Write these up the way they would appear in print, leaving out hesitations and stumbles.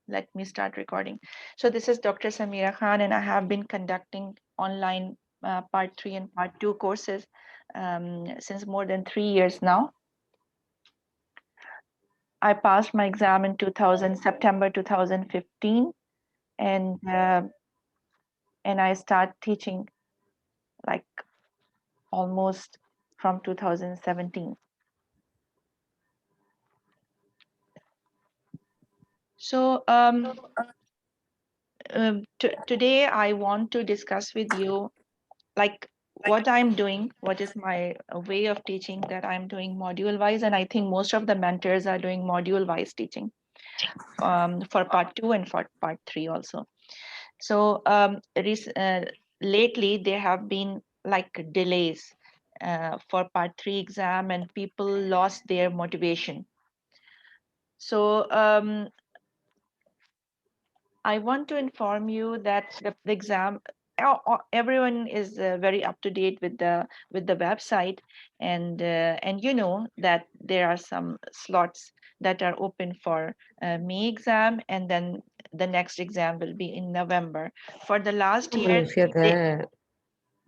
Let me start recording. So this is Dr. Samira Khan, and I have been conducting online part 3 and part 2 courses since more than 3 years now. I passed my exam in September 2015, and I start teaching like almost from 2017. So today I want to discuss with you like what I'm doing, what is my way of teaching that I'm doing module wise. And I think most of the mentors are doing module wise teaching for part 2 and for part 3 also. So lately there have been like delays for part 3 exam, and people lost their motivation. So I want to inform you that the exam, everyone is very up to date with the website, and you know that there are some slots that are open for May exam, and then the next exam will be in November. For the last year,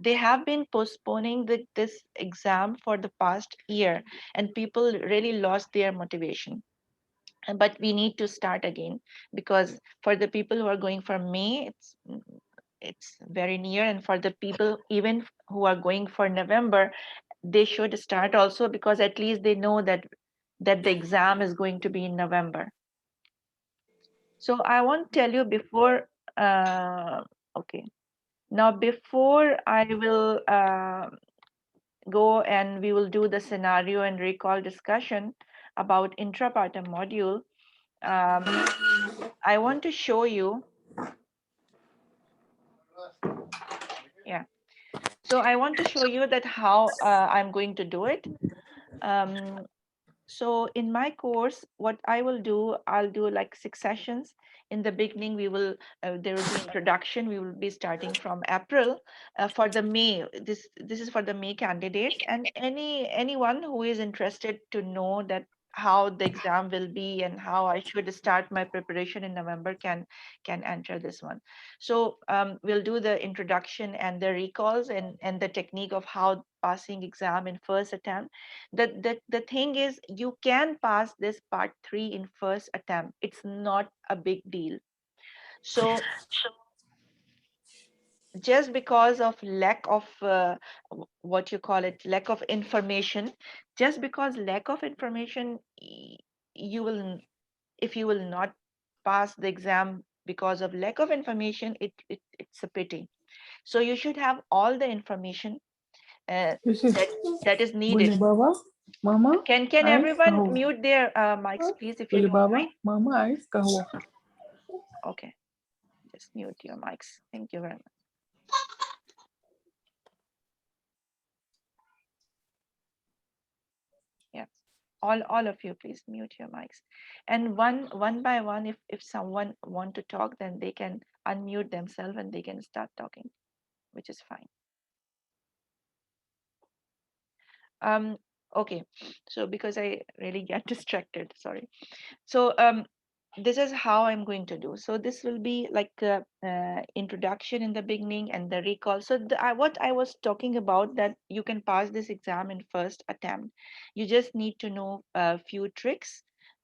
they have been postponing this exam for the past year, and people really lost their motivation. But we need to start again, because for the people who are going for May, it's very near, and for the people even who are going for November, they should start also, because at least they know that the exam is going to be in November. So I want to tell you before okay, now before I will go and we will do the scenario and recall discussion about intrapartum module, I want to show you. Yeah. So I want to show you that how I'm going to do it. So in my course, what I will do, I'll do like 6 sessions. In the beginning, there will be introduction. We will be starting from April. For the May, this is for the May candidates, and anyone who is interested to know that how the exam will be and how I should start my preparation in November can enter this one. So we'll do the introduction and the recalls and the technique of how passing exam in first attempt. The thing is, you can pass this part 3 in first attempt. It's not a big deal. So just because of lack of what you call it, lack of information, just because lack of information, you will, if you will not pass the exam because of lack of information, it's a pity. So you should have all the information that is needed. Baba, Mama, Can everyone mute their mics, please, if you don't Baba, mind? Mama, Ais kahwa. Okay, just mute your mics. Thank you very much. Yeah, all of you, please mute your mics. And one by one, if someone want to talk, then they can unmute themselves and they can start talking, which is fine. Okay, so because I really get distracted, sorry. So this is how I'm going to do. So this will be like a introduction in the beginning and the recall. So what I was talking about, that you can pass this exam in first attempt. You just need to know a few tricks,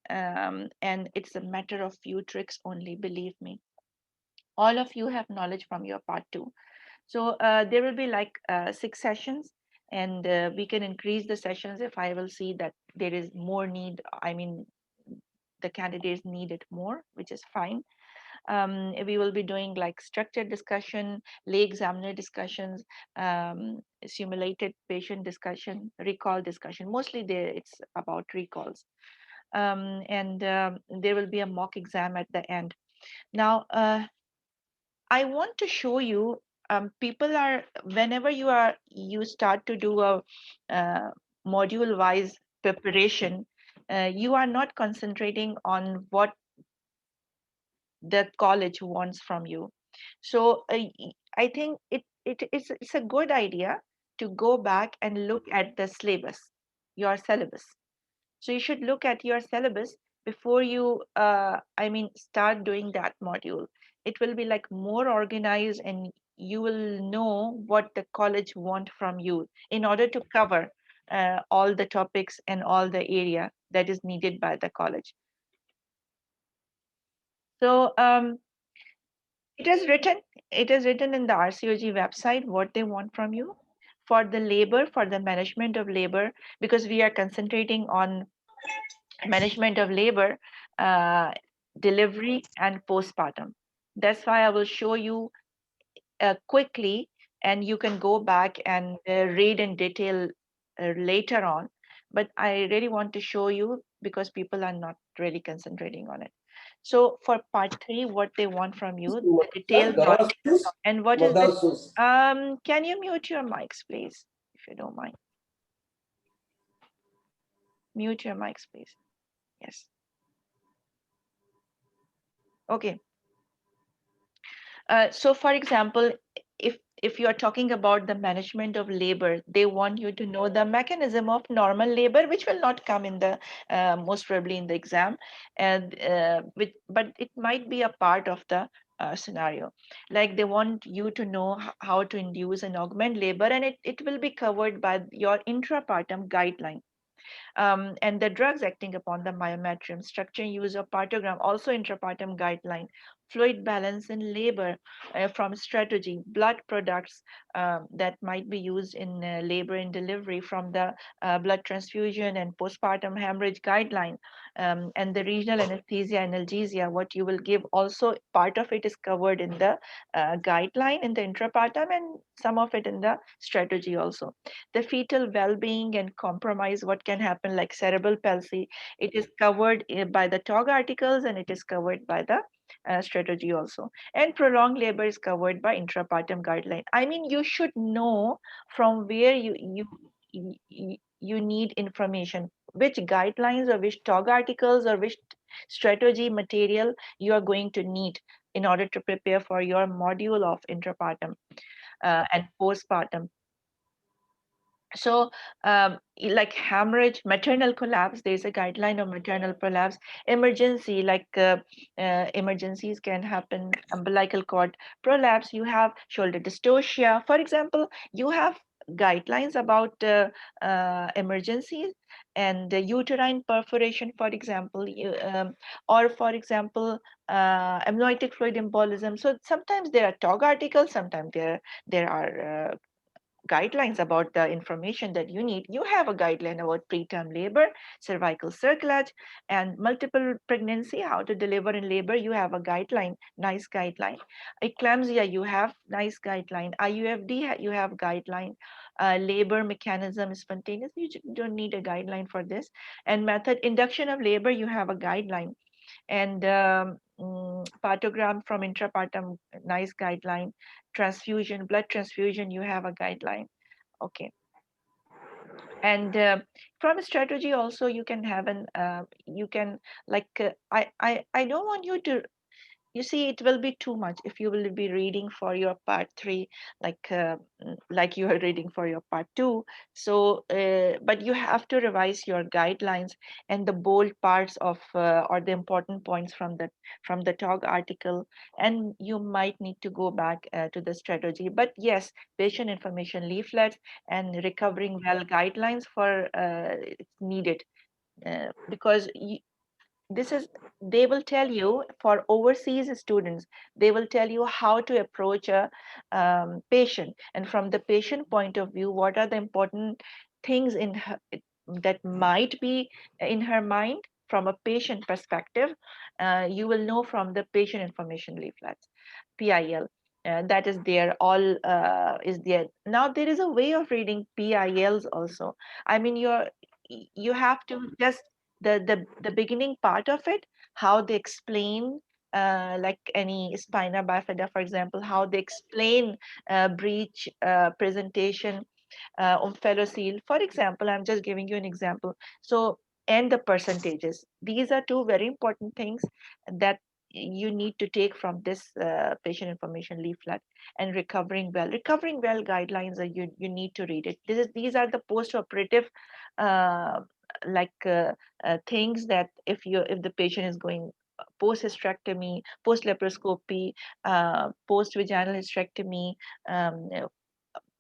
and it's a matter of few tricks only, believe me. All of you have knowledge from your part 2. So there will be like 6 sessions, and we can increase the sessions if I will see that there is more need. I mean, the candidates need it more, which is fine. We will be doing like structured discussion, lay examiner discussions, simulated patient discussion, recall discussion. Mostly it's about recalls. And there will be a mock exam at the end. Now, I want to show you, people are, whenever you start to do a module wise preparation, you are not concentrating on what the college wants from you. So I think it's a good idea to go back and look at the syllabus, your syllabus. So you should look at your syllabus, before you start doing that module, it will be like more organized, and you will know what the college want from you in order to cover all the topics and all the area that is needed by the college. So it is written in the RCOG website what they want from you for the labor, for the management of labor, because we are concentrating on management of labor, uh, delivery, and postpartum. That's why I will show you quickly, and you can go back and read in detail later on. But I really want to show you because people are not really concentrating on it. So for part 3, what they want from you, the detailed knowledge. And what is this? Can you mute your mics, please, if you don't mind? Mute your mics, please. Yes. Okay. So for example, if you are talking about the management of labor, they want you to know the mechanism of normal labor, which will not come in the most probably in the exam, and but it might be a part of the scenario. Like they want you to know how to induce and augment labor, and it will be covered by your intrapartum guideline. And the drugs acting upon the myometrium, structure and use of partogram, also intrapartum guideline, fluid balance in labor from strategy, blood products that might be used in labor and delivery from the blood transfusion and postpartum hemorrhage guideline, and the regional anesthesia analgesia, what you will give, also part of it is covered in the guideline in the intrapartum, and some of it in the strategy also. The fetal well-being and compromise, what can happen, like cerebral palsy, it is covered by the TOG articles, and it is covered by the strategy also. And prolonged labor is covered by intrapartum guideline. I mean, you should know from where you need information, which guidelines or which TOG articles or which strategy material you are going to need in order to prepare for your module of intrapartum and postpartum. So like hemorrhage, maternal collapse, there's a guideline of maternal collapse. Emergency, like emergencies can happen, umbilical cord prolapse, you have shoulder dystocia, for example, you have guidelines about emergencies. And uterine perforation, for example, or for example amniotic fluid embolism. So sometimes there are TOG articles, sometimes there are guidelines about the information that you need. You have a guideline about preterm labor, cervical cerclage, and multiple pregnancy, how to deliver in labor. You have a guideline, nice guideline. Eclampsia, you have nice guideline. IUFD, you have guideline. Labor mechanism, spontaneous, you don't need a guideline for this. And method, induction of labor, you have a guideline. And partogram from intrapartum, nice guideline. Transfusion, blood transfusion, you have a guideline. Okay. And from a strategy also, you can have an you can, like I don't want you to, you see, it will be too much if you will be reading for your part 3, like you are reading for your part 2. So but you have to revise your guidelines and the bold parts of or the important points from the TOG article, and you might need to go back to the strategy. But yes, patient information leaflets and recovering well guidelines for it's needed, because this is, they will tell you for overseas students, they will tell you how to approach a patient, and from the patient point of view, what are the important things in her, that might be in her mind from a patient perspective. You will know from the patient information leaflets, PIL. That is there, all is there. Now there is a way of reading PILs also. I mean, you have to just the beginning part of it, how they explain like any spina bifida, for example, how they explain breach presentation, omphalocele, for example. I'm just giving you an example. So, and the percentages, these are two very important things that you need to take from this patient information leaflet. And recovering well guidelines, you need to read it. These are the post operative things that if the patient is going post hysterectomy, post laparoscopy, post vaginal hysterectomy, um, uh,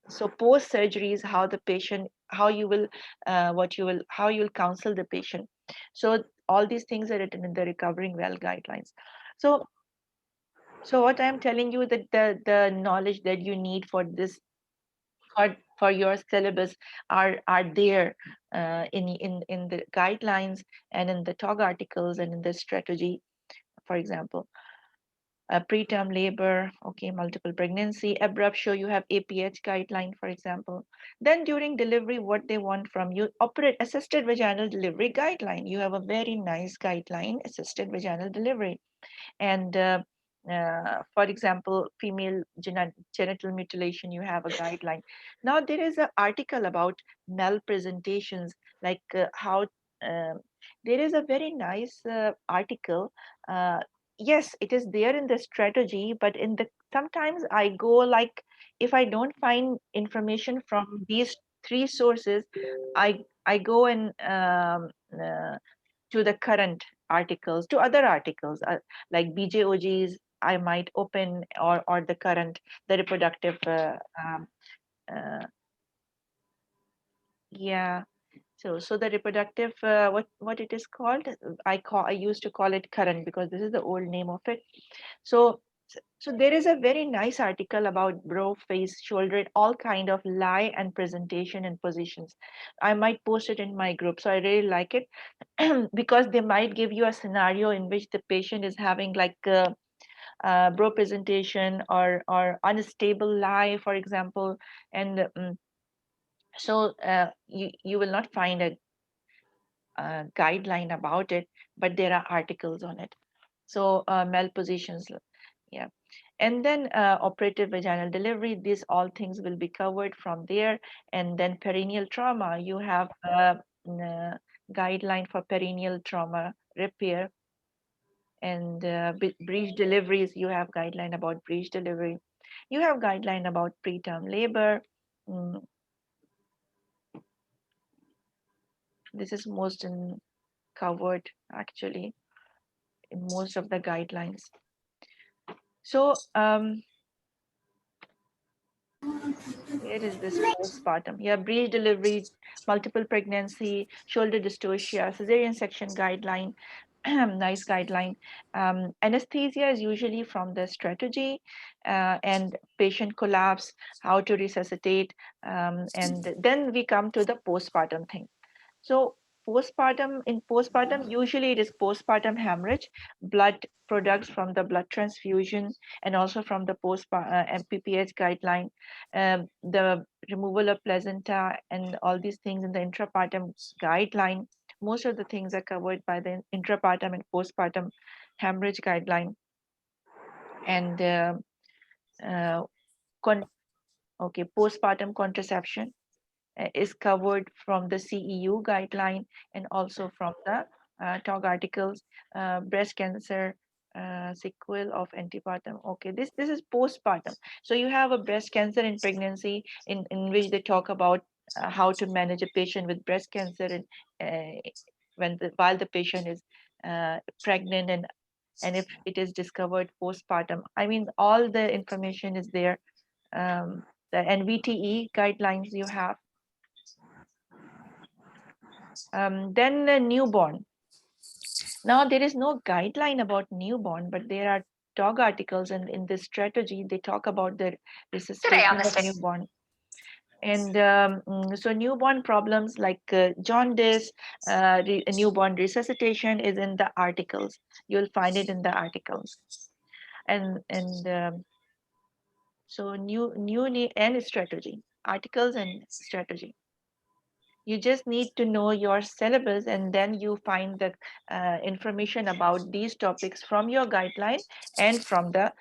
so post surgeries, how the patient, how you will how you will counsel the patient. So all these things are written in the recovering well guidelines. So what I'm telling you, that the knowledge that you need for this, for your syllabus, are there in the guidelines and in the talk articles and in the strategy. For example, preterm labor, okay, multiple pregnancy, abrupt show, you have APH guideline, for example. Then during delivery, what they want from you, operate assisted vaginal delivery guideline. You have a very nice guideline, assisted vaginal delivery. And for example, female genital mutilation, you have a guideline. Now there is an article about malpresentations, like how there is a very nice article. uh, yes, it is there in the strategy, but in the sometimes I go like, if I don't find information from these three sources, I go and uh, to the current articles, to other articles, like BJOGs, I might open, or the current, the reproductive, uh, yeah. So the reproductive, what it is called, I used to call it current because this is the old name of it. So so there is a very nice article about bro, face, shoulder, all kind of lie and presentation and positions. I might post it in my group. So I really like it because they might give you a scenario in which the patient is having like bro presentation, or unstable lie, for example. And so you will not find a guideline about it, but there are articles on it. So malpositions, yeah. And then operative vaginal delivery, these all things will be covered from there. And then perineal trauma, you have a guideline for perineal trauma repair. And breech deliveries, you have guideline about breech delivery. You have guideline about preterm labor. Mm, this is most in covered actually in most of the guidelines. So where is this postpartum? Yeah, breech delivery, multiple pregnancy, shoulder dystocia, cesarean section guideline, nice guideline. Anesthesia is usually from the strategy, and patient collapse, how to resuscitate, and then we come to the postpartum thing. So in postpartum, usually it is postpartum hemorrhage, blood products from the blood transfusion, and also from the MPPH guideline, the removal of placenta, and all these things in the intrapartum guideline. Most of the things are covered by the intrapartum and postpartum hemorrhage guideline. And uh, con- okay, postpartum contraception is covered from the CEU guideline and also from the talk articles. Breast cancer, sequel of antepartum. Okay, this is postpartum. So you have a breast cancer in pregnancy, in which they talk about how to manage a patient with breast cancer, and while the patient is pregnant, and if it is discovered postpartum. I mean, all the information is there. The NVTE guidelines you have. Then newborn. Now there is no guideline about newborn, but there are dog articles, and in this strategy they talk about the resuscitation of newborn. And so newborn problems like jaundice, newborn resuscitation is in the articles. You'll find it in the articles. And so newly and strategy, articles and strategy. You just need to know your syllabus, and then you find the information about these topics from your guideline and from the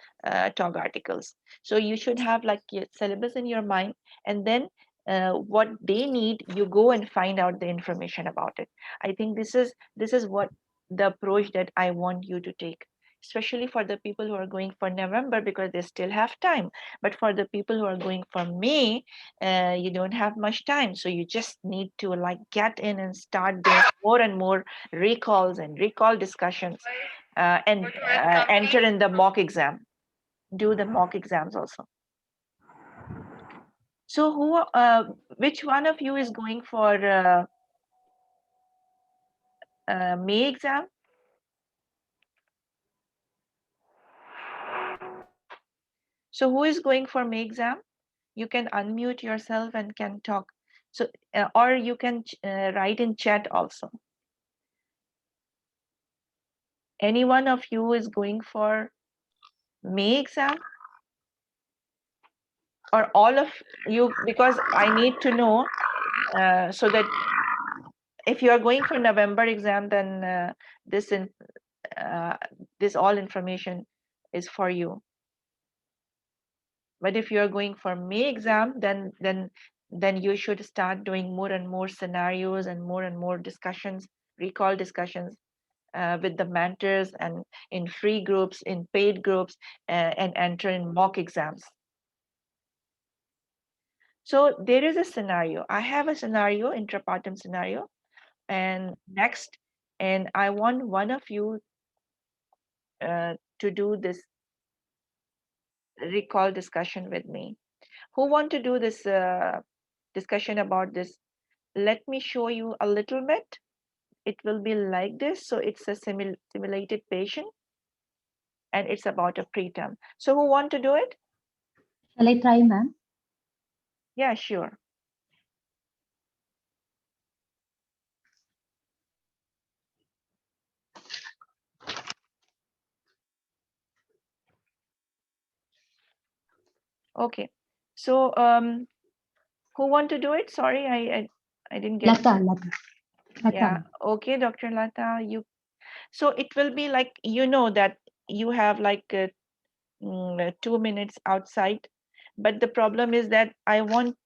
talk articles. So you should have like your syllabus in your mind, and then what they need, you go and find out the information about it. I think this is what the approach that I want you to take. especially for the people who are going for November, because they still have time. But for the people who are going for May, you don't have much time. So you just need to like get in and start doing more and more recalls and recall discussions, and enter in the mock exam. Do the mock exams also. So which one of you is going for May exam? So who is going for May exam? You can unmute yourself and can talk. So, or you can write in chat also. Any one of you is going for May exam? Or all of you, because I need to know, so that if you are going for November exam, then this this all information is for you. But if you are going for May exam, then you should start doing more and more scenarios and more discussions, recall discussions, with the mentors and in free groups, in paid groups, and enter in mock exams. So there is a scenario. I have a scenario, intrapartum scenario, and next, and I want one of you to do this recall discussion with me. Who want to do this discussion about this? Let me show you a little bit. It will be like this. So it's a simulated patient, and it's about a preterm. So who want to do it? Shall I try, ma'am? Yeah, sure. Okay. So who want to do it? Sorry, I didn't get Lata, you. Lata. Yeah. Lata. Okay, Dr. Lata, you. So it will be like, you know that you have like 2 minutes outside, but the problem is that I want,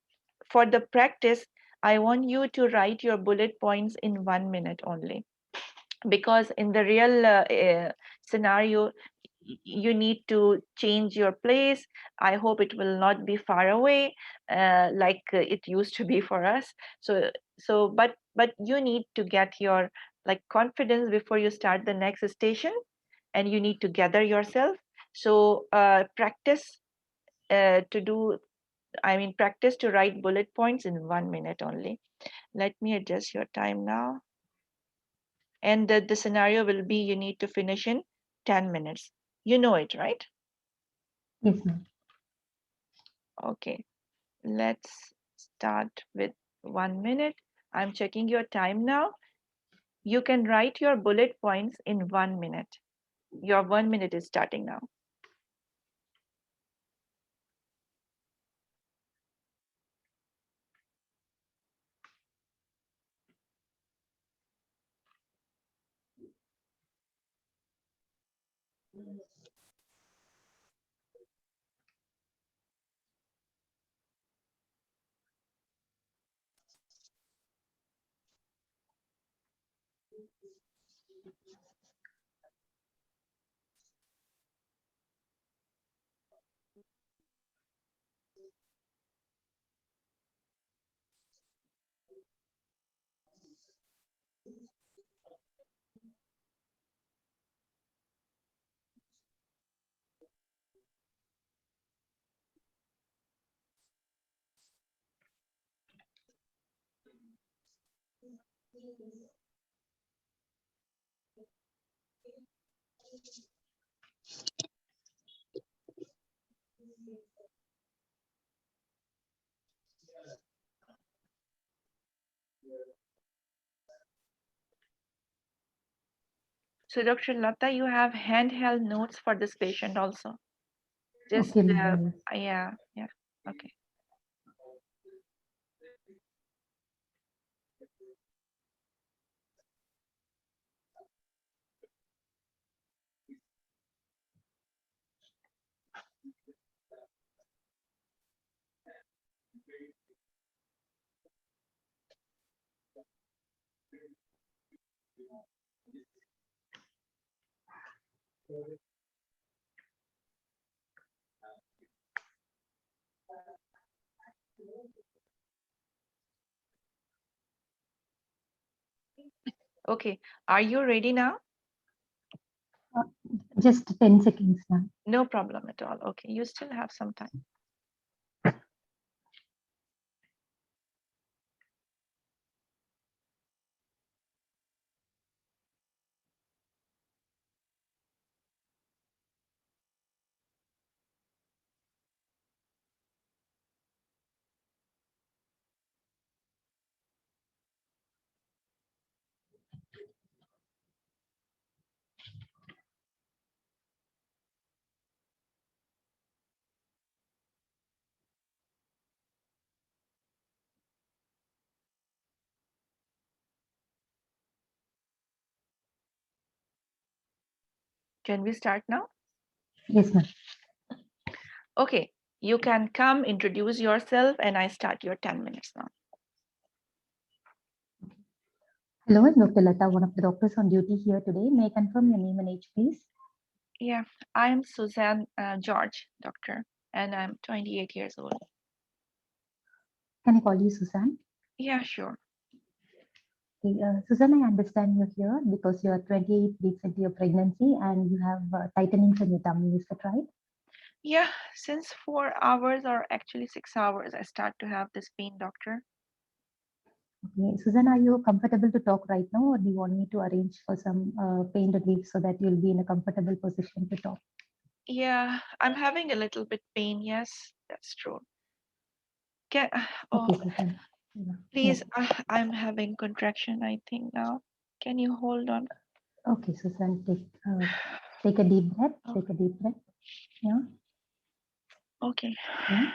for the practice, I want you to write your bullet points in 1 minute only, because in the real scenario, you need to change your place. I hope it will not be far away, like it used to be for us. But you need to get your like confidence before you start the next station, and you need to gather yourself. So practice to do, I mean, practice to write bullet points in 1 minute only. Let me adjust your time now. And the scenario will be, you need to finish in 10 minutes. You know it, right? Yes, ma'am. Okay, let's start with 1 minute. I'm checking your time now. You can write your bullet points in 1 minute. Your 1 minute is starting now. So Dr. Lata, you have handheld notes for this patient also. Just, Okay, ma'am. yeah, okay. Okay, are you ready now? Just 10 seconds, ma'am. No problem at all. Okay, you still have some time. Can we start now? Yes, ma'am. Okay, you can come introduce yourself and I start your 10 minutes now. Hello, I'm Dr. Lata, one of the doctors on duty here today. May I confirm your name and age, please? Yeah, I am Suzanne George, doctor, and I'm 28 years old. Can I call you Suzanne? Yeah, sure. Okay, Suzanne, I understand you're here because you're 28 weeks into your pregnancy and you have tightenings in your tummy. Is that right? Yeah, since 4 hours or actually 6 hours, I start to have this pain, doctor. Okay, Suzanne, are you comfortable to talk right now, or do you want me to arrange for some pain relief so that you'll be in a comfortable position to talk? Yeah, I'm having a little bit pain. Yes, that's true. Can oh, Okay, Suzanne. Yeah. please, I'm having contraction, I think now. Can you hold on? Okay, Suzanne, take a deep breath. Oh. Take a deep breath. Yeah. Okay. Yeah.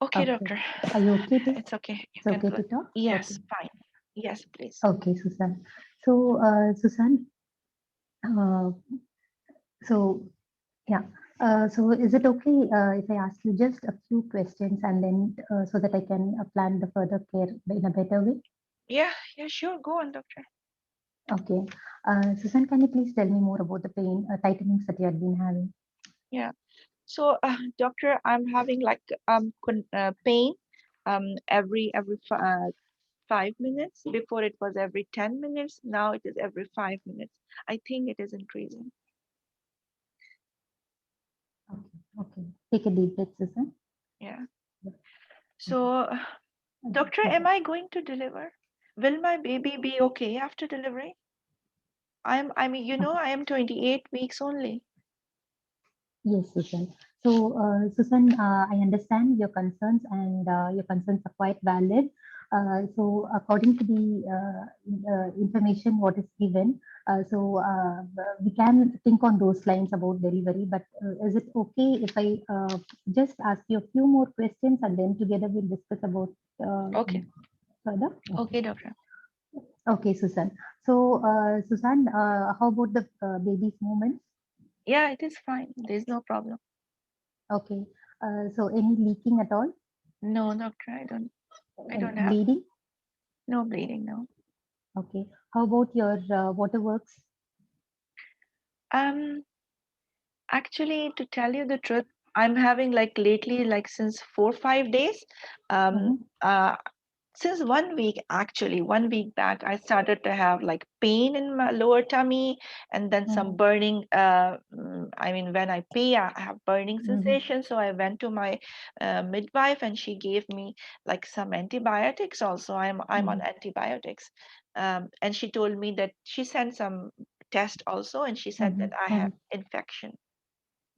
Okay, Okay. doctor. Are you okay to? It's okay. You It's can okay go. to talk. Yes, Okay. fine. Yes, please. Okay, Suzanne. So, Suzanne. Uh, so yeah. So is it okay if I ask you just a few questions and then so that I can plan the further care in a better way? Yeah, sure. Go on, doctor. Okay. Susan, can you please tell me more about the pain tightenings that you have been having? Yeah. So, doctor, I'm having like pain every 5 minutes. Before it was every 10 minutes. Now it is every 5 minutes. I think it is increasing. Okay. Okay. Take a deep breath, Susan. Yeah. Yeah. So, doctor, Okay. am I going to deliver? Will my baby be okay after delivery? I mean, I am 28 weeks only. Yes, Susan. So, Susan, I understand your concerns and your concerns are quite valid. So, according to the information what is given, we can think on those lines about delivery. But is it okay if I just ask you a few more questions and then together we'll discuss about Okay. further? Okay, doctor. Okay, Susan. So, Susan, how about the baby's movements? Yeah, it is fine. There's no problem. Okay. So any leaking at all? No, doctor, I don't have Bleeding? no bleeding, no. Okay. How about your waterworks? Um, Actually, to tell you the truth, I'm having like lately, like since 4 5 days, um, Mhm. uh, since 1 week actually, 1 week back, I started to have like pain in my lower tummy and then some burning. I mean, when I pee, I have burning sensation. So I went to my midwife and she gave me like some antibiotics. Also, I'm on antibiotics, and she told me that she sent some test also, and she said that I have infection.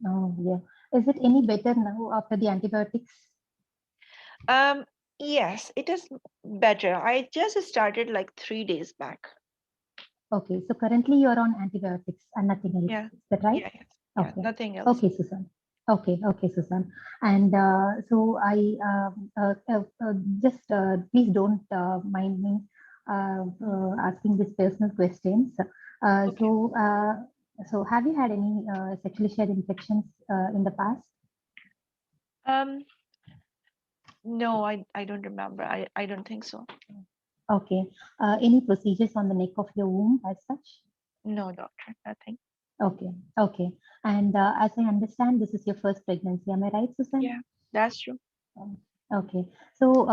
Oh, yeah. Is it any better now after the antibiotics? Um, yes, it is better. I just started like 3 days back. Okay. So currently you're on antibiotics and nothing else. Yeah, Is that right? yeah, Okay. nothing else. Okay, Susan. Okay, okay, Susan. And so I just please don't mind me asking these personal questions. Okay. So have you had any sexually shared infections in the past? Um, no, I don't remember. I don't think so. Okay. Any procedures on the neck of your womb as such? No, doctor, nothing. Okay, okay. And as I understand, this is your first pregnancy. Am I right, Susan? Yeah, that's true. Okay. So,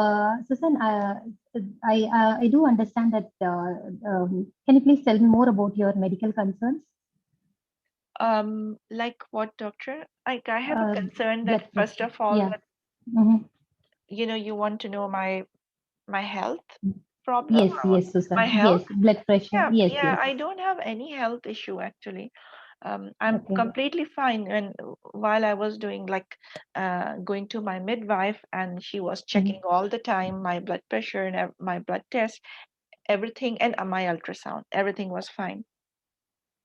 Susan, I do understand that. Can you please tell me more about your medical concerns? Like what, doctor? Like I have a Uh, concern Blood that first pressure. of all Yeah. that Mhm. you want to know my health problem Yes, or yes, my Susan. health. Yes, blood pressure. Yeah, Yes, yeah, yes. I don't have any health issue actually. I'm Okay. completely fine. And while I was doing like going to my midwife, and she was Mhm. checking all the time my blood pressure and my blood test, everything, and my ultrasound, everything was fine.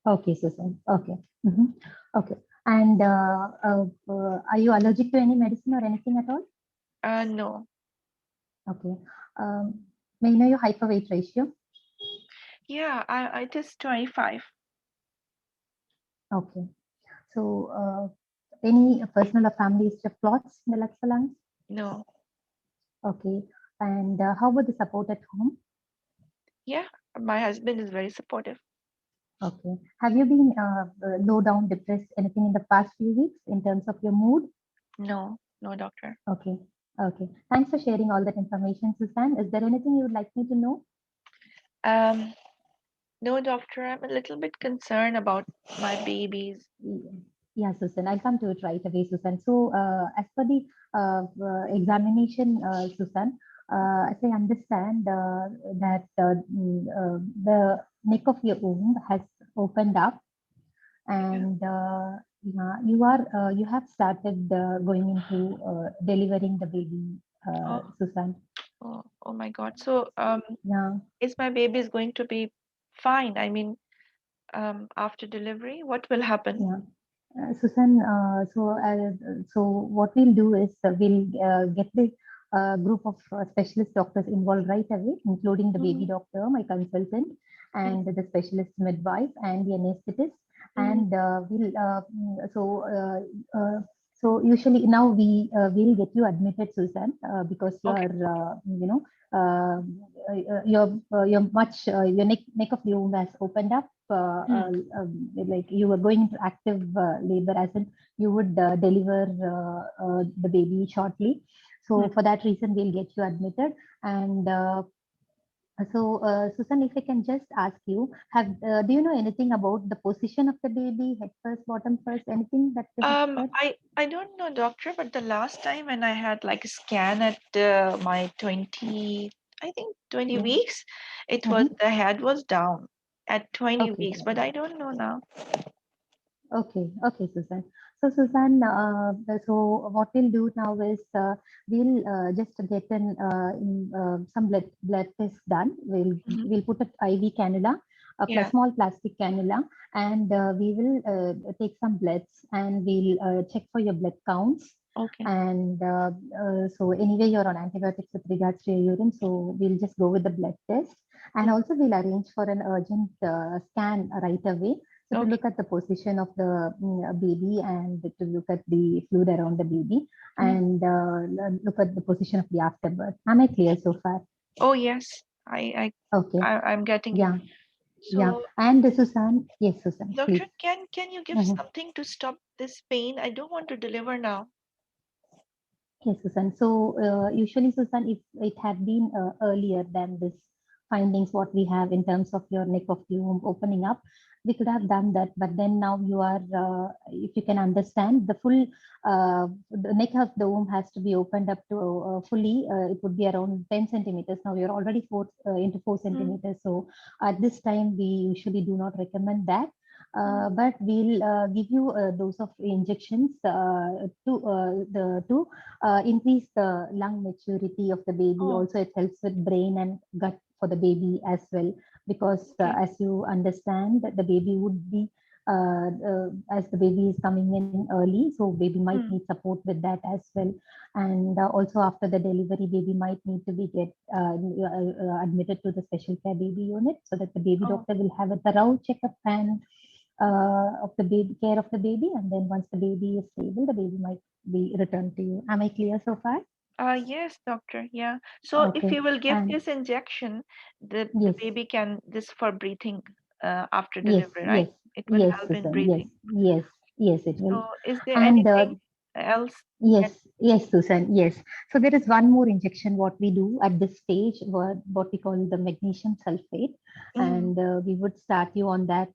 Okay, Susan. Okay. Mhm. Okay. And are you allergic to any medicine or anything at all? No. Okay. Um, may I know your height to weight ratio? Yeah, I it is 25. Okay. So, any personal or family history of clots in the legs or lungs? No. Okay. And how about the support at home? Yeah, my husband is very supportive. Okay. Have you been low down, depressed, anything in the past few weeks in terms of your mood? No, no, doctor. Okay. Okay. Thanks for sharing all that information, Susan. Is there anything you would like me to know? Um, no, doctor. I'm a little bit concerned about my babies. Yeah, Susan, I'll come to it right away, Susan. So, as per the examination, Susan, as I understand that the neck of your womb has opened up, Yeah. and yeah, you have started going into delivering the baby, Oh, Susan. oh my God. So, Yeah. is my baby is going to be fine? I mean, after delivery, what will happen? Yeah. Susan, so what we'll do is we'll get the group of specialist doctors involved right away, including the baby Mm-hmm. doctor, my consultant, and the specialist midwife and the anesthetist. Mm-hmm. And so usually now we will get you admitted, Susan, because you Okay. are, uh, your neck of the womb has opened up, Mm. like you were going into active labor, as in you would deliver the baby shortly. So Mm. for that reason, we'll get you admitted. And Susan, if I can just ask you, do you know anything about the position of the baby, head first, bottom first, anything that is expert? I don't know, doctor, but the last time when I had like a scan at my 20, I think 20 Yeah. weeks, it was Mhm. the head was down at 20 Okay. weeks, but I don't know now. Okay, okay, Susan. So, Susan, so what we'll do now is we'll just get some blood tests done. Hmm. We'll put an IV cannula, Yeah. small plastic cannula, and we will take some bloods, and we'll check for your blood counts. Okay. And so anyway, you're on antibiotics with regards to your urine, so we'll just go with the blood test, and Mm. also we'll arrange for an urgent scan right away, so to Okay. look at the position of the baby, and to look at the fluid around the baby, Mm. and look at the position of the afterbirth. Am I clear so far? Oh yes, Okay. I'm getting it. Yeah. Yeah. So, And Susan, yes, Susan, doctor, please. can you give Mhm. something to stop this pain? I don't want to deliver now. Yes, Susan. So usually, Susan, if it had been earlier than this findings, what we have in terms of your neck of the womb opening up, we could have done that. But then now you are, if you can understand, the neck of the womb has to be opened up to fully. It would be around 10 centimeters. Now you're already into 4 Mm. centimeters. So at this time, we usually do not recommend that. Mm. But we'll give you a dose of injections to increase the lung maturity of the baby. Oh, Also, it helps with brain and gut for the baby as well, because okay. as you understand, that the baby would be as the baby is coming in early, so baby might Mm. need support with that as well. And also after the delivery, baby might need to be get admitted to the special care baby unit, so that the baby Oh. doctor will have a thorough checkup and of the baby, care of the baby, and then once the baby is stable, the baby might be returned to you. Am I clear so far? Yes, doctor. Yeah. So if Okay. you will give And this injection, the yes, baby can this for breathing after yes, delivery, right? yes, It will yes, help in Susan, yes, breathing. yes, yes, it will. So is there And anything else yes, that? Yes, Susan. Yes. So there is one more injection what we do at this stage, what we call the magnesium sulfate, Mm, and we would start you on that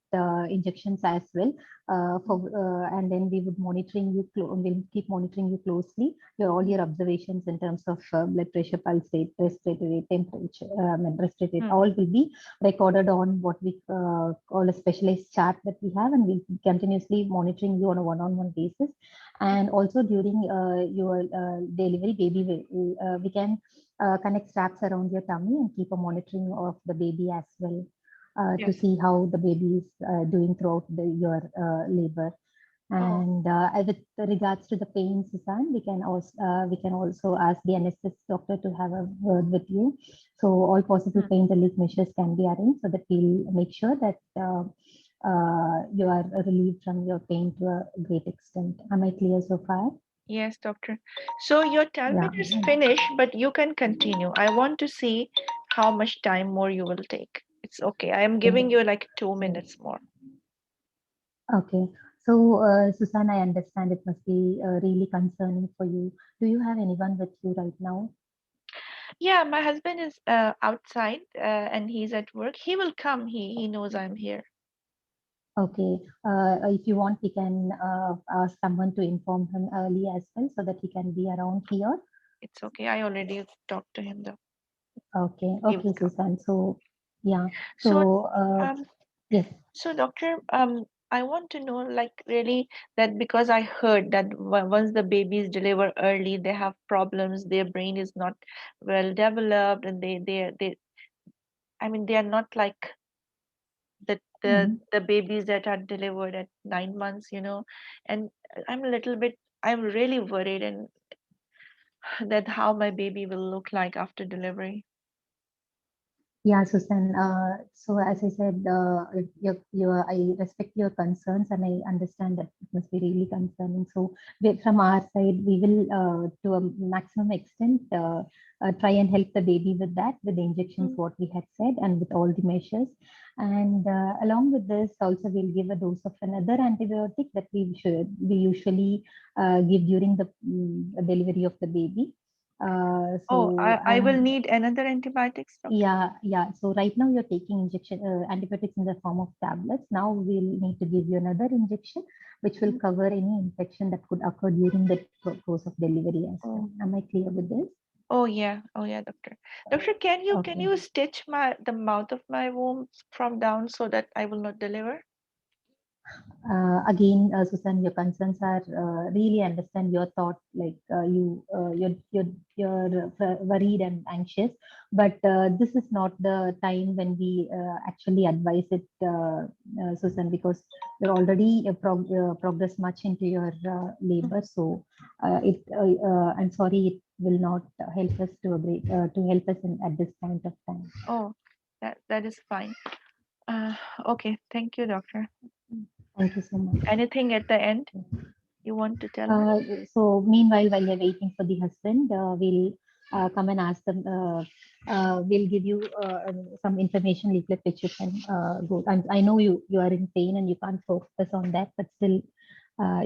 injections as well. And then we would monitoring you. We'll keep monitoring you closely. All your observations in terms of blood pressure, pulse rate, respiratory rate, temperature, and respiratory rate, mm, all will be recorded on what we call a specialized chart that we have, and we'll be continuously monitoring you on a one-on-one basis. And also during your delivery, we can connect straps around your tummy and keep a monitoring of the baby as well, to yes. see how the baby is doing throughout your labor. Oh, And with regards to the pain, Susan, we can also ask the anesthetist doctor to have a word with you. So all possible mm. pain relief measures can be arranged so that we'll make sure that you are relieved from your pain to a great extent. Am I clear so far? Yes, doctor. So your 12 Yeah. minutes finished, but you can continue. I want to see how much time more you will take. It's okay. I am Okay. giving you like 2 minutes Yes. more. Okay. So, Susan, I understand it must be really concerning for you. Do you have anyone with you right now? Yeah, my husband is outside and he's at work. He will come. He knows I'm here. Okay. If you want, we can ask someone to inform him early as well so that he can be around here. It's okay. I already talked to him though. Okay. He will Okay, come. Susan. So, yeah. So So, um yes. doctor, I want to know like really that because I heard that once the babies deliver early, they have problems, their brain is not well developed and they I mean they are not like the Mhm. the babies that are delivered at 9 months, and I'm a little bit I'm really worried and that how my baby will look like after delivery. Yeah, Susan. So as I said, I respect your concerns and I understand that it must be really concerning. So from our side, we will, to a maximum extent, try and help the baby with that, with the injections, Mm. what we had said, and with all the measures. And along with this, also we'll give a dose of another antibiotic that we usually give during the delivery of the baby. Oh, So I will and need another antibiotics, doctor. yeah, yeah. So right now you're taking injection antibiotics in the form of tablets. Now we'll need to give you another injection, which will Mm. cover any infection that could occur during the course of delivery as well. Oh. Am I clear with this? Oh yeah, doctor. Doctor, can Okay. you stitch the mouth of my womb from down so that I will not deliver? Again, Susan, your concerns are really understand your thought, like you're worried and anxious, but this is not the time when we actually advise it, Susan, because you're already progressed much into your Mm. labor. So I'm sorry, it will not help us to help us at this point of time. Oh, that is fine. Uh, okay, thank you, doctor. Mm. Thank you so much. Anything at the end you want to tell me? Uh, so meanwhile, while you're waiting for the husband, we'll come and ask them. We'll give you some information leaflet which you can go. I know you are in pain and you can't focus on that, but still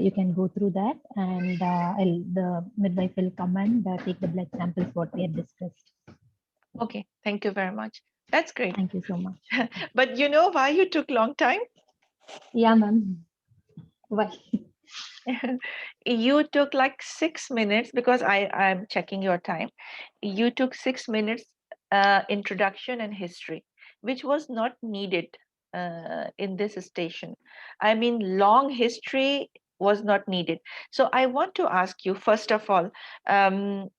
you can go through that. And the midwife will come and take the blood samples what we had discussed. Okay, thank you very much. That's great. Thank you so much. But you know why you took long time? Yeah, ma'am. Bye. You took like 6 minutes because I'm checking your time. You took 6 minutes introduction and history, which was not needed in this station. I mean, long history was not needed. So I want to ask you, first of all, um,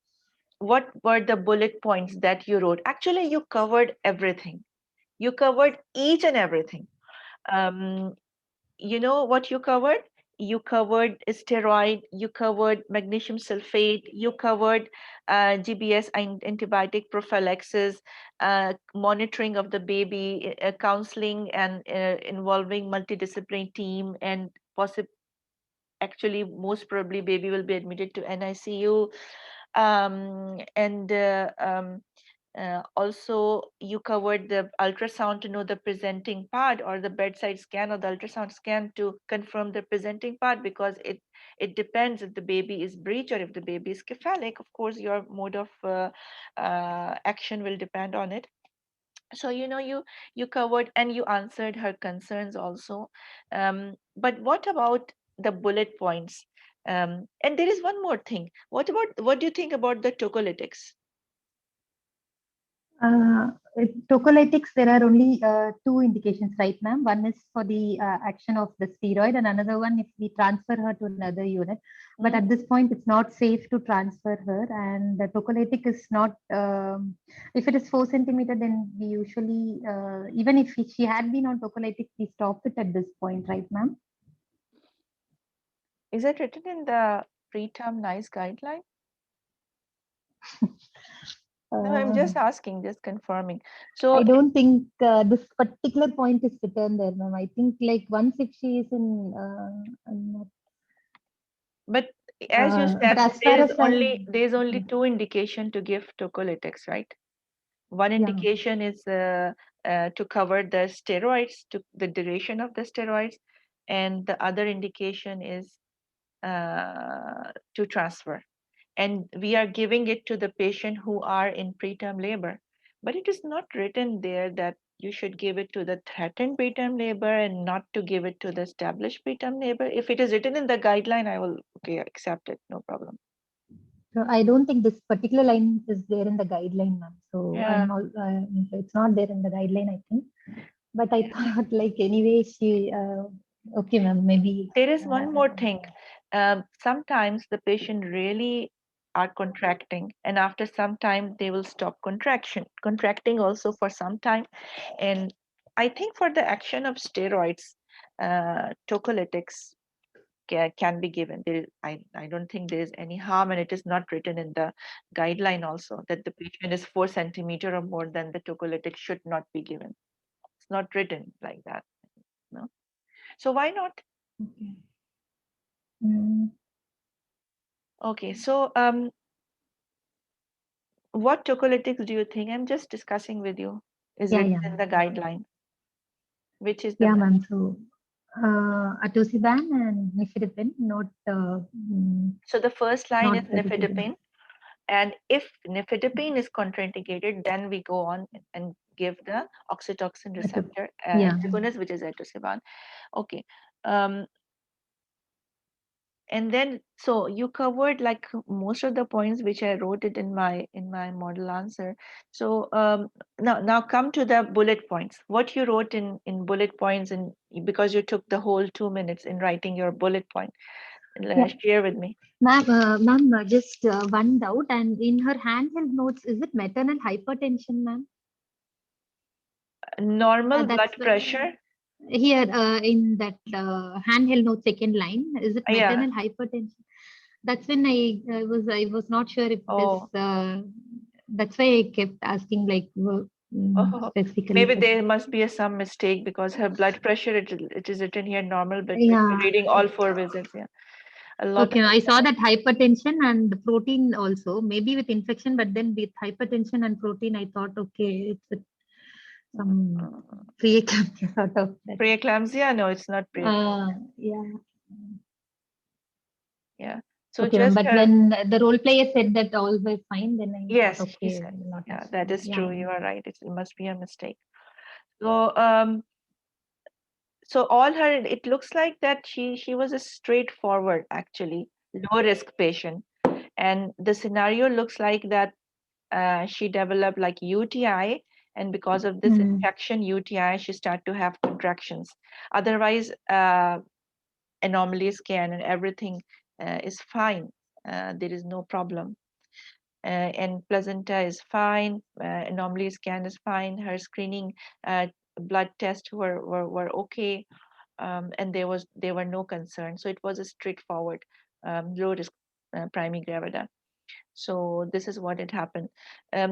what were the bullet points that you wrote? Actually, you covered everything. You covered each and everything. Um, you know what you covered? You covered steroid, you covered magnesium sulfate, you covered GBS antibiotic prophylaxis, monitoring of the baby, counseling and involving multidisciplinary team, and actually most probably baby will be admitted to NICU, and Also, you covered the ultrasound to know the presenting part, or the bedside scan or the ultrasound scan to confirm the presenting part, because it depends if the baby is breech or if the baby is cephalic. Of course, your mode of action will depend on it. So you covered and you answered her concerns also. But what about the bullet points? And there is one more thing. What do you think about the tocolytics? Tocolytics, there are only two indications, right, ma'am? One is for the action of the steroid, and another one if we transfer her to another unit. But at this point, it's not safe to transfer her, and the tocolytic is not. If it is 4 centimeter, then we usually, even if she had been on tocolytic, we stop it at this point, right, ma'am? Is it written in the preterm NICE guideline? No, I'm just asking, just confirming. So I don't think this particular point is written there, ma'am. I think like once if she is in, I'm not but as you but said, as far as there's only two indication to give tocolytics, right? One yeah, indication is to cover the steroids, to the duration of the steroids, and the other indication is to transfer. And we are giving it to the patient who are in preterm labor. But it is not written there that you should give it to the threatened preterm labor and not to give it to the established preterm labor. If it is written in the guideline, I will accept it, no problem. so I don't think this particular line is there in the guideline, ma'am. So Yeah. I'm all, it's not there in the guideline, I think. But I thought like anyway she okay, ma'am. Maybe There is one more thing. Sometimes the patient really are contracting, and after some time they will stop contracting also for some time. And I think for the action of steroids, tocolytics can be given. I don't think there is any harm, and it is not written in the guideline also that the patient is 4 centimeter or more than the tocolytic should not be given. It's not written like that. No. So why not? okay. Mm, Okay, so what tocolytics do you think? I'm just discussing with you. Is yeah, written yeah, in the ma'am. guideline, which is the Yeah, best? ma'am. So atosiban and nifedipine, So the first line is not the given. nifedipine, and if nifedipine is contraindicated, then we go on and give the oxytocin receptor Yeah. antagonist, which is etosiban. Okay. Um, and then so you covered like most of the points which I wrote it in my model answer. So now come to the bullet points. What you wrote in bullet points, and because you took the whole 2 minutes in writing your bullet point, Yeah. share with me. Ma'am, just one doubt. And in her handheld notes, is it maternal hypertension, ma'am? Normal blood That's pressure. here in that handheld note second line. Is it Yeah. maternal hypertension? That's when I was not sure if it is. Oh. That's why I kept asking like Oh, specifically. maybe there must be some mistake because her blood pressure, it is written here normal blood pressure, Yeah. reading all 4 visits. Yeah, a lot Okay, of. I saw that hypertension and protein also, maybe with infection, but then with hypertension and protein, I thought, okay, it's with some preeclampsia sort of that. Preeclampsia? No, it's not preeclampsia. Yeah. Yeah. So Okay, ma'am, just but her. when the role player said that all were fine, then I Yes, thought, he okay, said. not Yeah, as that is yeah. true. You are right. It must be a mistake. So so all her, it looks like that she was a straightforward, actually low risk patient, and the scenario looks like that she developed like UTI, and because of this infection UTI, she started to have contractions. Otherwise, anomaly scan and everything is fine. There is no problem. And placenta is fine, anomaly scan is fine, her screening blood tests were okay, and there were no concerns. So it was a straightforward low risk primary gravida. So this is what had happened.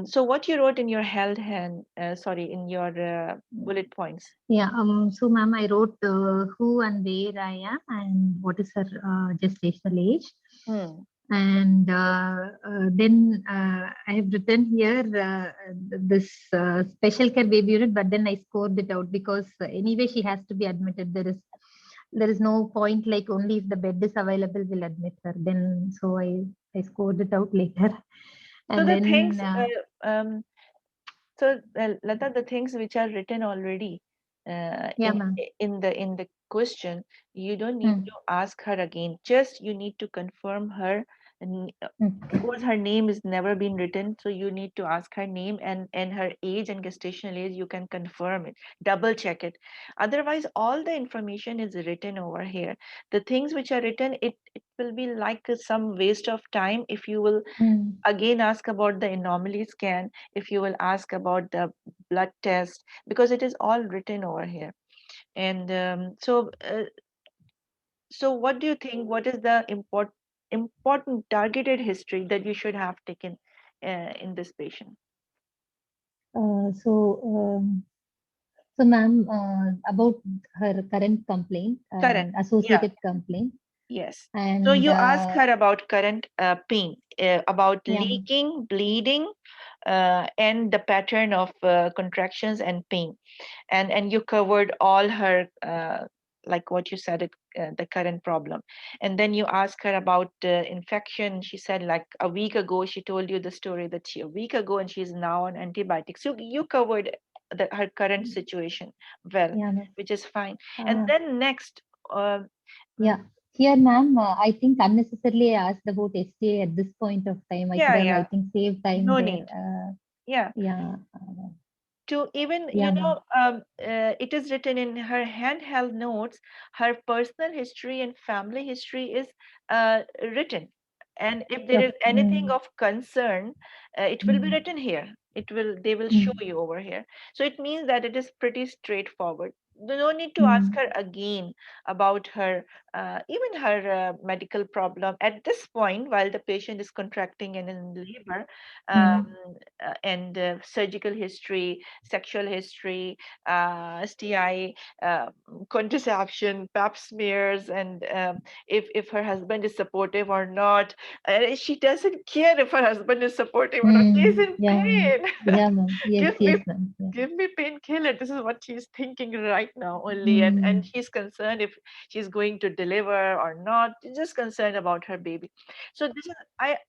So what you wrote in your in your bullet points? Yeah. So, ma'am, I wrote who and where I am and what is her gestational age. Hmm. And then I have written here this special care baby unit, but then I scored it out because anyway she has to be admitted. There is no point like only if the bed is available will admit her. Then so I scored it out later, So and the then things, so Lata, the things which are written already yeah, ma'am. in the question, you don't need Hmm. to ask her again. Just you need to confirm her. And of Hmm. course, her name is never been written, so you need to ask her name and her age and gestational age. You can confirm it, double check it. Otherwise, all the information is written over here. The things which are written, it will be like some waste of time if you will Hmm. again ask about the anomaly scan, if you will ask about the blood test, because it is all written over here. And so what do you think, what is the important targeted history that you should have taken in this patient? Uh, so, um, so, ma'am, about her current complaint Current, and yeah. associated complaint, Yes. So and you ask her about current pain, about yeah, ma'am. leaking, bleeding, and the pattern of contractions and pain. And you covered all her, like what you said, the current problem. And then you ask her about infection. She said like a week ago, she told you the story that a week ago and she's now on antibiotics. So you covered her current situation well, Yeah, ma'am. which is fine. And Uh, then next, uh, mm, yeah. Here, ma'am, I think unnecessarily I asked about STA at this point of time. I could yeah, have, I yeah, think, saved time no there. need. Yeah, Yeah, to even yeah, ma'am. it is written in her handheld notes, her personal history and family history is written, and if there is Okay. anything of concern, it will be Mm, written here. They will show mm, you over here. So it means that it is pretty straightforward. No need to ask mm, her again about her even her medical problem at this point while the patient is contracting and in labor, mm, and surgical history, sexual history, STI, contraception, pap smears, and if her husband is supportive or not. She doesn't care if her husband is supportive or not. She is in yeah, ma'am. pain. Yeah, ma'am. Yes, Give me yes, ma'am. Yeah. give me painkiller. This is what she's thinking right now only, and Mm, she's concerned if she's going to deliver or not. She's just concerned about her baby. So this is,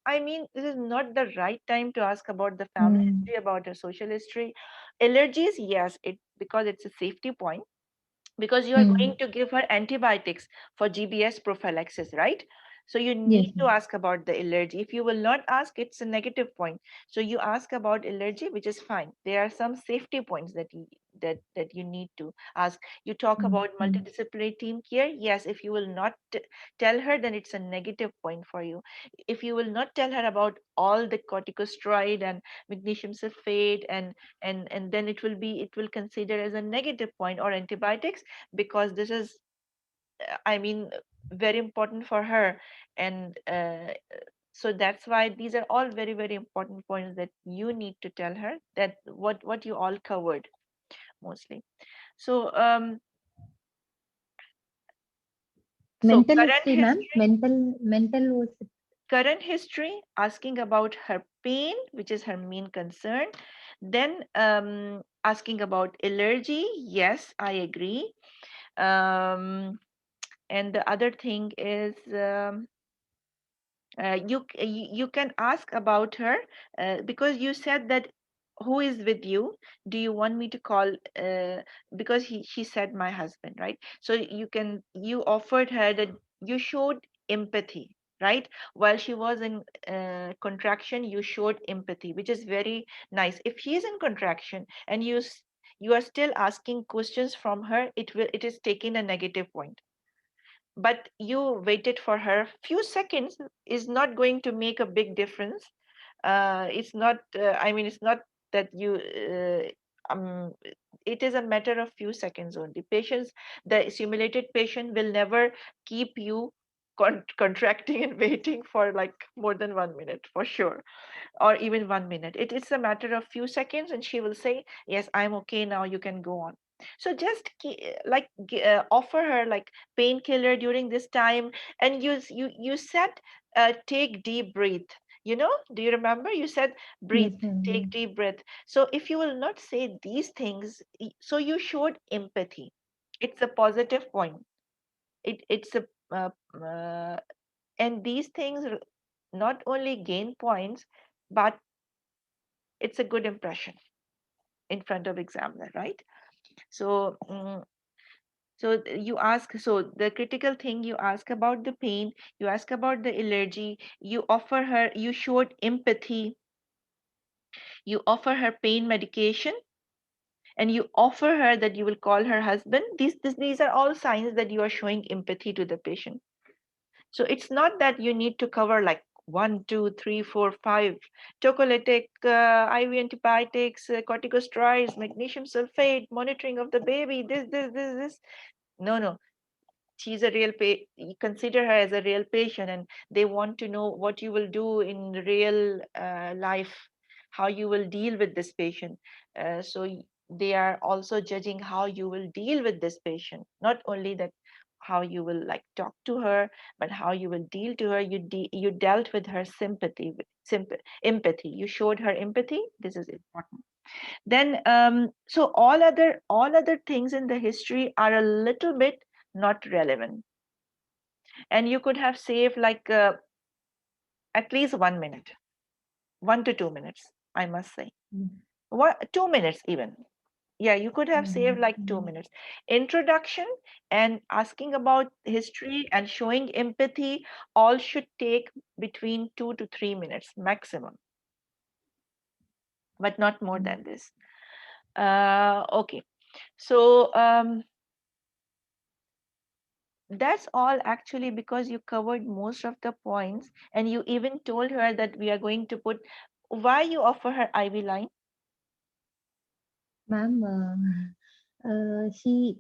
I mean, this is not the right time to ask about the family mm, history, about her social history. Allergies, yes, it because it's a safety point, because you are going mm. to give her antibiotics for GBS prophylaxis, right? So you Yes, need to ma'am. ask about the allergy. If you will not ask, it's a negative point. So you ask about allergy, which is fine. There are some safety points that you need to ask. You talk Mm, about mm, multidisciplinary team care. Yes, if you will not tell her, then it's a negative point for you. If you will not tell her about all the corticosteroid and magnesium sulfate, and then it will consider as a negative point, or antibiotics, because this is I mean very important for her. And so that's why these are all very very important points that you need to tell her, that what you all covered mostly. So so mental history, ma'am. Mental was current history, asking about her pain, which is her main concern. Then asking about allergy. Yes, I agree. And the other thing is, you can ask about her, because you said that who is with you. Do you want me to call, because she said my husband, right? So you offered her that, you showed empathy, right? While she was in contraction, you showed empathy, which is very nice. If she is in contraction and you are still asking questions from her, it is taking a negative point. But you waited for her few seconds is not going to make a big difference. It's not I mean, it's not that you it is a matter of few seconds only. Patients, the simulated patient will never keep you contracting and waiting for like more than 1 minute for sure, or even 1 minute. It's a matter of few seconds, and she will say, yes, I'm okay now, you can go on. So just offer her like painkiller during this time, and you said take deep breath. You know, do you remember you said breathe, Yes, ma'am. take deep breath? So if you will not say these things, so you showed empathy. It's a positive point. It's a and these things not only gain points, but it's a good impression in front of examiner, right? So you ask, so the critical thing, you ask about the pain, you ask about the allergy, you offer her, you showed empathy, you offer her pain medication, and you offer her that you will call her husband. These are all signs that you are showing empathy to the patient. So it's not that you need to cover like 1, 2, 3, 4, 5 tocolytic, IV antibiotics, corticosteroids, magnesium sulfate, monitoring of the baby, this. No, no. She's a real you consider her as a real patient, and they want to know what you will do in real life, how you will deal with this patient. They are also judging how you will deal with this patient, not only that how you will like talk to her, but how you will deal to her. You dealt with her sympathy, empathy. You showed her empathy. This is important. Then so all other things in the history are a little bit not relevant, and you could have saved like at least 1 minute, 1 to 2 minutes, I must say. Mm. 2 minutes even. Yeah, you could have Yeah, saved ma'am. like 2 minutes. Introduction and asking about history and showing empathy all should take between 2 to 3 minutes maximum, but not more Mm. than this. Okay, so that's all actually, because you covered most of the points, and you even told her that we are going to put, why you offer her IV line? Ma'am, she,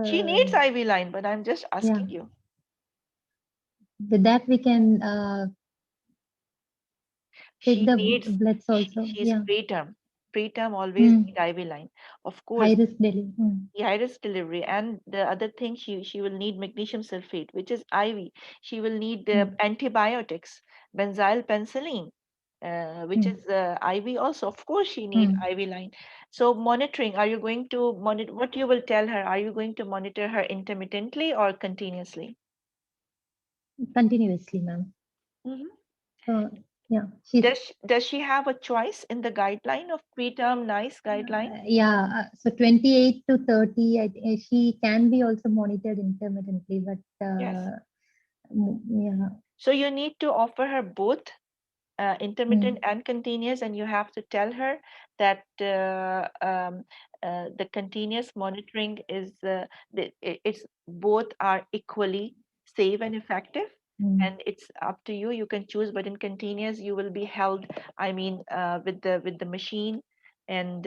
She uh, needs IV line, but I'm just yeah, asking you. with that we can take She the needs, bloods also. she's Yeah. preterm. Preterm always Mm. need IV line. Of High course, risk delivery. Mm. the iris delivery, and the other thing, she will need magnesium sulfate, which is IV. She will need Mm. antibiotics, benzyl penicillin, which Mm. is IV also. Of course, she need Mm. IV line. So monitoring, are you going to monitor? What you will tell her? Are you going to monitor her intermittently or continuously? Continuously, ma'am. Mhm. Uh, yeah, she's Does she have a choice in the guideline of preterm NICE guideline? yeah. So 28 to 30, she can be also monitored intermittently, but Yes. yeah. So you need to offer her both intermittent Mm. and continuous, and you have to tell her that the continuous monitoring is it's both are equally safe and effective, Mm. and it's up to you. You can choose, but in continuous you will be held, I mean, with the machine, and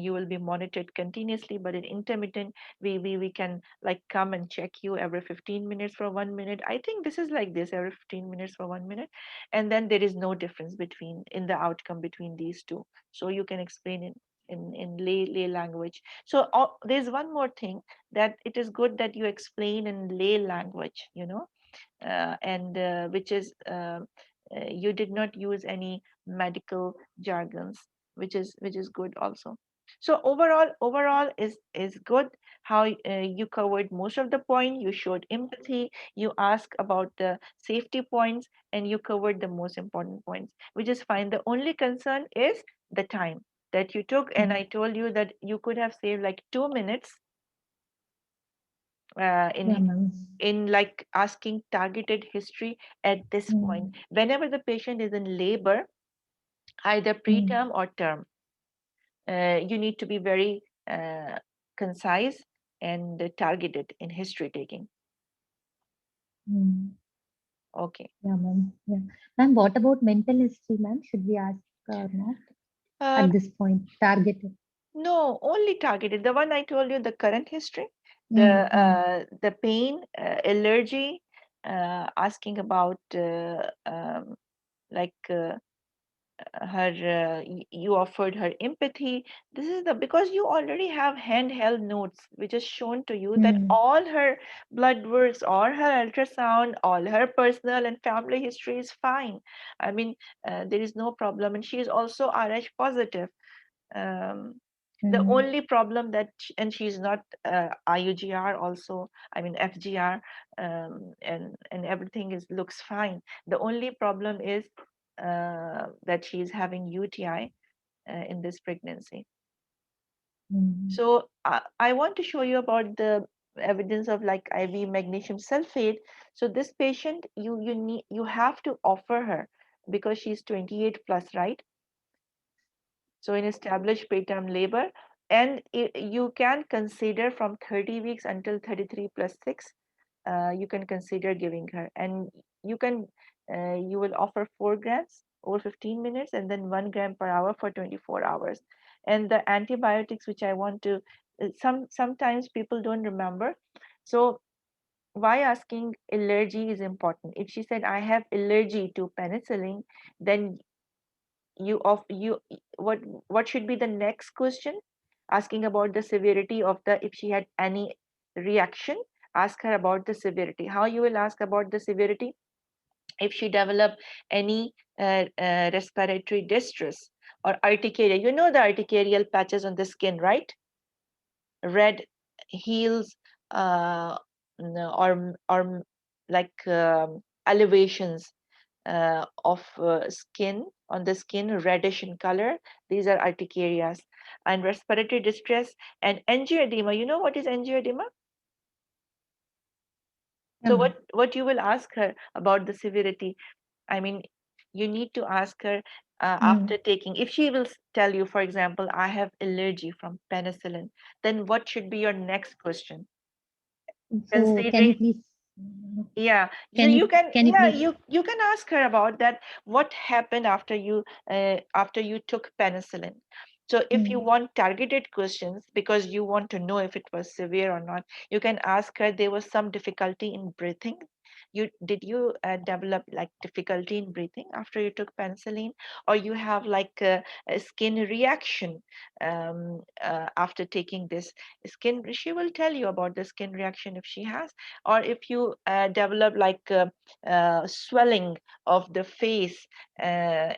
you will be monitored continuously. But in intermittent, we can like come and check you every 15 minutes for 1 minute. I think this is like this, every 15 minutes for 1 minute, and then there is no difference between in the outcome between these two. So you can explain it in lay language. So there's one more thing, that it is good that you explain in lay language, and which is you did not use any medical jargons, which is good also. So overall is good. How you covered most of the point, you showed empathy, you asked about the safety points, and you covered the most important points, which is fine. The only concern is the time that you took, and Mm. I told you that you could have saved like 2 minutes Yeah, ma'am. in like asking targeted history at this point. Mm. Whenever the patient is in labor, either Mm. preterm or term, you need to be very concise and targeted in history taking. Mm. Okay. Yeah, ma'am. Yeah. Ma'am, what about mental history, ma'am? Should we ask or not Um, at this point? Targeted. no, only targeted. The one I told you, the current history, Mm. Mm. the pain, allergy, asking about like you offered her empathy. This is the because you already have handheld notes which is shown to you that Mm, all her blood works, all her ultrasound, all her personal and family history is fine. I mean, there is no problem, and she is also Rh positive. um, the mm, only problem that and she's not IUGR also, I mean FGR, and everything is looks fine. The only problem is that she's having UTI in this pregnancy. mm, So I want to show you about the evidence of like IV magnesium sulfate. So this patient, you have to offer her because she's 28 plus, right? So in established preterm labor, and you can consider from 30 weeks until 33 plus 6, you can consider giving her, and you can you will offer 4 grams over 15 minutes and then 1 gram per hour for 24 hours. And the antibiotics which I want to sometimes people don't remember. So why asking allergy is important. If she said I have allergy to penicillin, then you of you what should be the next question? Asking about the severity of the, if she had any reaction, ask her about the severity. How you will ask about the severity? If she develop any respiratory distress or urticaria, you know the urticarial patches on the skin, right? Red heals, or like elevations of skin on the skin, reddish in color. These are urticarias. And respiratory distress and angioedema. You know what is angioedema? yeah, So ma'am. what you will ask her about the severity? I mean, you need to ask her Mm. after taking. If she will tell you, for example, I have allergy from penicillin, then what should be your next question? So can you Considering, please, yeah, so can you, you can, can you yeah, please, you can ask her about that. What happened after you took penicillin? So if you mm, want targeted questions because you want to know if it was severe or not, you can ask her there was some difficulty in breathing. You develop like difficulty in breathing after you took penicillin, or you have like a skin reaction after taking this skin. She will tell you about the skin reaction if she has, or if you develop like swelling of the face. uh,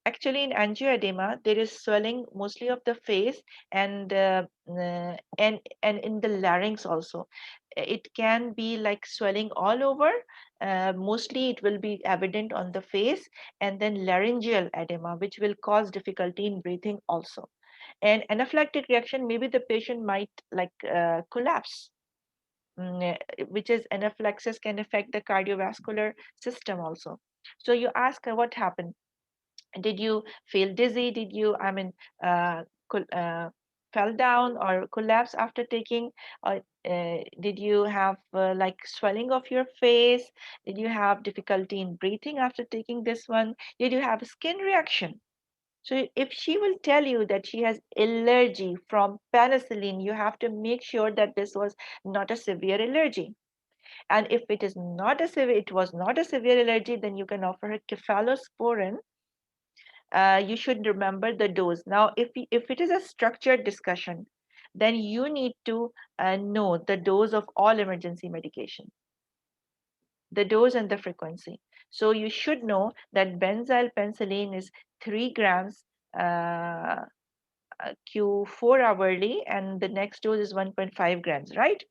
Actually in angioedema there is swelling mostly of the face, and in the larynx also. It can be like swelling all over. Mostly it will be evident on the face, and then laryngeal edema which will cause difficulty in breathing also. And anaphylactic reaction, maybe the patient might like collapse. Which is anaphylaxis can affect the cardiovascular system also. So you ask her what happened. Did you feel dizzy? Did you, I mean, fell down or collapse after taking? Or did you have like swelling of your face? Did you have difficulty in breathing after taking this one? Did you have a skin reaction? So if she will tell you that she has allergy from penicillin, you have to make sure that this was not a severe allergy. And if it was not a severe allergy, then you can offer her cephalosporin. You should remember the dose. Now, if it is a structured discussion, then you need to know the dose of all emergency medication, the dose and the frequency. So you should know that benzyl penicillin is 3 grams uh, Q4 hourly, and the next dose is 1.5 grams, right?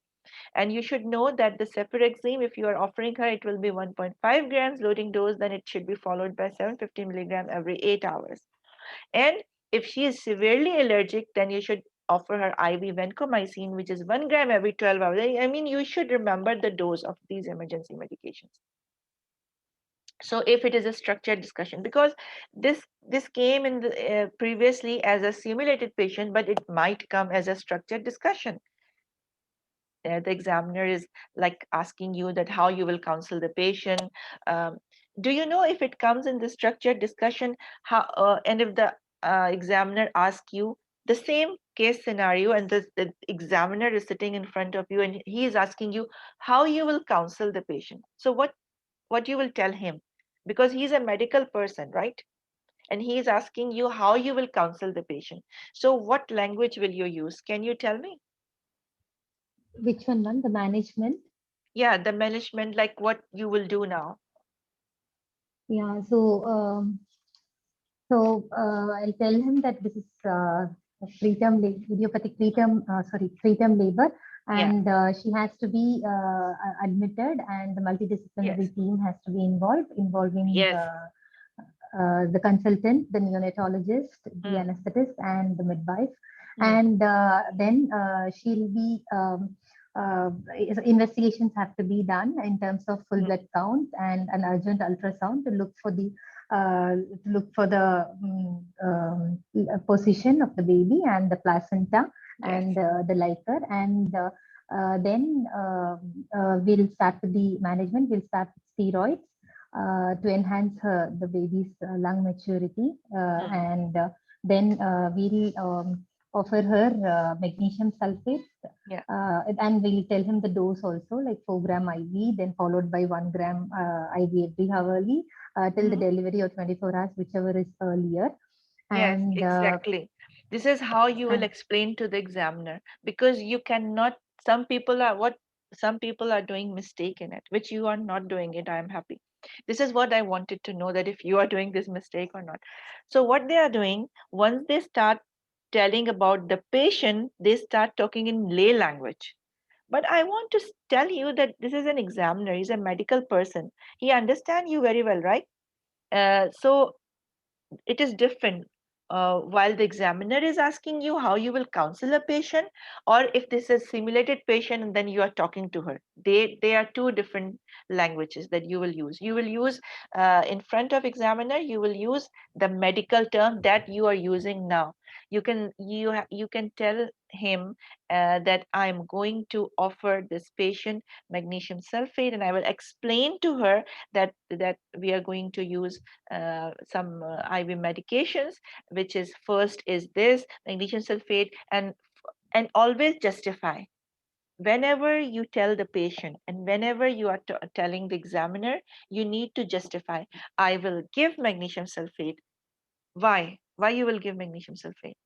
And you should know that the cefirexime, if you are offering her, it will be 1.5 grams loading dose, then it should be followed by 750 milligram every 8 hours. And if she is severely allergic, then you should offer her IV vancomycin, which is 1 gram every 12 hours. I mean, you should remember the dose of these emergency medications. So if it is a structured discussion, because this came in previously as a simulated patient, but it might come as a structured discussion. The examiner is like asking you that how you will counsel the patient. um, do you know if it comes in the structured discussion, how and if the examiner asks you the same case scenario, and the examiner is sitting in front of you and he is asking you how you will counsel the patient, so what you will tell him, because he's a medical person, right? and he is asking you how you will counsel the patient. So what language will you use? Can you tell me? Which one, ma'am? The management? Yeah, the management, like what you will do now. Yeah. I'll tell him that this is idiopathic preterm labor, Yeah. and she has to be admitted, and the Yes. multidisciplinary team has to be involved, involving Yes. the consultant, the neonatologist, the Mm. anesthetist, and the midwife. Mm. And then she'll be investigations have to be done in terms of full Mm. blood count and an urgent ultrasound to look for the position of the baby and the placenta Yes. and the liquor. And then we'll start with the management. We'll start with steroids to enhance the baby's lung maturity, Mm. and then we'll offer her magnesium sulfate, Yeah. and we'll tell him the dose also, like 4 gram IV, then followed by 1 gram IV every hourly till the Mhm. delivery or 24 hours, whichever is earlier. Yes, And exactly. This is how you will and explain to the examiner, because you cannot, some people are doing mistake in it, which you are not doing it. I am happy. This is what I wanted to know, that if you are doing this mistake or not. So what they are doing, once they start telling about the patient, they start talking in lay language. But I want to tell you that this is an examiner, he's a medical person. He understands you very well, right? So it is different. While the examiner is asking you how you will counsel a patient, or if this is simulated patient and then you are talking to her, they are two different languages that you will use. You will use in front of examiner, you will use the medical term that you are using now. You can tell him that I am going to offer this patient magnesium sulfate, and I will explain to her that we are going to use some IV medications, which is first is this magnesium sulfate, and always justify. Whenever you tell the patient and whenever you are telling the examiner, you need to justify. I will give magnesium sulfate. Why? Why you will give magnesium sulfate?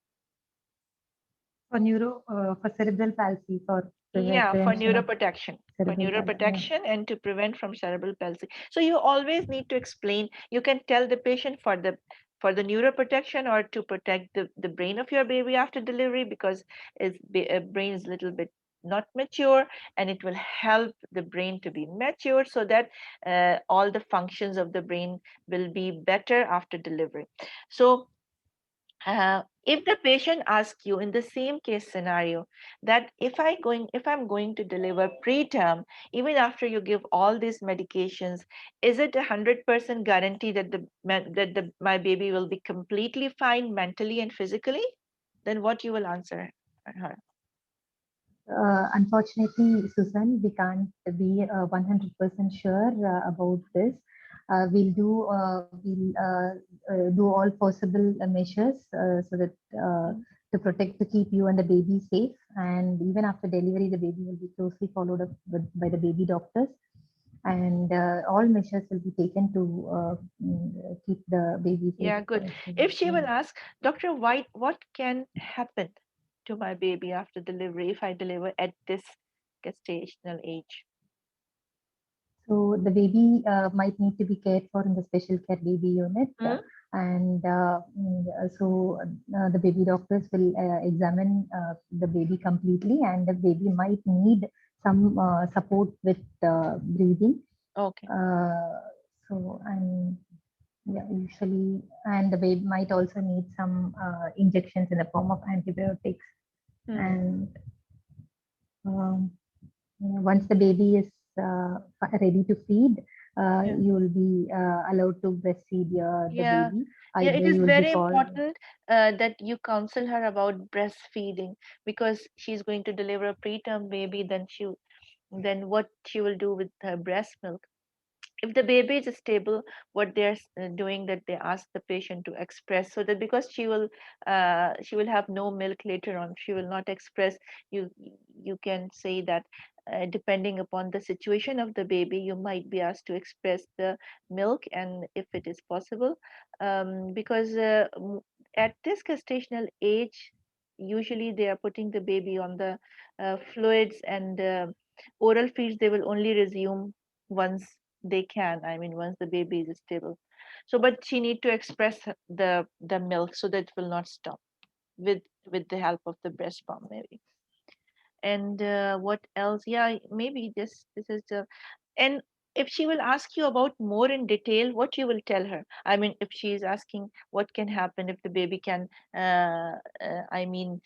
for cerebral palsy, for Yeah, for prevention of neuroprotection, for cerebral palsy. Yeah. neuroprotection and to prevent from cerebral palsy. So you always need to explain. You can tell the patient for the neuroprotection, or to protect the brain of your baby after delivery, because its brain is a little bit not mature, and it will help the brain to be mature, so that all the functions of the brain will be better after delivery. So if the patient asks you in the same case scenario, that if I'm going to deliver preterm, even after you give all these medications, is it 100% guarantee that my baby will be completely fine mentally and physically? Then what you will answer her? Unfortunately, Susan, we can't be 100% sure about this. We'll do all possible measures so that to keep you and the baby safe. And even after delivery, the baby will be closely followed up by the baby doctors. And all measures will be taken to keep the baby safe. Yeah, good. So, If she will yeah. ask, Dr. White, what can happen to my baby after delivery if I deliver at this gestational age? So the baby might need to be cared for in the special care baby unit, Hmm? the baby doctors will examine the baby completely, and the baby might need some support with breathing. Okay. Uh, and yeah, usually, and the baby might also need some injections in the form of antibiotics. Hmm. And um, once the baby is ready to feed, Yeah. you will be allowed to breastfeed the Yeah. baby. Yeah, it Either is you will be very called. important that you counsel her about breastfeeding, because she's going to deliver a preterm baby. Then what she will do with her breast milk? if the baby is stable, what they're doing, that they ask the patient to express, so that because she will have no milk later on, she will not express. You can say that depending upon the situation of the baby, you might be asked to express the milk, and if it is possible, because at this gestational age, usually they are putting the baby on the fluids, and oral feeds they will only resume once they can, I mean once the baby is stable. So but she need to express the milk, so that it will not stop with the help of the breast pump maybe. And what else? Yeah, maybe this is the. And if she will ask you about more in detail, what you will tell her? I mean, if she is asking what can happen if the baby can, I mean,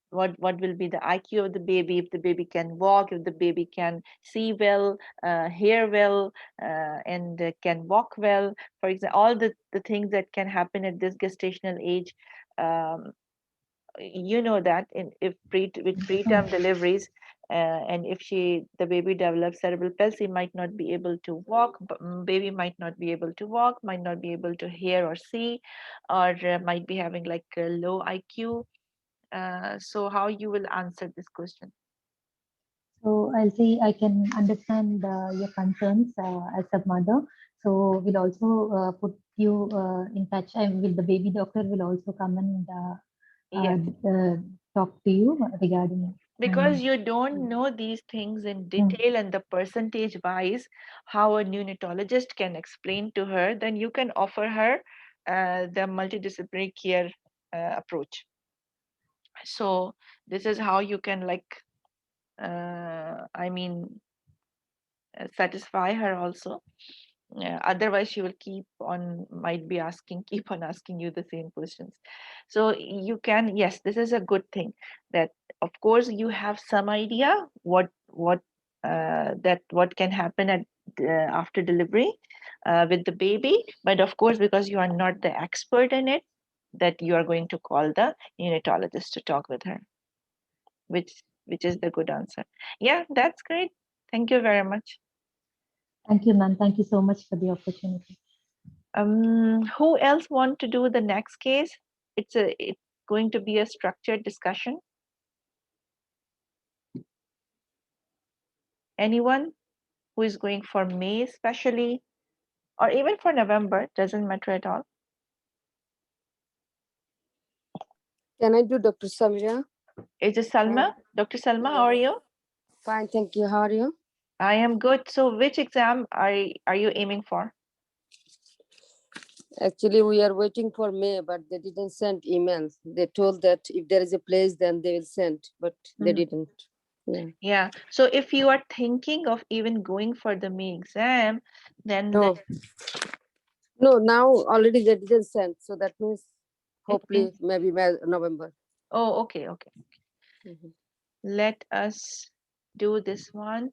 what will be the IQ of the baby, if the baby can walk, if the baby can see well, hear well, and can walk well, for example, all the things that can happen at this gestational age. um, you know that in if with preterm deliveries, and if the baby develops cerebral palsy, might not be able to walk, baby might not be able to walk, might not be able to hear or see, or might be having like a low IQ. So how you will answer this question? So I'll say I can understand your concerns as a mother. So we'll also put you in touch, and with the baby doctor will also come and Yes, talk to you regarding. because you don't know these things in Mm. detail and the percentage wise how a neonatologist can explain to her, then you can offer her the multidisciplinary care approach. So this is how you can like I mean satisfy her also. Otherwise she will keep on might be asking keep on asking you the same questions. So you can, yes, this is a good thing, that of course you have some idea what that what can happen at after delivery with the baby, but of course because you are not the expert in it, that you are going to call the neonatologist to talk with her, which is the good answer. Yeah, that's great. Thank you very much. Thank you, ma'am. Thank you so much for the opportunity. Who else want to do the next case? It's going to be a structured discussion. Anyone who is going for May especially, or even for November, doesn't matter at all. Can I do Dr. Samira? Is it Salma? Dr. Salma, how are you? Fine, thank you. How are you? I am good. So which exam are you aiming for? Actually, we are waiting for May, but they didn't send emails. They told that if there is a place, then they will send, but they didn't. Yeah. Yeah. So if you are thinking of even going for the May exam, then No, no. Now already they didn't send, so that means hopefully means, maybe November. oh, okay, okay. Mhm. Let us do this one.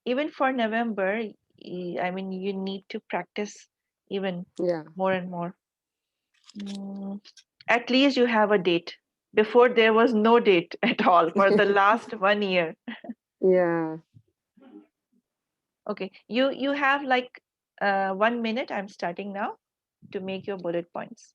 Even for November, I mean, you need to practice even Yeah. more and more. At least you have a date. Before there was no date at all for the last 1 year. Yeah. Okay, you have like 1 minute. I'm starting now to make your bullet points.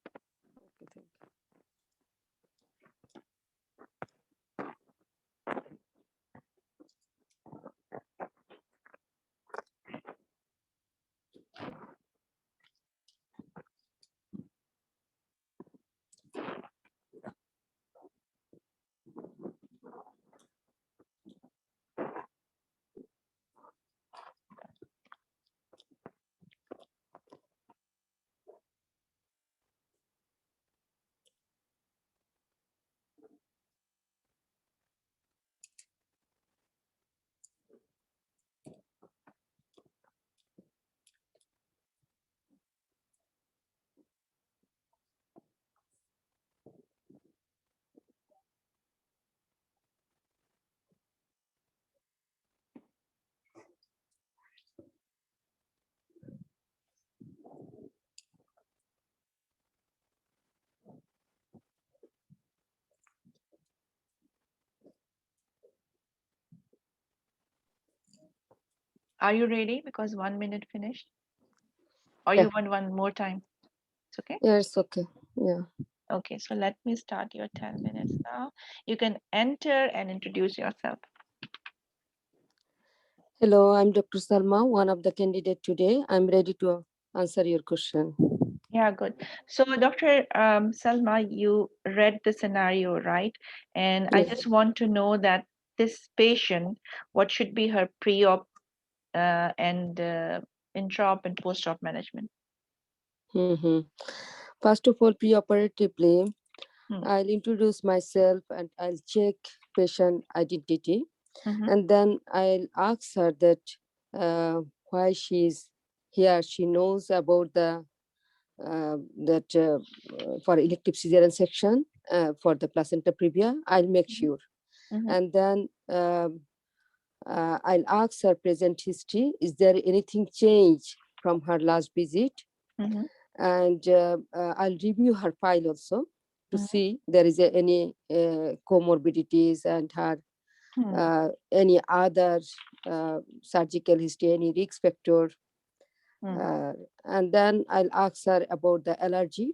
Are you ready? Because 1 minute finished. or Yeah. you want one more time? It's okay. Yeah, it's okay. Yeah. Okay, so let me start your 10 minutes now. You can enter and introduce yourself. Hello, I'm Dr. Salma, one of the candidate today. I'm ready to answer your question. Yeah, good. So, Dr. Salma, you read the scenario, right? And I Yes. just want to know that this patient, what should be her pre-op and intra-op and post-op management? Mhm. First of all, preoperatively, Hmm. I'll introduce myself and I'll check patient identity. Mm-hmm. And then I'll ask her that why she's here. She knows about the that for elective cesarean section for the placenta previa. I'll make sure. Mm-hmm. And then I'll ask her present history. Is there anything changed from her last visit? Mm-hmm. And I'll review her file also to Mhm. see there is any comorbidities and her any other surgical history, any risk factor. Mm-hmm. And then I'll ask her about the allergy,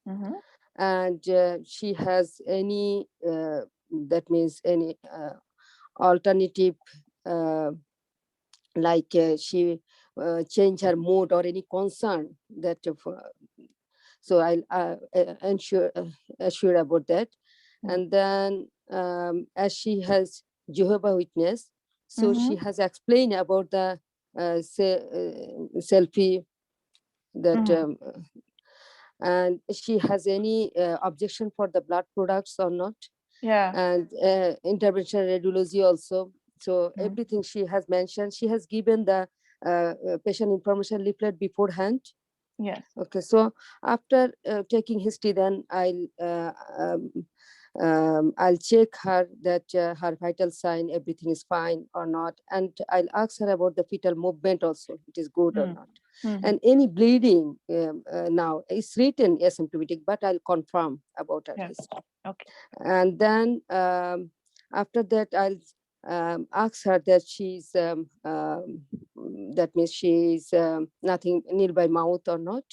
Mm-hmm. and she has any that means any alternative uh, like she change her mood or any concern that so I'll assure about that. And then as she has Jehovah Witness, so Mm-hmm. she has explained about the selfie that Mm-hmm. and she has any objection for the blood products or not, Yeah. and intervention radiology also. So Mm. everything she has mentioned, she has given the patient information leaflet beforehand. Yes. Okay, so after taking history, then I'll check her that her vital sign, everything is fine or not, and I'll ask her about the fetal movement also, it is good or Mm. not, Mm-hmm. and any bleeding now it's written asymptomatic, but I'll confirm about her Yeah. history. Okay. And then after that I'll ask her that she's that means she's nothing nearby mouth or not,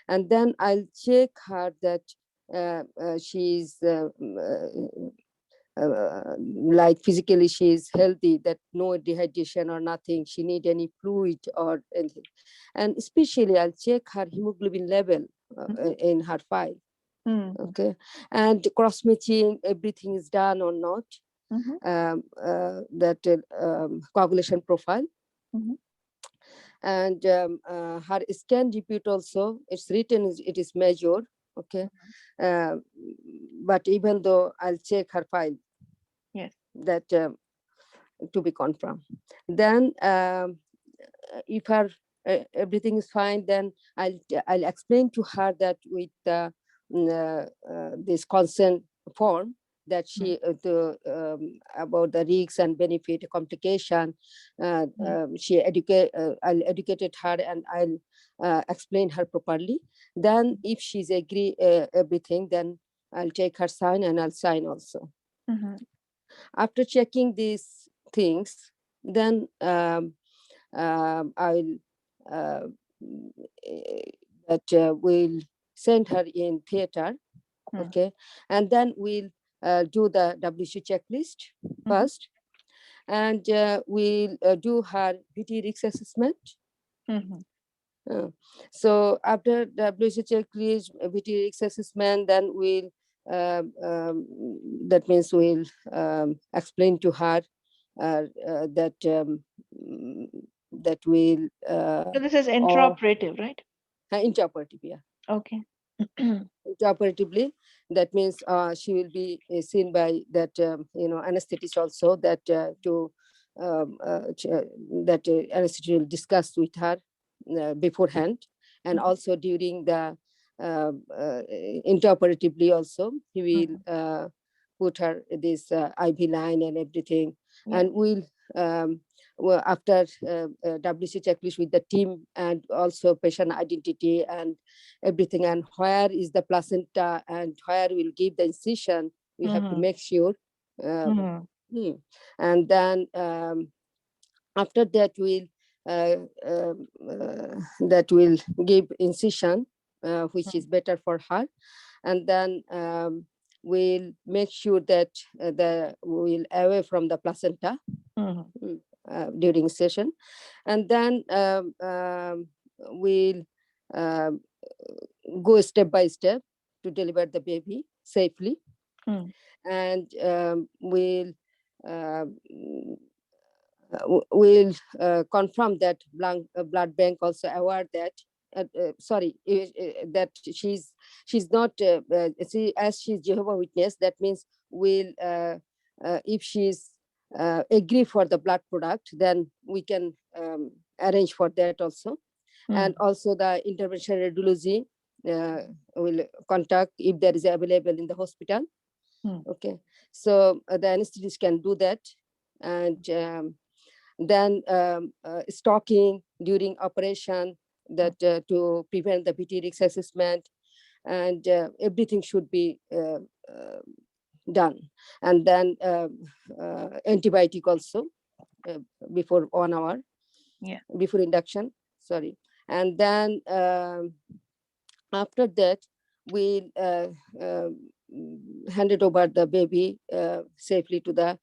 and then I'll check her that she's like physically she is healthy, that no dehydration or nothing, she need any fluid or anything, and especially I'll check her hemoglobin level Mhm. in her file. Mm. Okay, and cross matching everything is done or not, Mhm. that coagulation profile, Mhm. and her scan repeat also, it's written it is measured. Okay, uh, but even though I'll check her file Yes. that to be confirmed. Then if her everything is fine, then I'll explain to her that with this consent form that she about the risks and benefit complication. She educate I'll educated her, and I'll explain her properly. Then if she's agree everything, then I'll take her sign and I'll sign also. Mhm. After checking these things, then I'll uh, that we'll send her in theater. Mm. Okay, and then we'll do the WC checklist Mhm. first, and we'll do her VT risk assessment. Mhm. Uh, so after WC checklist, VT risk assessment, then we'll that means we'll explain to her that that will So this is or intraoperative, right? interpretive, yeah. Okay. Interpretively, that means she will be seen by that anesthetist also, that to that anesthetist will discuss with her beforehand, and Mhm. also during the interoperatively also he will Mhm. put her this IV line and everything, Yes. and we'll well, after WC checklist with the team, and also patient identity and everything, and where is the placenta and where we'll give the incision, we have to Mhm. make sure. Um, Mhm. and then after that we'll that will give incision, which is better for her. And then we'll make sure that we'll away from the placenta during session. And then we'll go step by step to deliver the baby safely. And we'll confirm that blood bank also aware that that she's not as she's Jehovah Witness. That means we'll if she's agree for the blood product, then we can arrange for that also. And also the intervention radiology will contact if there is available in the hospital. Okay, so the anesthetist can do that. And then stocking during operation, that to prevent the BT risk assessment, and everything should be done. And then antibiotic also before 1 hour, before induction, sorry. And then after that, we'll hand it over the baby safely to the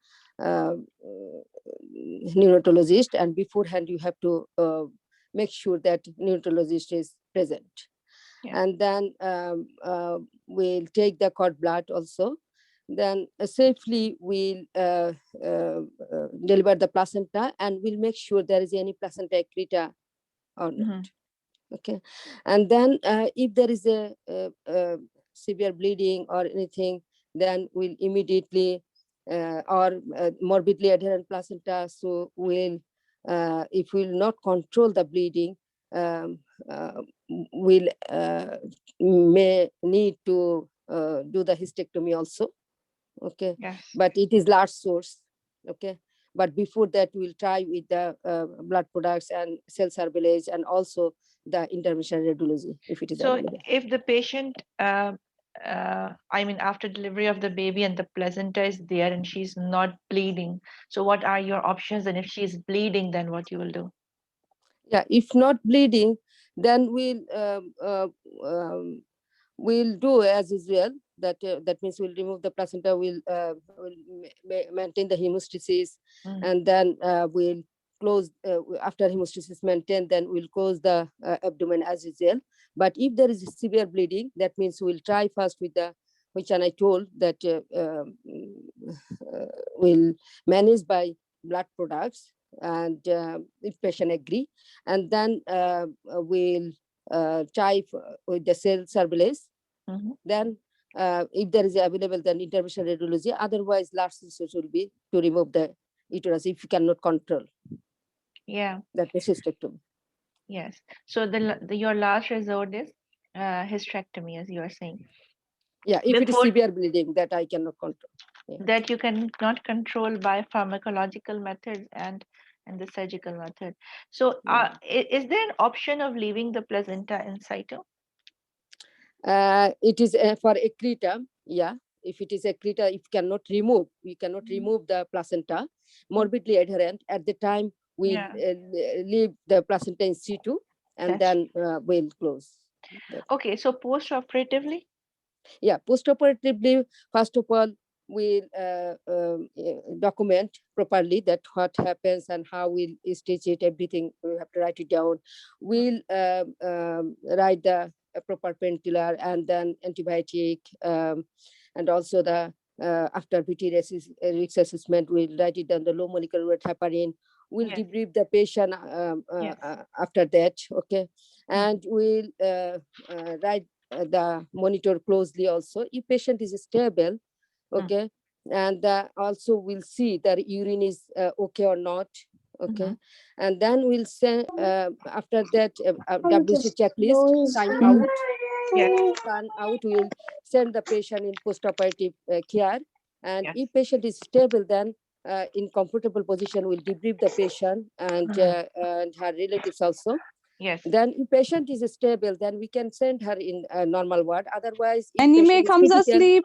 neonatologist. And beforehand, you have to make sure that neonatologist is present. And then we'll take the cord blood also. Then safely we'll deliver the placenta, and we'll make sure there is any placenta accreta or not. Okay, and then if there is a severe bleeding or anything, then we'll immediately or morbidly adherent placenta, so we'll if we'll not control the bleeding, we'll may need to do the hysterectomy also. Okay, but it is large source. Okay, but before that, we'll try with the blood products and cell surveillance, and also the intervention radiology if it is available. So if the patient I mean, after delivery of the baby and the placenta is there and she's not bleeding, so what are your options? And if she's bleeding, then what you will do? Yeah, if not bleeding, then we'll do as usual. That means we'll remove the placenta, we'll maintain the hemostasis, and then we'll close after hemostasis maintained, then we'll close the abdomen as usual. But if there is severe bleeding, that means we'll try first with the, which and I told that we'll manage by blood products, and if patient agree, and then we'll try with the cell surveillance. Then if there is available, then intervention radiology. Otherwise, last resource will be to remove the uterus if you cannot control. That is hysterectomy. Yes. So your last resort is hysterectomy, as you are saying. Yeah, if it is severe bleeding that I cannot control. That you cannot control by pharmacological methods and the surgical method. So is there an option of leaving the placenta in situ? It is for accreta. Yeah, if it is accreta, if cannot remove, we cannot remove the placenta, morbidly adherent. At the time, we leave the placenta in situ, and then we'll close. Okay, so post-operatively? Yeah, post-operatively, first of all, we'll document properly that what happens and how we'll stitch it, everything. We have to write it down. We'll write the proper painkiller and then antibiotic, and also the after BT risk assessment, we'll write it down the low molecular weight heparin. We'll debrief the patient after that. Okay, and we'll write the monitor closely also if patient is stable. Okay, and also we'll see that urine is okay or not. Okay, and then we'll send after that WC checklist sign out. Sign out, we'll send the patient in postoperative care, and if patient is stable, then in comfortable position, we'll debrief the patient and her relatives also. Then if patient is stable, then we can send her in a normal ward. Otherwise, if Anime comes asleep.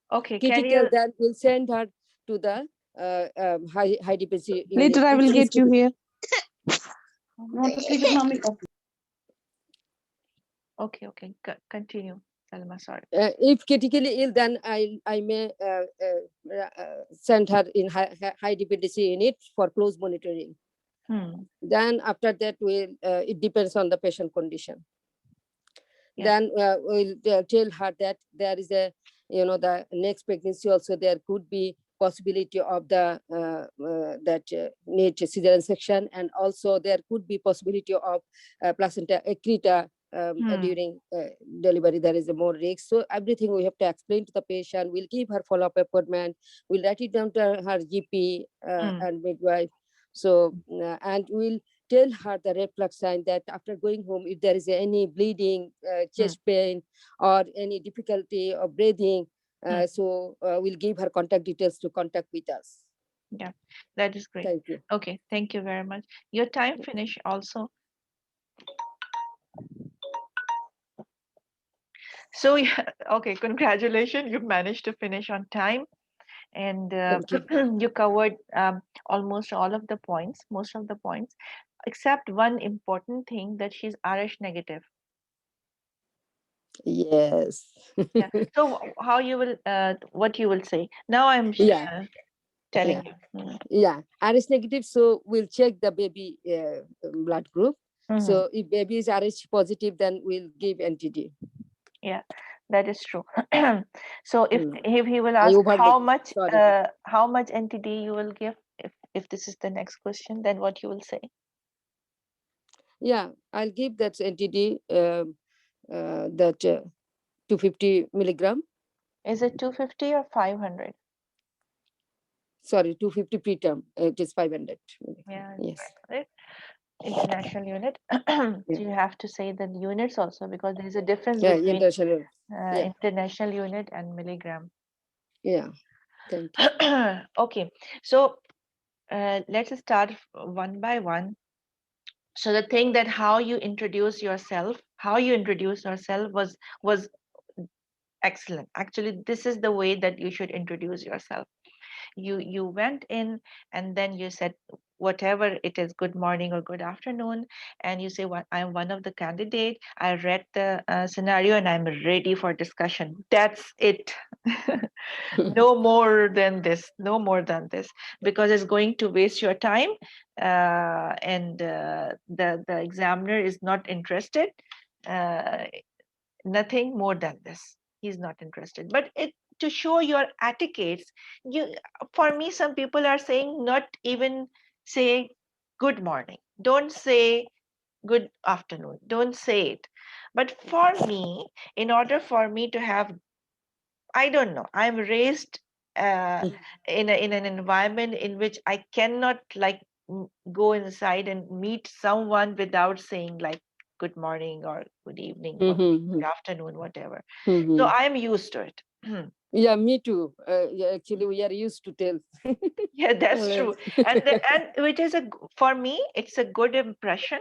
Okay, critical, then we'll send her to the high dependency unit. Later, I will get you here. You want to sleep with mommy? Okay. Okay. Continue, Salma. Sorry. If critically ill, then I may send her in high dependency unit for close monitoring. Then after that, it depends on the patient condition. Yeah. Then we'll tell her that there is a, the next pregnancy also there could be possibility of the need cesarean section, and also there could be possibility of placenta accreta during delivery. There is a more risk. So everything we have to explain to the patient. We'll give her follow-up appointment. We'll write it down to her GP and midwife. So and we'll tell her the red flag sign that after going home, if there is any bleeding, chest pain, or any difficulty of breathing, so we'll give her contact details to contact with us. Yeah, that is great. Thank you. Okay, thank you very much. Your time finish also. So yeah, okay, congratulations. You managed to finish on time, and Thank you. you covered almost all of the points, most of the points, except one important thing, that she's RH negative. Yes. Yeah. So how you will, what you will say? Now I'm Yeah. telling Yeah. you. Yeah, RH negative, so we'll check the baby blood group. So if baby is RH positive, then we'll give NTD. Yeah, that is true. So if he will I ask overlooked. how much NTD you will give, if this is the next question, then what you will say? Yeah, I'll give that NTD that 250 milligram. Is it 250 or 500? Sorry, 250 preterm. It is 500. Yeah, Yes. 500. International unit. So you have to say the units also, because there is a difference between international. international unit and milligram. Yeah, thank you. Okay, so let's start one by one. So the thing that how you introduce yourself was excellent. Actually, this is the way that you should introduce yourself. You went in, and then you said whatever it is, good morning or good afternoon, and you say, what, I'm one of the candidate, I read the scenario and I'm ready for discussion. That's it. No more than this, no more than this, because it's going to waste your time, and the examiner is not interested. uh, Nothing more than this, he's not interested. But it, to show your etiquettes, you, for me, some people are saying not even say good morning, don't say good afternoon, don't say it. But for me, in order for me to have, I don't know, I'm raised in an environment in which I cannot like go inside and meet someone without saying like good morning or good evening or good afternoon, whatever. So I'm used to it. Yeah, me too. Yeah, actually, we are used to tell. Yeah, that's true. And which is for me, it's a good impression.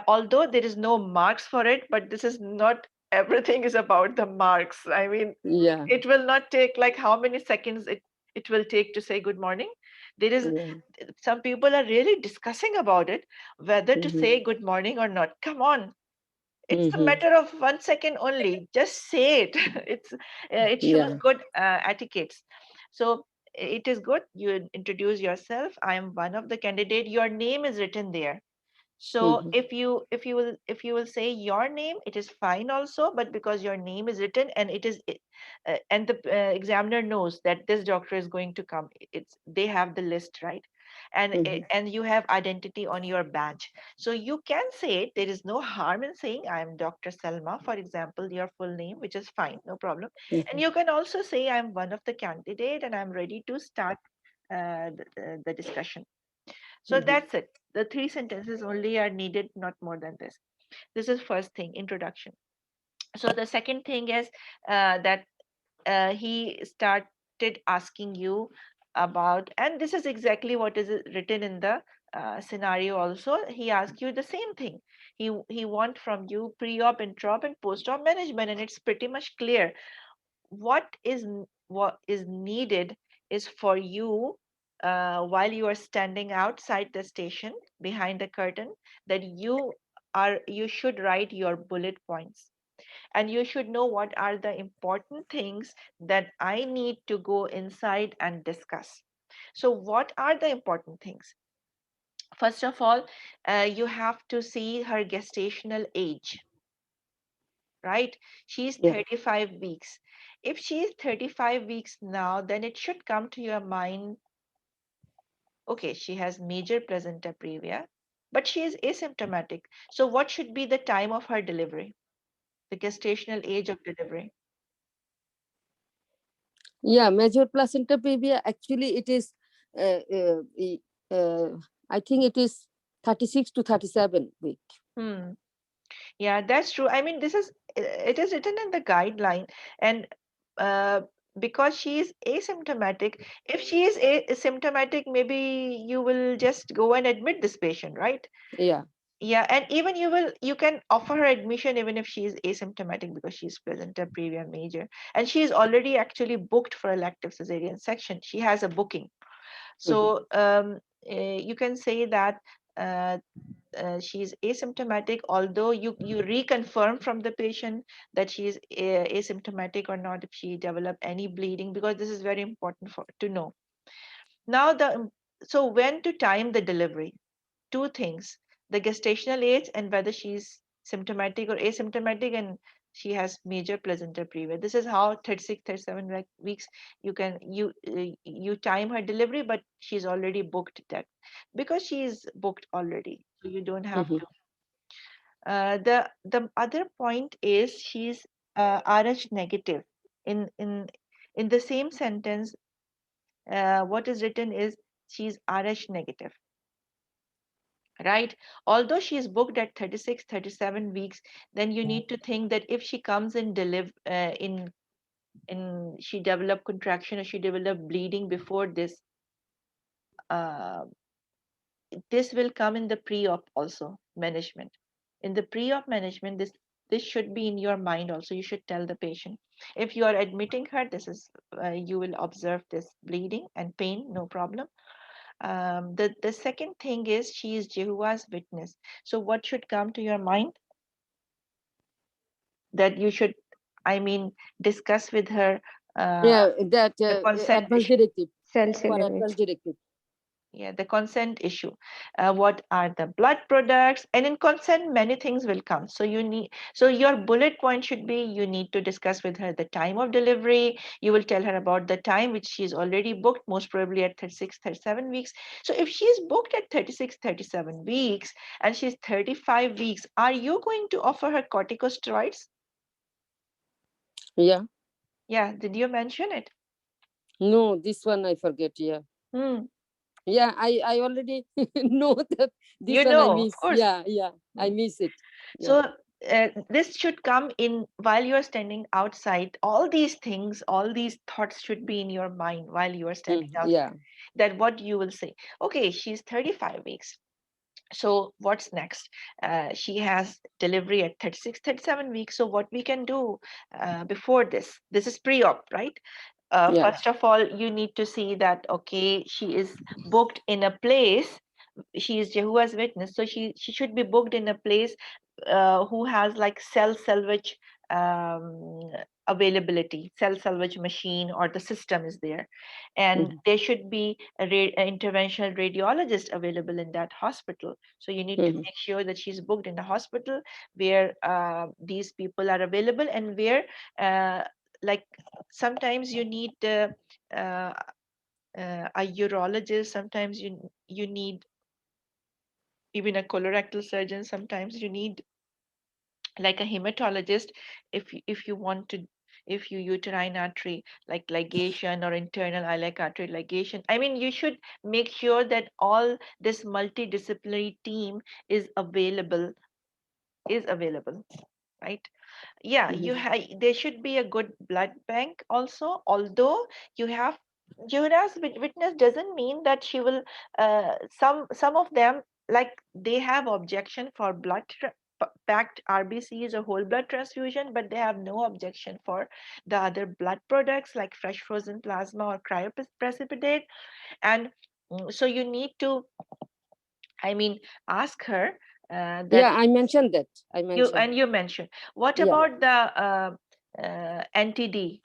Although there is no marks for it, but this is not everything is about the marks. I mean, Yeah. it will not take like how many seconds it will take to say good morning. There is some people are really discussing about it, whether to say good morning or not. Come on, it's a matter of 1 second only. Just say it. It shows good etiquettes. So it is good. You introduce yourself. I am one of the candidate. Your name is written there. So if you will say your name, it is fine also. But because your name is written and it is and the examiner knows that this doctor is going to come, it's they have the list, right? And you have identity on your badge, so you can say it. There is no harm in saying I am Dr. Selma, for example, your full name, which is fine, no problem. And you can also say I'm one of the candidate and I'm ready to start the discussion. So that's it. The 3 sentences only are needed, not more than this. This is first thing, introduction. So the second thing is that he started asking you about, and this is exactly what is written in the scenario also. He asked you the same thing. He want from you pre-op, intra-op, and post-op management, and it's pretty much clear. What is needed is for you while you are standing outside the station behind the curtain, that you should write your bullet points, and you should know what are the important things that I need to go inside and discuss. So what are the important things? First of all, you have to see her gestational age, right? She's Yeah. 35 weeks. If she's 35 weeks now, then it should come to your mind, okay, she has major placenta previa, but she is asymptomatic. So what should be the time of her delivery, the gestational age of delivery? Yeah, major placenta previa, actually it is, uh, uh, e- uh, I think it is 36 to 37 week. Hmm. Yeah, that's true. I mean, it is written in the guideline, and uh, because she is asymptomatic, if she is asymptomatic, maybe you will just go and admit this patient, right? Yeah. Yeah, and even you can offer her admission even if she is asymptomatic because she's placenta previa major, and she is already actually booked for elective cesarean section. She has a booking, Mhm. so you can say that. Uh, she's asymptomatic, although you reconfirm from the patient that she is asymptomatic or not if she develop any bleeding, because this is very important for to know. Now so when to time the delivery, two things: the gestational age and whether she's symptomatic or asymptomatic, and she has major placenta previa. This is how 36 37 weeks you can you time her delivery, but she's already booked that, because she's booked already, so you don't have Mhm. to. The other point is she's RH negative. In in in the same sentence, what is written is she's RH negative, right? Although she is booked at 36 37 weeks, then you need to think that if she comes in in she developed contraction or she developed bleeding before this, uh, this will come in the pre-op also management. In the pre-op management, this should be in your mind also. You should tell the patient, if you are admitting her, this is you will observe this bleeding and pain, no problem. The second thing is she is Jehovah's Witness. So what should come to your mind? That you should, I mean, discuss with her Yeah, that the consent advance issue. directive, Cell for salivate. advance directive. Yeah, the consent issue. What are the blood products? And in consent, many things will come. So you need, so your bullet point should be, you need to discuss with her the time of delivery. You will tell her about the time which she's already booked, most probably at 36 37 weeks. So if she's booked at 36 37 weeks and she's 35 weeks, are you going to offer her corticosteroids? Yeah. Yeah, did you mention it? No, this one I forget. Yeah. Hmm. Yeah, I already know that this You one I know, of miss. course. Yeah, yeah, I Hmm. miss it. Yeah. So this should come in while you are standing outside. All these things, all these thoughts should be in your mind while you are standing outside. Yeah. That what you will say. Okay, she's 35 weeks. So what's next? She has delivery at 36 37 weeks. So what we can do before this? This is pre-op, right? Yeah. First of all, you need to see that, okay, she is booked in a place. She is Jehovah's Witness, so she should be booked in a place who has like cell salvage um, availability, cell salvage machine, or the system is there, and Mhm. there should be an interventional radiologist available in that hospital. So you need to Mhm. make sure that she's booked in a hospital where these people are available, and where like sometimes you need uh, a urologist, sometimes you need even a colorectal surgeon, sometimes you need like a hematologist if you want to, if you uterine artery like ligation or internal iliac artery ligation. I mean, you should make sure that all this multidisciplinary team is available, right? Yeah, Mhm. there should be a good blood bank also, although you have Jehovah's Witness doesn't mean that she will some of them, like, they have objection for packed RBCs or whole blood transfusion, but they have no objection for the other blood products like fresh frozen plasma or cryoprecipitate. And So you need to, I mean, ask her that Yeah, I mentioned that. I you mentioned. you mentioned. What Yeah. about the NTD?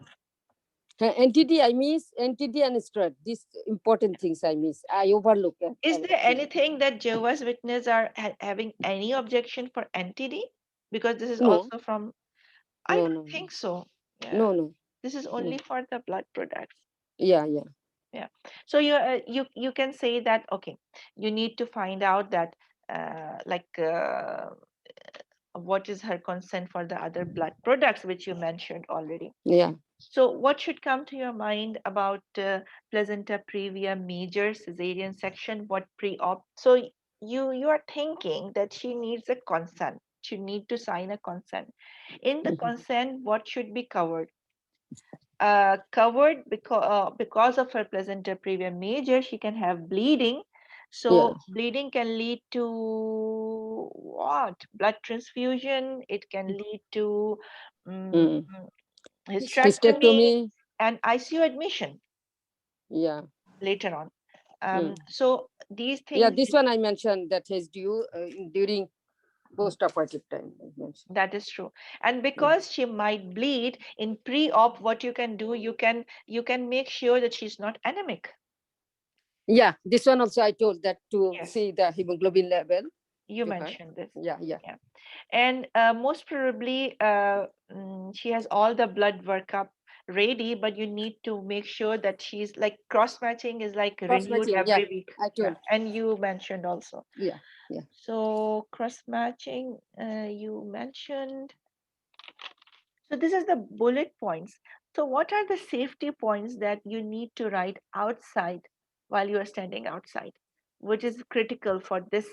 NTD, I miss NTD and strut. These important things I miss. I overlook it. Is there anything that Jehovah's Witnesses are having any objection for NTD? Because this is No, also from, I no, don't no, think so. Yeah. no, no. This is No. only for the blood products. Yeah, yeah. Yeah. So you can say that, okay, you need to find out that like what is her consent for the other blood products which you mentioned already. Yeah. So what should come to your mind about placenta previa major cesarean section? What pre-op? So you are thinking that she needs a consent. She need to sign a consent. In the Mhm. consent, what should be covered? Covered because of her placenta previa major, she can have bleeding. So Yeah. bleeding can lead to what? Blood transfusion. It can lead to um, Mm. hysterectomy Hysterectomy. and ICU admission Yeah. later on. Mm. So these Yeah, things, this one I mentioned that is due during post-operative time. I mentioned. that is true. And Mm. because she might bleed in pre-op, what you can do, you can make sure that she's not anemic. Yeah, this one also I told that to Yes, see the hemoglobin level you to her. mentioned this. Yeah, yeah. Yeah. And most probably she has all the blood workup ready, but you need to make sure that she's like cross matching is like renewed Cross-matching. Yeah, every week. I Yeah. told. And you mentioned also. Yeah, yeah. So cross matching, you mentioned. So this is the bullet points. So what are the safety points that you need to write outside while you are standing outside, which is critical for this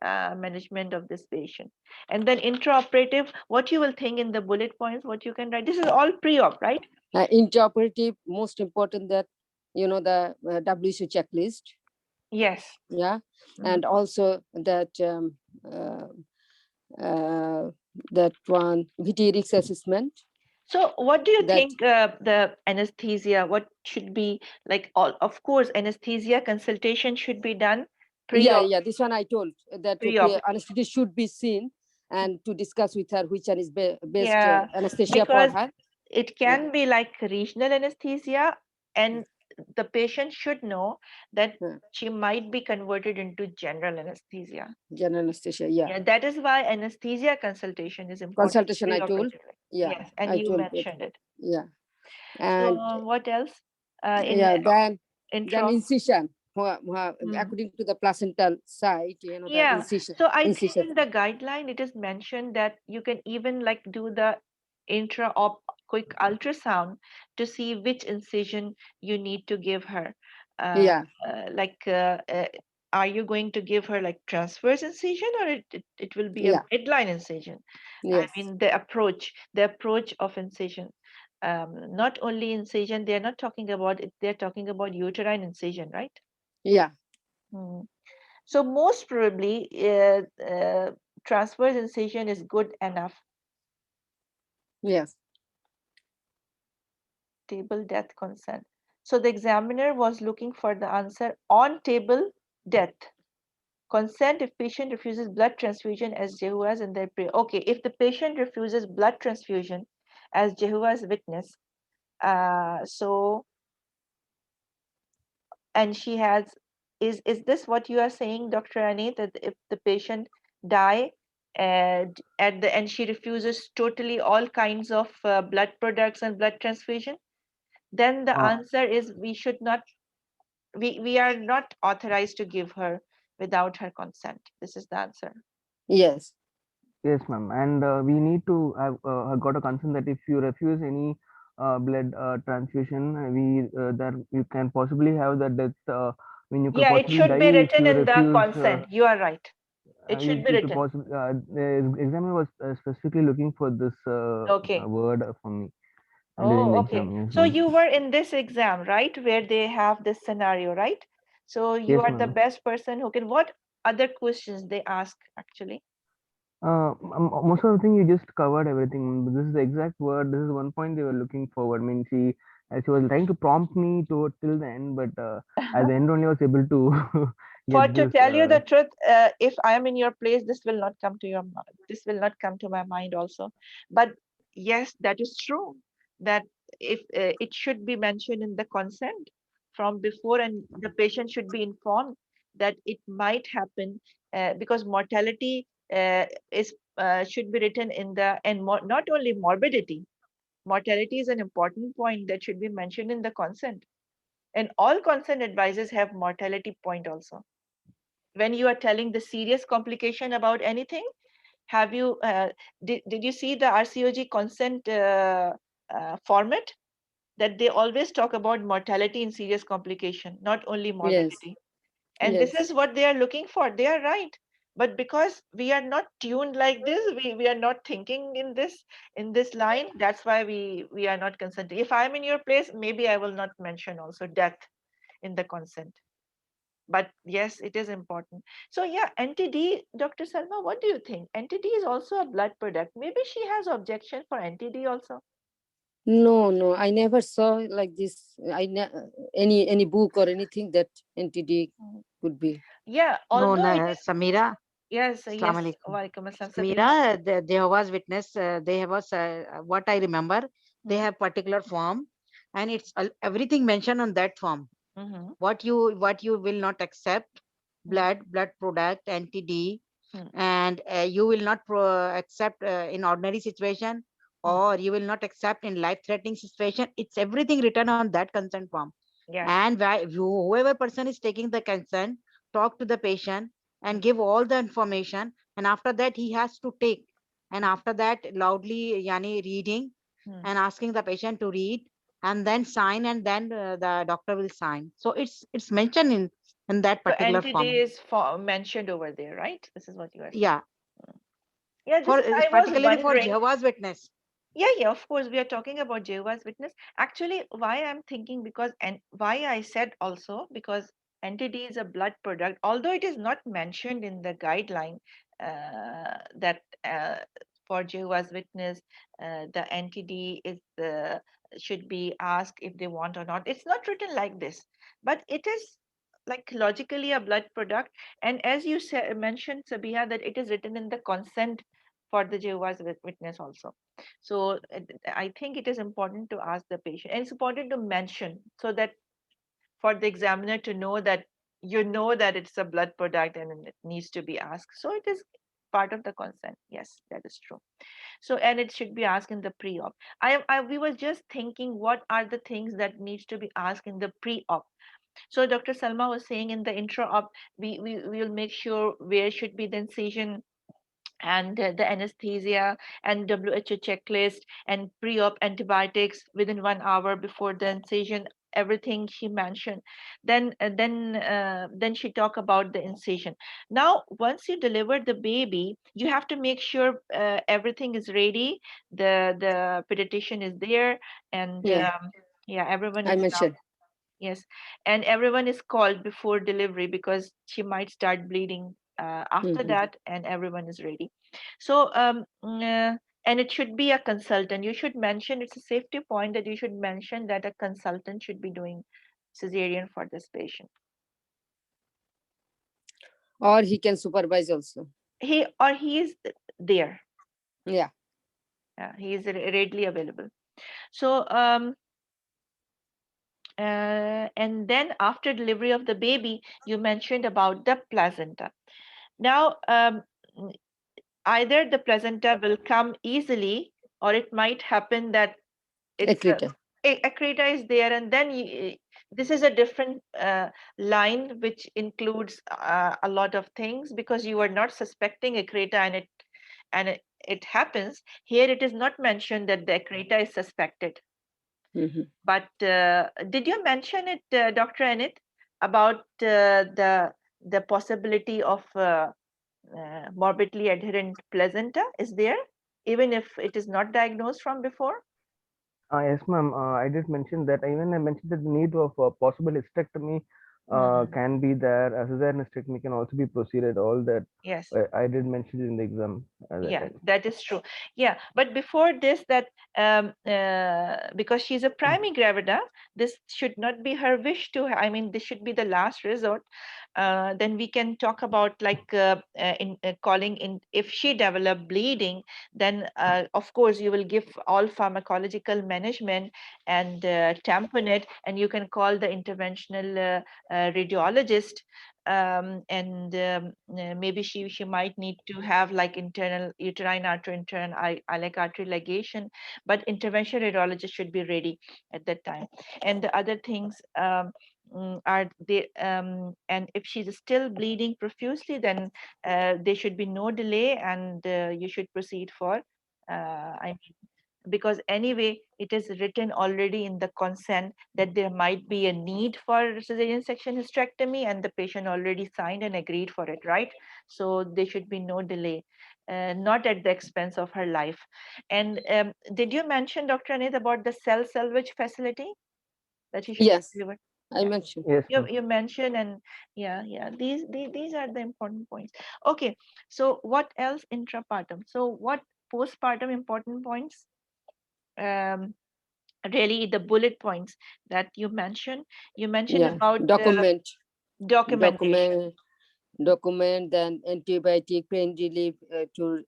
management of this patient? And then intraoperative, what you will think in the bullet points, what you can write. This is all pre-op, right? Intraoperative, most important that, you know, the WC checklist. Yes. Yeah. Mhm. And also that that one VT risk assessment. So what do you That think the anesthesia, what should be like all, of course, anesthesia consultation should be done yeah, pre-op, yeah, this one I told that pre-op. anesthesia should be seen and to discuss with her which one is best Yeah, anesthesia for because her. it Yeah, can be like regional anesthesia, and the patient should know that yeah. she might be converted into general anesthesia. General anesthesia. Yeah, Yeah, that is why anesthesia consultation is important consultation I told. preoperatively. Yeah, Yes, and I you told it. mentioned it. Yeah, So and what else? In yeah, then intro. incision. Hmm. According to the placental site, you know, the Yeah, so I think incision. in the guideline it is mentioned that you can even like do the intra-op quick ultrasound to see which incision you need to give her. Uh, Yeah, like, are you going to give her like transverse incision, or it will be a yeah, midline incision? I yes, mean, the approach of incision. Not only incision, they're not talking about it, they're talking about uterine incision, right? yeah, Hmm. So most probably, transverse incision is good enough. yes, Table death consent. So the examiner was looking for the answer on table death. Consent if patient refuses blood transfusion as Jehovah's in their prayer. Okay, if the patient refuses blood transfusion as Jehovah's Witness, so and she has, is this what you are saying, Dr. Anit, that if the patient die and at the end she refuses totally all kinds of blood products and blood transfusion, then the Uh, answer is we should not, we are not authorized to give her without her consent. This is the answer. yes, yes, ma'am. And we need to have got a concern that if you refuse any blood transfusion, that you can possibly have the death. When you could Yeah, it possibly should be die if written you in the refuse. consent. You are right. It should be You could written. possibly. The examiner was specifically looking for this Okay. word for me during Oh, the okay. exam. Yes, So ma'am. you were in this exam, right? Where they have this scenario, right? So you Yes, are the ma'am. best person who can. What other questions they ask actually? Most of the thing you just covered everything. This is the exact word. This is one point they were looking forward. I mean, she She was trying to prompt me to till the end, but at the end only I was able to For get to this. tell you the truth, if I am in your place, this will not come to this will not come to my mind also. But yes, that is true. That if it should be mentioned in the consent from before, and the patient should be informed that it might happen, because mortality is should be written in the, and not only morbidity. Mortality is an important point that should be mentioned in the consent, and all consent advices have mortality point also. When you are telling the serious complication about anything, have you did you see the RCOG consent format, that they always talk about mortality in serious complication, not only Yes, morbidity? And this yes. is what they are looking for. They are right, but because we are not tuned like this, we are not thinking in this line, that's why we are not consenting. If I'm in your place, maybe I will not mention also death in the consent. But yes, it is important. So yeah, NTD, Dr. Salma, what do you think? NTD is also a blood product. Maybe she has objection for NTD also. No, no, I never saw like this. Any book or anything that NTD Mm. could be. Yeah, No, although it is, Samira. yes, Assalamu yes. alaikum. Walaikum assalam, Samira. Samira, the Jehovah's Witness, they have a, what I remember, they Mm. have particular form, and it's everything mentioned on that form. Mm-hmm. What you will not accept, Mm. blood product, NTD, Mm. and you will not accept in ordinary situation, Mm. or you will not accept in life-threatening situation. It's everything written on that consent form. Yes. And whoever person is taking the consent, talk to the patient and Mm. give all the information, and after that he has to take, and Mm. after that loudly yani reading Mm. and asking the patient to read, and then sign, and then the doctor will sign. So it's mentioned in that So particular NTD form. is mentioned over there, right? This is what you are saying. Yeah, Mm. Yeah, this for is, I was particularly for wondering. Jehovah's Witness. Yeah, yeah, of course. We are talking about Jehovah's Witness. Actually, why I'm thinking, because, and why I said also, because NTD is a blood product, although it is not mentioned in the guideline that for Jehovah's Witness, the NTD is should be asked if they want or not. It's not written like this, but it is like logically a blood product. And as you said, mentioned, Sabiha, that it is written in the consent for the Jehovah's Witness also. So I think it is important to ask the patient, and it's important to mention, so that for the examiner to know that you know that it's a blood product and it needs to be asked. So it is part of the consent. Yes, that is true. So, and it should be asked in the pre-op. We were just thinking, what are the things that needs to be asked in the pre-op? So Dr. Salma was saying in the intra-op, we will make sure where should be the incision, and the anesthesia and WHO checklist and pre-op antibiotics within 1 hour before the incision, everything she mentioned. Then she talked about the incision. Now once you deliver the baby, you have to make sure everything is ready, the pediatrician is there, and Yeah, yeah, everyone I is now. mentioned. Yes, and everyone is called before delivery because she might start bleeding after Mhm. that, and everyone is ready. So, and it should be a consultant. You should mention, it's a safety point that you should mention that a consultant should be doing cesarean for this patient. Or he can supervise also. He is there. Yeah. He is readily available. So, and then after delivery of the baby, you mentioned about the placenta. Now, either the placenta will come easily, or it might happen that it's Accreta. accreta is there, and then this is a different line which includes a lot of things, because you are not suspecting accreta, and it happens. Here it is not mentioned that the accreta is suspected. Mhm. But did you mention it, Dr. Anit, about the possibility of morbidly adherent placenta is there, even if it is not diagnosed from before? Yes, ma'am. I did mention that. Even I mentioned that the need of possible hysterectomy can be there. A cesarean can also be proceeded. All that Yes. I did mention it in the exam at that Yeah, time. that is true. Yeah, but before this, that because she's a primigravida, this should not be her wish to. I mean, this should be the last resort. Then we can talk about like in calling in if she develop bleeding, then of course you will give all pharmacological management and tamponade, it, and you can call the interventional radiologist, and maybe she might need to have like internal uterine artery, internal iliac artery ligation, but intervention radiologist should be ready at that time. And the other things are they and if she's still bleeding profusely, then there should be no delay, and you should proceed for I because anyway it is written already in the consent that there might be a need for cesarean section hysterectomy, and the patient already signed and agreed for it, right? So there should be no delay, not at the expense of her life. And did you mention, Dr. Anit, about the cell salvage facility that you should Yes, deliver? I Yeah, mentioned. Yes, ma'am. you mentioned, and yeah, these are the important points. Okay, so what else intrapartum? So what postpartum important points? um, Really the bullet points that you mentioned Yeah, about documentation. document, document, then antibiotic, pain relief to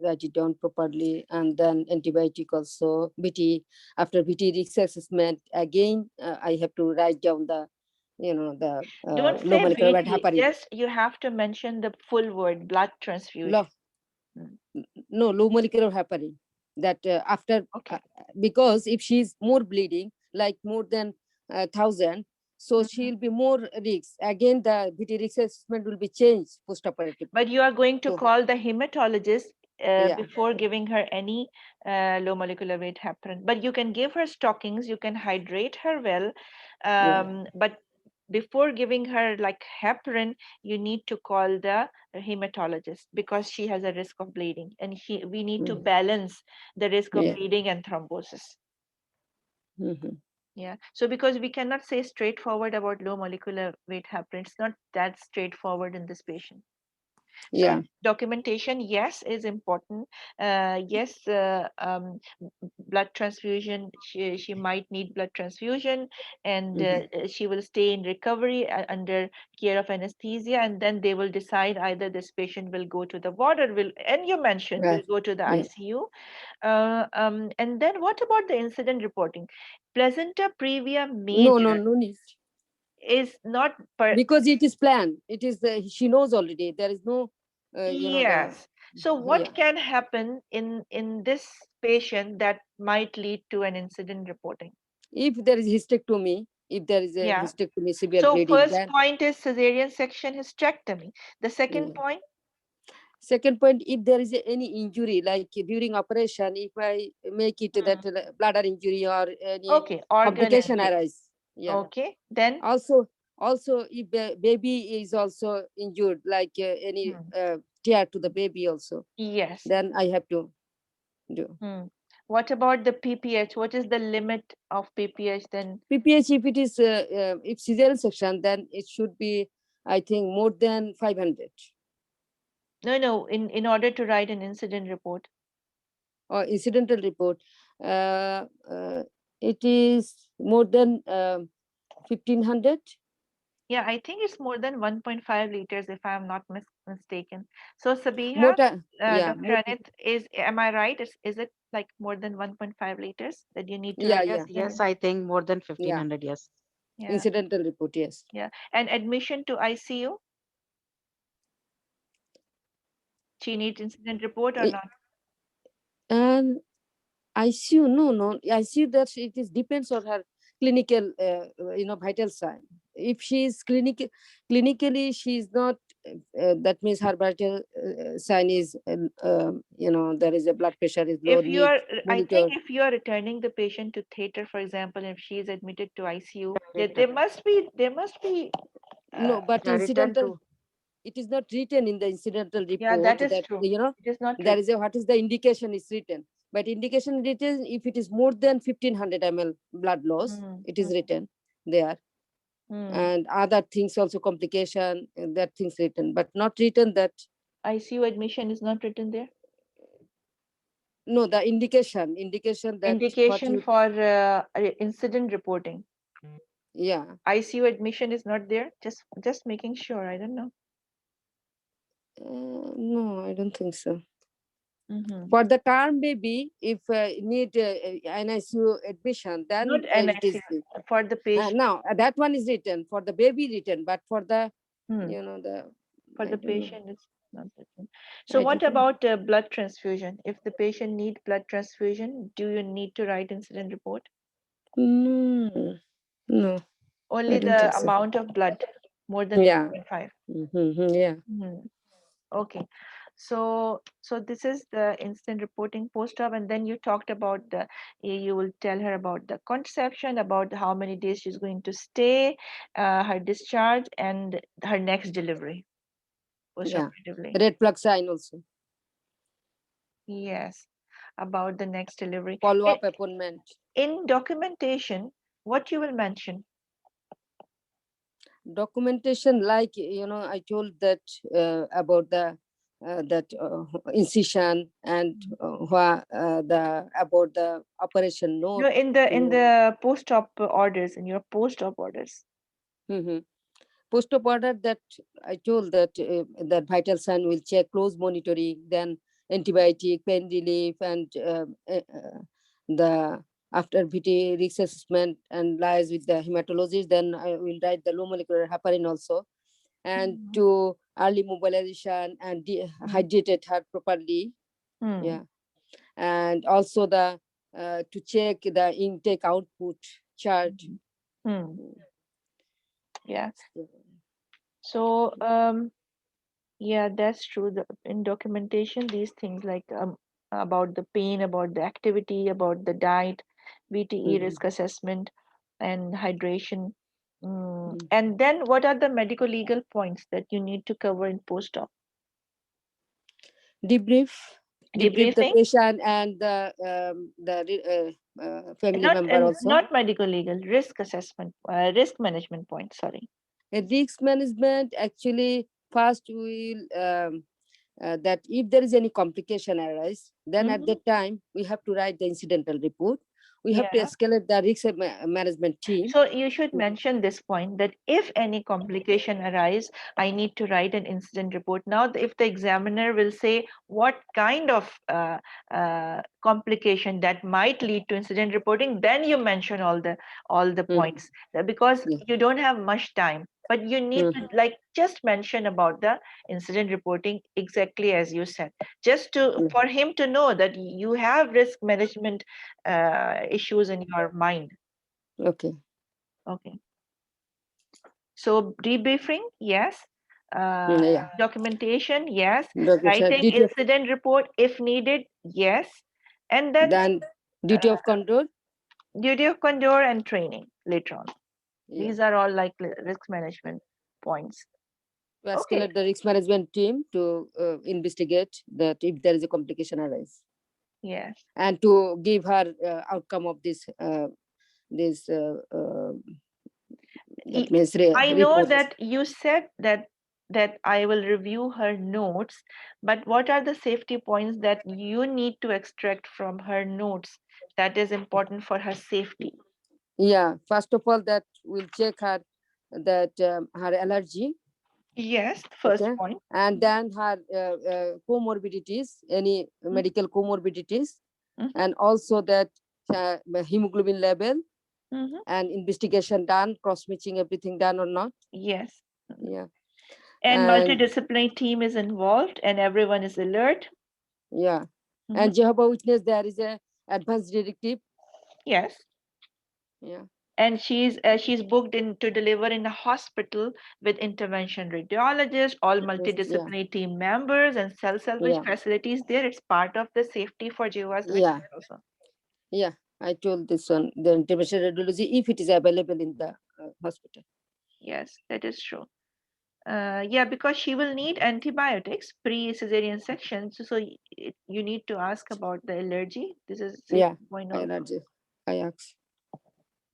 write it down properly, and then antibiotic also, BT. After BT risk assessment, again, I have to write down the, the Don't low say molecular weight BT, heparin. just you have to mention the full word, blood transfusion. Low, Mm, no, low molecular heparin. That after, okay. because if she's more bleeding, like more than 1,000, so Mhm. she'll be more risk. Again, the BT risk assessment will be changed postoperative. But you are going to So, call the hematologist yeah, before giving her any low molecular weight heparin. But you can give her stockings, you can hydrate her well, yeah. but before giving her like heparin, you need to call the hematologist because she has a risk of bleeding, and we need to Mm, balance the risk of yeah. bleeding and thrombosis. Mhm. Yeah. So because we cannot say straightforward about low molecular weight heparin, it's not that straightforward in this patient. So Yeah. documentation, yes, is important. Yes, blood transfusion. She might need blood transfusion, and Mhm. she will stay in recovery under care of anesthesia, and then they will decide either this patient will go to the ward or will, and you mentioned, Yeah. will go to the Yeah. ICU. And then what about the incident reporting? Placenta previa No, no, major no need. is not per. Because it is planned. It is the, she knows already. There is no, the, Yes. So yeah. what can happen in this patient that might lead to an incident reporting? If there is hysterectomy, if there is a Yeah. hysterectomy, severe So bleeding, first then, point is cesarean section hysterectomy. The second yeah. point, Second point, if there is any injury, like during operation, if I make it that bladder injury or any okay, organ complication injury. arise, yeah. Okay, then Also, if baby is also injured, like any hmm, tear to the baby also, yes. then I have to do. Hmm. What about the PPH? What is the limit of PPH then? PPH, if it is if cesarean section, then it should be, I think, more than 500. No, in order to write an incident report. Or incidental report. Uh, uh, it is more than 1,500. Yeah, I think it's more than 1.5 liters if I'm not mistaken. So More Sabiha, time, yeah, Dr. Anit, am I right? Is it like more than 1.5 liters that you need to yeah, write? yeah, Yes, yes, I think more than yeah. 1,500. Yes. Yeah, Incidental report, yes. yeah. And admission to ICU, she needs incident report or I- not? And ICU, no, ICU, that it is depends on her clinical, vital sign. If she is clinically, she is not. That means her vital sign is, there is a blood pressure is low, If you need are, I think monitor. if you are returning the patient to theater, for example, if she is admitted to ICU, Return. there must be, uh, No, but Yeah, return incidental, to. it is not written in the incidental yeah, report that is that, true. It is not there written. is a, what is the indication is written. But indication written, if it is more than 1,500 ml blood loss, Hmm, it is hmm. written there. and other things also complication, that things written, but not written that. ICU admission is not written there. No, the indication that what Indication you, for incident reporting. yeah. ICU admission is not there. Just making sure. I don't know. No, I don't think so. Mm-hmm. For the term baby, if need NICU admission, then Not it is NICU for the patient. now that one is written for the baby written, but for the the for I the don't know. patient it's not written. So I what don't know. about blood transfusion? If the patient need blood transfusion, do you need to write incident report? No, no, Only don't the think so. amount of blood more than Yeah. 0.5. Yeah. Okay. So this is the instant reporting post-op, and then you talked about you will tell her about the conception, about how many days she's going to stay, her discharge, and her next delivery, Yeah. post-operatively. Red plug sign also. Yes, about the next delivery. Follow-up appointment. In documentation, what you will mention? Documentation, like I told that about the that incision and the about the operation note. No, in the post-op orders, in your post-op orders. Post-op order, that I told that that vital sign will check, close monitoring, then antibiotic, pain relief, and the after VT risk assessment and lies with the hematologist. Then I will write the low molecular heparin also, and to early mobilization and hydrated her properly. Yeah, and also the to check the intake output chart. Yeah. So yeah, that's true. In documentation, these things like about the pain, about the activity, about the diet, VTE risk assessment, and hydration. And then what are the medical legal points that you need to cover in post-op? Debrief the Debriefing? patient and the family member also. Not medical legal, risk assessment, risk management points, sorry. Risk management, actually, first we will that if there is any complication arise, then at that time we have to write the incidental report. We have to escalate the risk management team. So you should mention this point that if any complication arise, I need to write an incident report. Now, if the examiner will say what kind of complication that might lead to incident reporting, then you mention all the points, because you don't have much time. But you need to just mention about the incident reporting exactly as you said, just for him to know that you have risk management issues in your mind. Okay. So debriefing, yes. Documentation, yes. Writing incident report if needed, yes. And then duty of control. Duty of control and training later on. These are all like risk management points. To escalate the risk management team to investigate that if there is a complication arise. Yes. And to give her outcome of this that means I know that you said that I will review her notes, but what are the safety points that you need to extract from her notes that is important for her safety? Yeah, first of all, that we'll check her that her allergy. Yes, first point. And then her comorbidities, any medical comorbidities, and also that hemoglobin level, and investigation done, cross-matching, everything done or not. Yes. Yeah. And multidisciplinary team is involved and everyone is alert. Yeah. And Jehovah Witness, there is a advanced directive. Yes. Yeah. And she's booked in to deliver in a hospital with intervention radiologist, all multidisciplinary team members, and cell salvage facilities there. It's part of the safety for Jehovah's Witness also. Yeah, I told this one, the intervention radiology, if it is available in the hospital. Yes, that is true. Yeah, because she will need antibiotics pre-cesarean section. So you need to ask about the allergy. This is point allergy. I ask.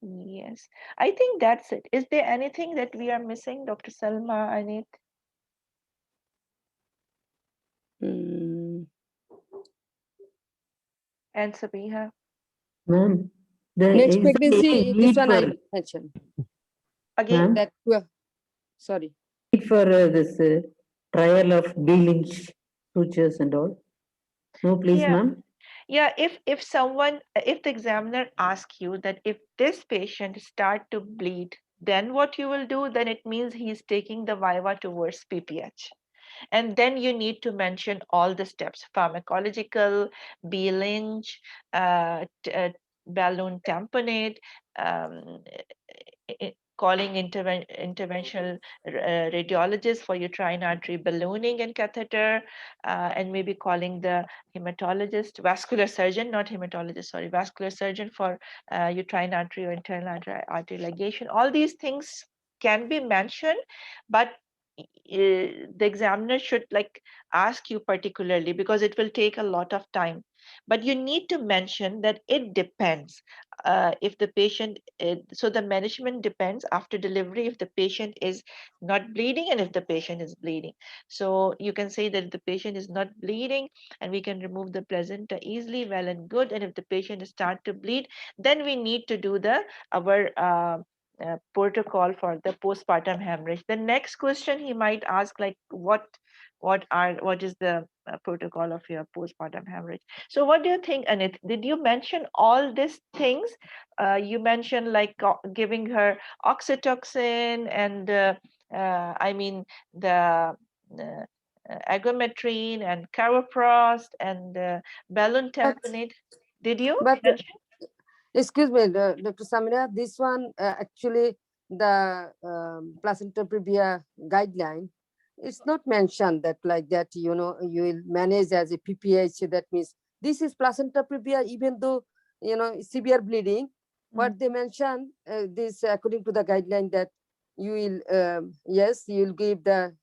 Yes, I think that's it. Is there anything that we are missing, Dr. Salma, Anit, Mm, and Sabiha? Ma'am, Next is there any pregnancy, this need one for, I mentioned. Again? ma'am, That, well, sorry. need for this trial of B-lynch sutures and all? No, please, Yeah. ma'am. Yeah, if the examiner asks you that if this patient start to bleed, then what you will do, then it means he's taking the viva towards PPH. And then you need to mention all the steps: pharmacological, B-Lynch, balloon tamponade, um, calling interventional radiologist for uterine artery ballooning and catheter, and maybe calling the hematologist, vascular surgeon, not hematologist, sorry, vascular surgeon for uterine artery or internal artery ligation. All these things can be mentioned, but the examiner should like ask you particularly, because it will take a lot of time. But you need to mention that it depends. If the patient, so the management depends after delivery if the patient is not bleeding and if the patient is bleeding. So you can say that if the patient is not bleeding and we can remove the placenta easily, well and good. And if the patient start to bleed, then we need to do the our protocol for the postpartum hemorrhage. The next question he might ask, like, what is the protocol of your postpartum hemorrhage? So what do you think, Anit? Did you mention all these things? You mentioned like giving her oxytocin and I mean the uh, agometrine and carboprost and balloon But, tamponade. Did you but mention? excuse me, Dr. Samira, this one actually the placenta previa guideline, it's not mentioned that like that, you know, you will manage as a PPH. That means this is placenta previa, even though, you know, severe bleeding. Mm. What they mention, this according to the guideline, that you will, yes, you will give the,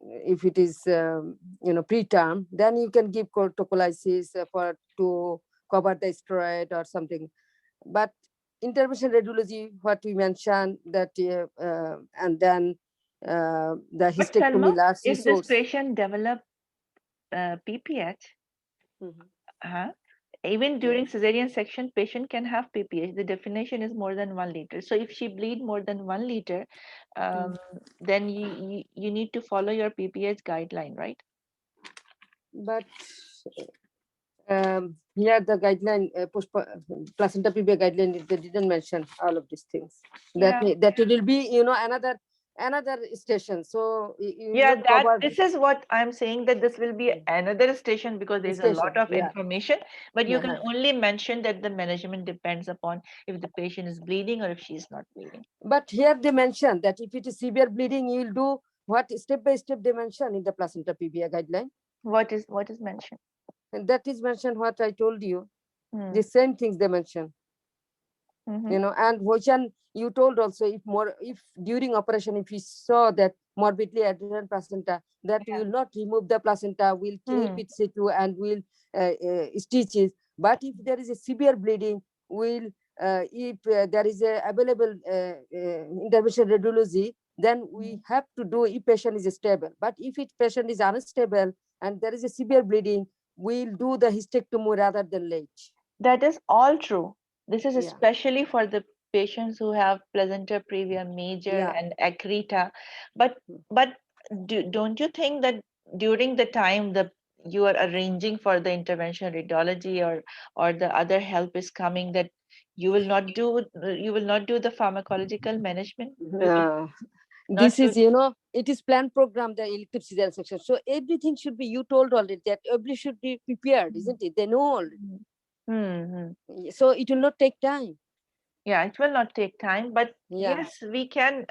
if it is, you know, preterm, then you can give corticolysis for to cover the steroid or something. But intervention radiology, what we mentioned, that and then the But Salma, hysterectomy last if this resource. patient develop PPH, Mhm. uh, even Yeah. during cesarean section, patient can have PPH. The definition is more than 1 liter. So if she bleed more than 1 liter, Mm. then you need to follow your PPH guideline, right? But here the guideline, placenta previa guideline, they didn't mention all of these things. Yeah. That it will be, you know, another station. So you will Yeah, not that cover this is what I'm saying, that this will be another station because there's a lot station. of Yeah. information, but you can Uh-huh. only mention that the management depends upon if the patient is bleeding or if she is not bleeding. But here they mention that if it is severe bleeding, you will do what step by step they mention in the placenta PBA guideline. What is mentioned? And that is mentioned what I told you. Hmm. The same things they mention, Mm-hmm. you know, and Vochan, you told also if during operation, if you saw that morbidly adherent placenta, that we will Yeah. not remove the placenta, we'll keep Hmm. it situ and we'll stitch it. But if there is a severe bleeding, we'll if there is a available intervention radiology, then we have to do if patient is stable. But if it patient is unstable and there is a severe bleeding, we'll do the hysterectomy rather than late. That is all true. This is Yeah. especially for the patients who have placenta previa major Yeah. and accreta. But but don't you think that during the time the you are arranging for the interventional radiology or the other help is coming, that you will not do the pharmacological management? You will Uh, not this do. is, you know, it is planned program, the elective cesarean section. So everything should be, you told already that every should be prepared, isn't it? They know already. Mm-hmm. So it will not take time. Yeah, it will not take time, but Yeah. yes, we can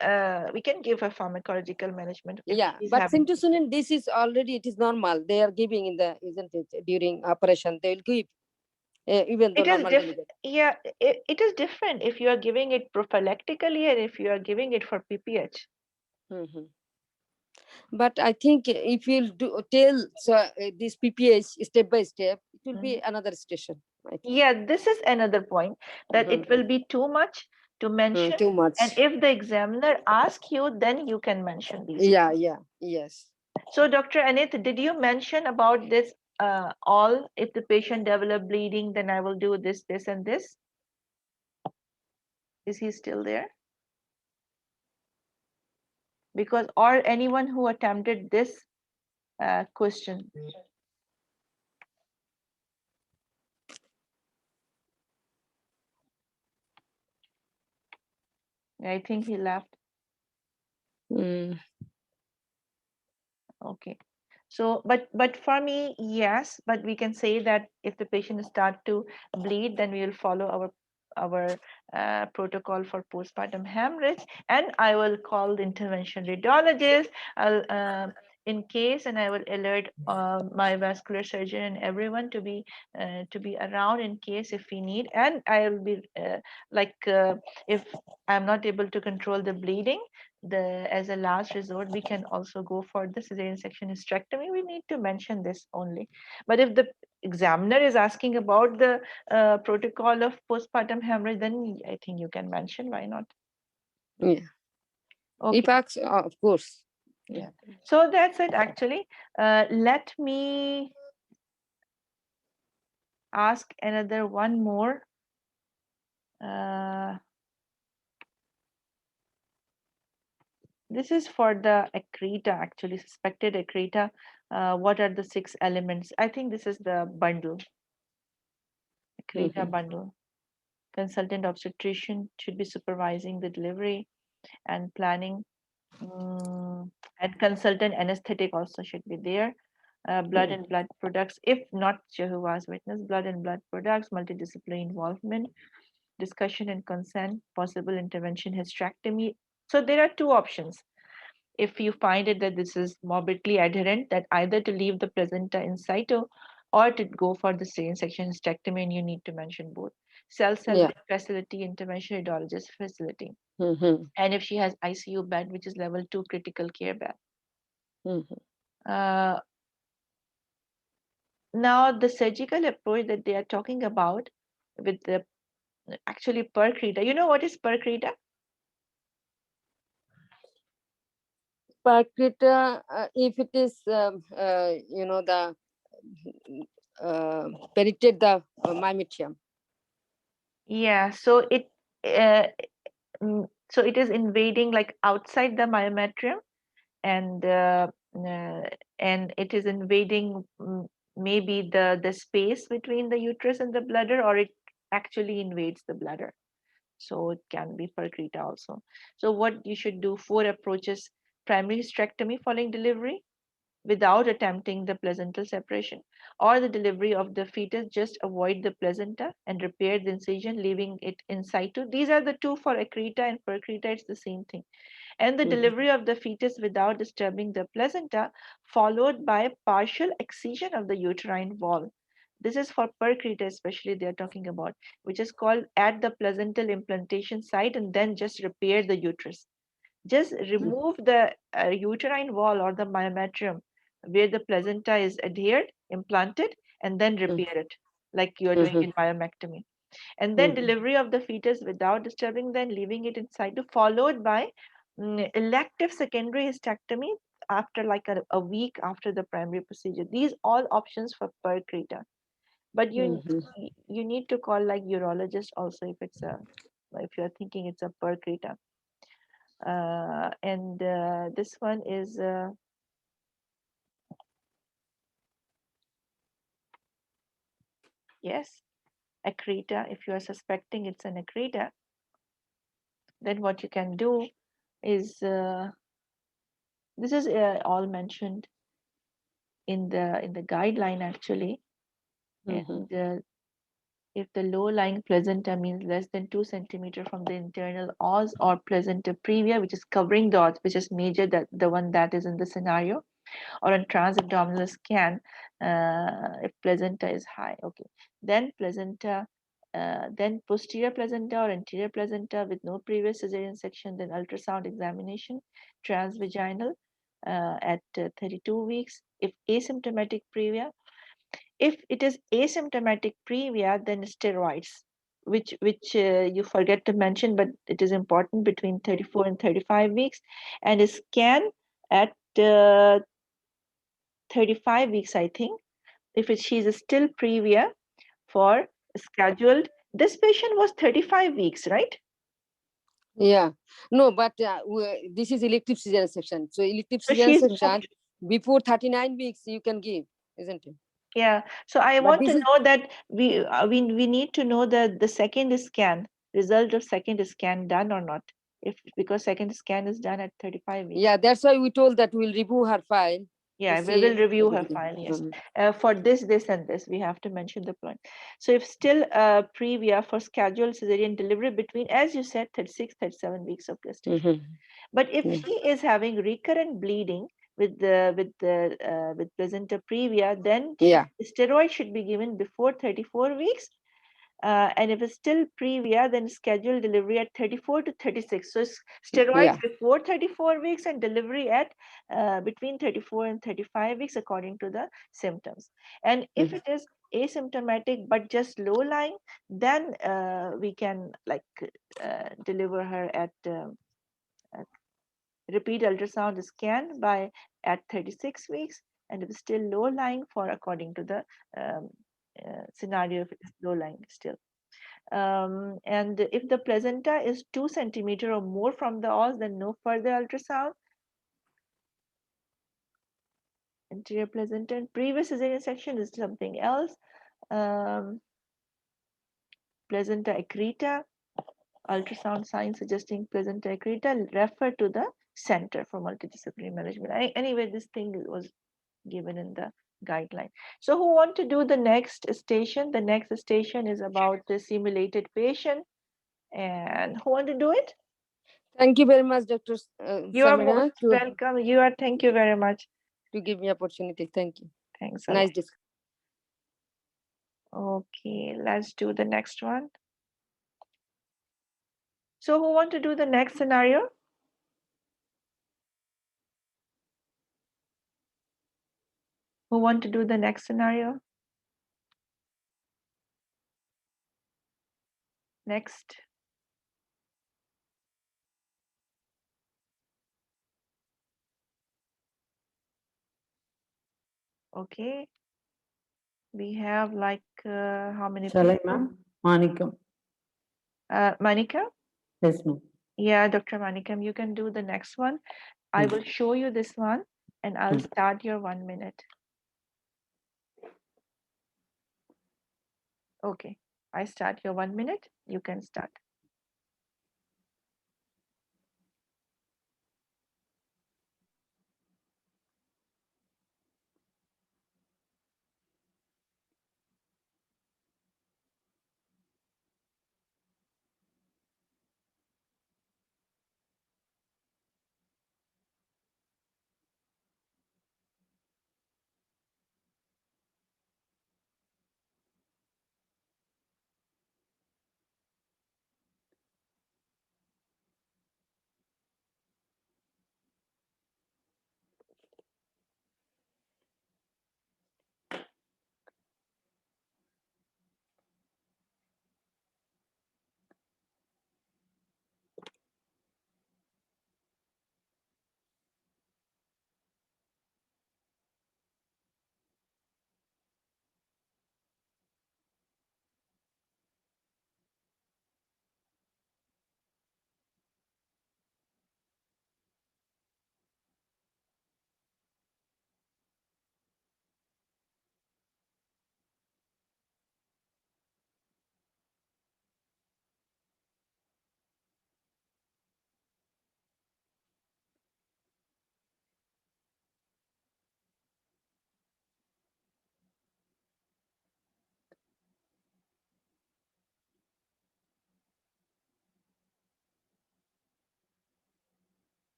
give a pharmacological management if Yeah. she's But having. syntocinon, this is already, it is normal. They are giving in the, isn't it? During operation, they will give, even though It is normal delivery. yeah, it is different if you are giving it prophylactically and if you are giving it for PPH. Mhm. But I think if you'll do tell, so this PPH step by step, it will be Mhm. another station. I think. Yeah, this is another point, that it will be too much to mention. Too much. And if the examiner asks you, then you can mention these. Yeah, yeah, yes. So, Dr. Anit, did you mention about this all? If the patient develop bleeding, then I will do this, this, and this. Is he still there? Because, or anyone who attempted this question. I think he left. Mm. Okay. So, but for me, yes, but we can say that if the patient start to bleed, then we will follow our protocol for postpartum hemorrhage, and I will call the intervention radiologist. I'll in case, and I will alert my vascular surgeon and everyone to be around in case if we need. And I will be if I'm not able to control the bleeding, as a last resort, we can also go for the cesarean section hysterectomy. We need to mention this only. But if the examiner is asking about the protocol of postpartum hemorrhage, then I think you can mention. Why not? Yeah. Okay. If acts, of course. Yeah. So that's it actually. Let me ask another one more. This is for the accreta, actually, suspected accreta. What are the 6 elements? I think this is the bundle, accreta bundle. Consultant obstetrician should be supervising the delivery and planning. And consultant anesthetic also should be there. Blood and blood products, if not Jehovah's Witness, blood and blood products, multidisciplinary involvement, discussion and consent, possible intervention, hysterectomy. So there are 2 options. If you find it that this is morbidly adherent, that either to leave the placenta in situ or to go for the cesarean section hysterectomy, and you need to mention both. Cell facility, intervention radiologist facility. And if she has ICU bed, which is level 2 critical care bed. Now the surgical approach that they are talking about with the actually percreta. You know what is percreta? Percreta, if it is, the penetrate the myometrium. Yeah, so it so it is invading like outside the myometrium, and it is invading maybe the space between the uterus and the bladder, or it actually invades the bladder. So it can be percreta also. So what you should do: 4 approaches: primary hysterectomy following delivery without attempting the placental separation, or the delivery of the fetus, just avoid the placenta and repair the incision, leaving it in situ. These are the 2 for accreta, and percreta it's the same thing. And the delivery of the fetus without disturbing the placenta, followed by partial excision of the uterine wall. This is for percreta especially they are talking about, which is called at the placental implantation site, and then just repair the uterus. Just remove the uterine wall or the myometrium where the placenta is adhered, implanted, and then repair it like you are doing in myomectomy. And then delivery of the fetus without disturbing, then leaving it inside, followed by elective secondary hysterectomy after like a week after the primary procedure. These all options for percreta. But you need to call like urologist also if you're thinking it's a percreta. And this one is yes, accreta. If you are suspecting it's an accreta, then what you can do is this is all mentioned in the guideline actually. And if the low-lying placenta means less than 2 centimeter from the internal os or placenta previa, which is covering the os, which is major, that the one that is in the scenario, or on transabdominal scan, if placenta is high, okay, then placenta, then posterior placenta or anterior placenta with no previous cesarean section, then ultrasound examination, transvaginal at 32 weeks. If asymptomatic previa, If it is asymptomatic previa, then steroids, which you forget to mention, but it is important, between 34 and 35 weeks, and a scan at 35 weeks, I think, if she's still previa for scheduled. This patient was 35 weeks, right? Yeah, no, but this is elective cesarean section. So elective So cesarean she's section before 39 weeks you can give, isn't it? yeah. So I But want this to is know that we need to know the second scan, result of second scan done or not. If because second scan is done at 35 weeks. yeah. That's why we told that we'll review her file. Yeah, we see will review her everything. file. Yes, for this, and this, we have to mention the point. So if still previa for scheduled cesarean delivery between, as you said, 36, 37 weeks of gestation. But if she is having recurrent bleeding with with placenta previa, then Yeah. steroid should be given before 34 weeks. And if it's still previa, then schedule delivery at 34 to 36. So steroids before 34 weeks and delivery at between 34 and 35 weeks according to the symptoms. And if it is asymptomatic but just low lying, then we can deliver her at repeat ultrasound scan by at 36 weeks, and if still low lying, for according to the scenario, if it is low lying still. And if the placenta is 2 centimeter or more from the os, then no further ultrasound. Anterior placenta and previous cesarean section is something else. Placenta accreta, ultrasound sign suggesting placenta accreta, refer to the center for multidisciplinary management. Anyway, this thing was given in the guideline. So who want to do the next station? The next station is about the simulated patient. And who want to do it? Thank you very much, Dr. You are Samira, most welcome. Thank you very much. to give me opportunity. Thank you. Thanks a Nice lot. discussion. Okay, let's do the next one. So who want to do the next scenario? Who want to do the next scenario? Next. Okay. We have how many Shall I, people? ma'am? Manikam. Manika? Yes, ma'am. Yeah, Dr. Manikam, you can do the next one. I will show you this one and I'll start your 1 minute. Okay, I start your 1 minute. You can start.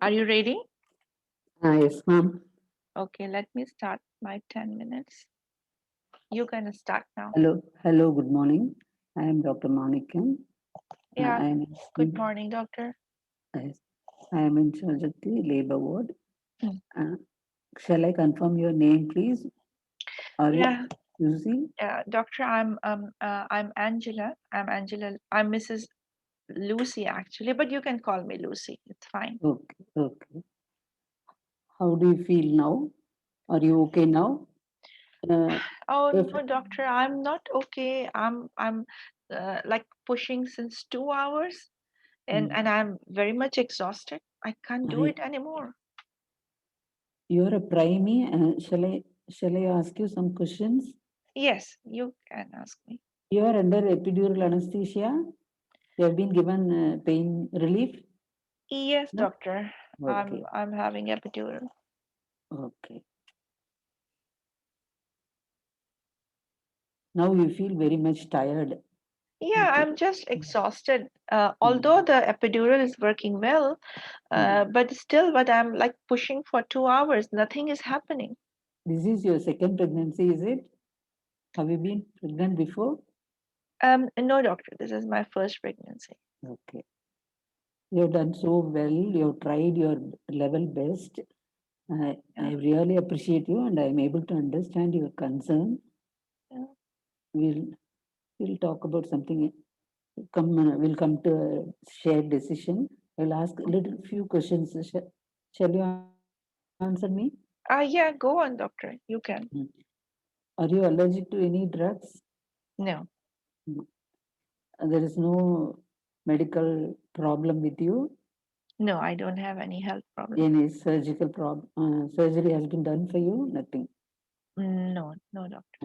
Are you ready? Yes, ma'am. Okay, let me start my 10 minutes. You can start now. Hello, good morning. I am Dr. Manikam. Yeah. I am Good morning, doctor. Yes, I am in charge of the labor ward. Mm. Shall I confirm your name, please? Are Yeah. you Susie? Doctor, I'm Angela. I'm Mrs. Lucy actually, but you can call me Lucy. It's fine. Okay, okay. How do you feel now? Are you okay now? Oh If no, doctor, I'm not okay. I'm like pushing since 2 hours, and I'm very much exhausted. I can't do it anymore. You are a primey, shall I ask you some questions? Yes, you can ask me. You are under epidural anesthesia. You have been given pain relief. Yes, No? doctor. Okay, I'm having epidural. okay. Now you feel very much tired. Yeah, Okay. I'm just exhausted. Although the epidural is working well, but I'm like pushing for 2 hours. Nothing is happening. This is your second pregnancy, is it? Have you been pregnant before? No, doctor, this is my first pregnancy. Okay. You have done so well. You have tried your level best. I really appreciate you, and I am able to understand your concern. Yeah. We'll talk about something. We'll come to a shared decision. I'll ask a little few questions. Shall you answer me? Yeah, go on, doctor. You can. Are you allergic to any drugs? No, There is no medical problem with you? no, I don't have any health problem. Any surgical problem? Surgery has been done for you? Nothing. No, no, doctor.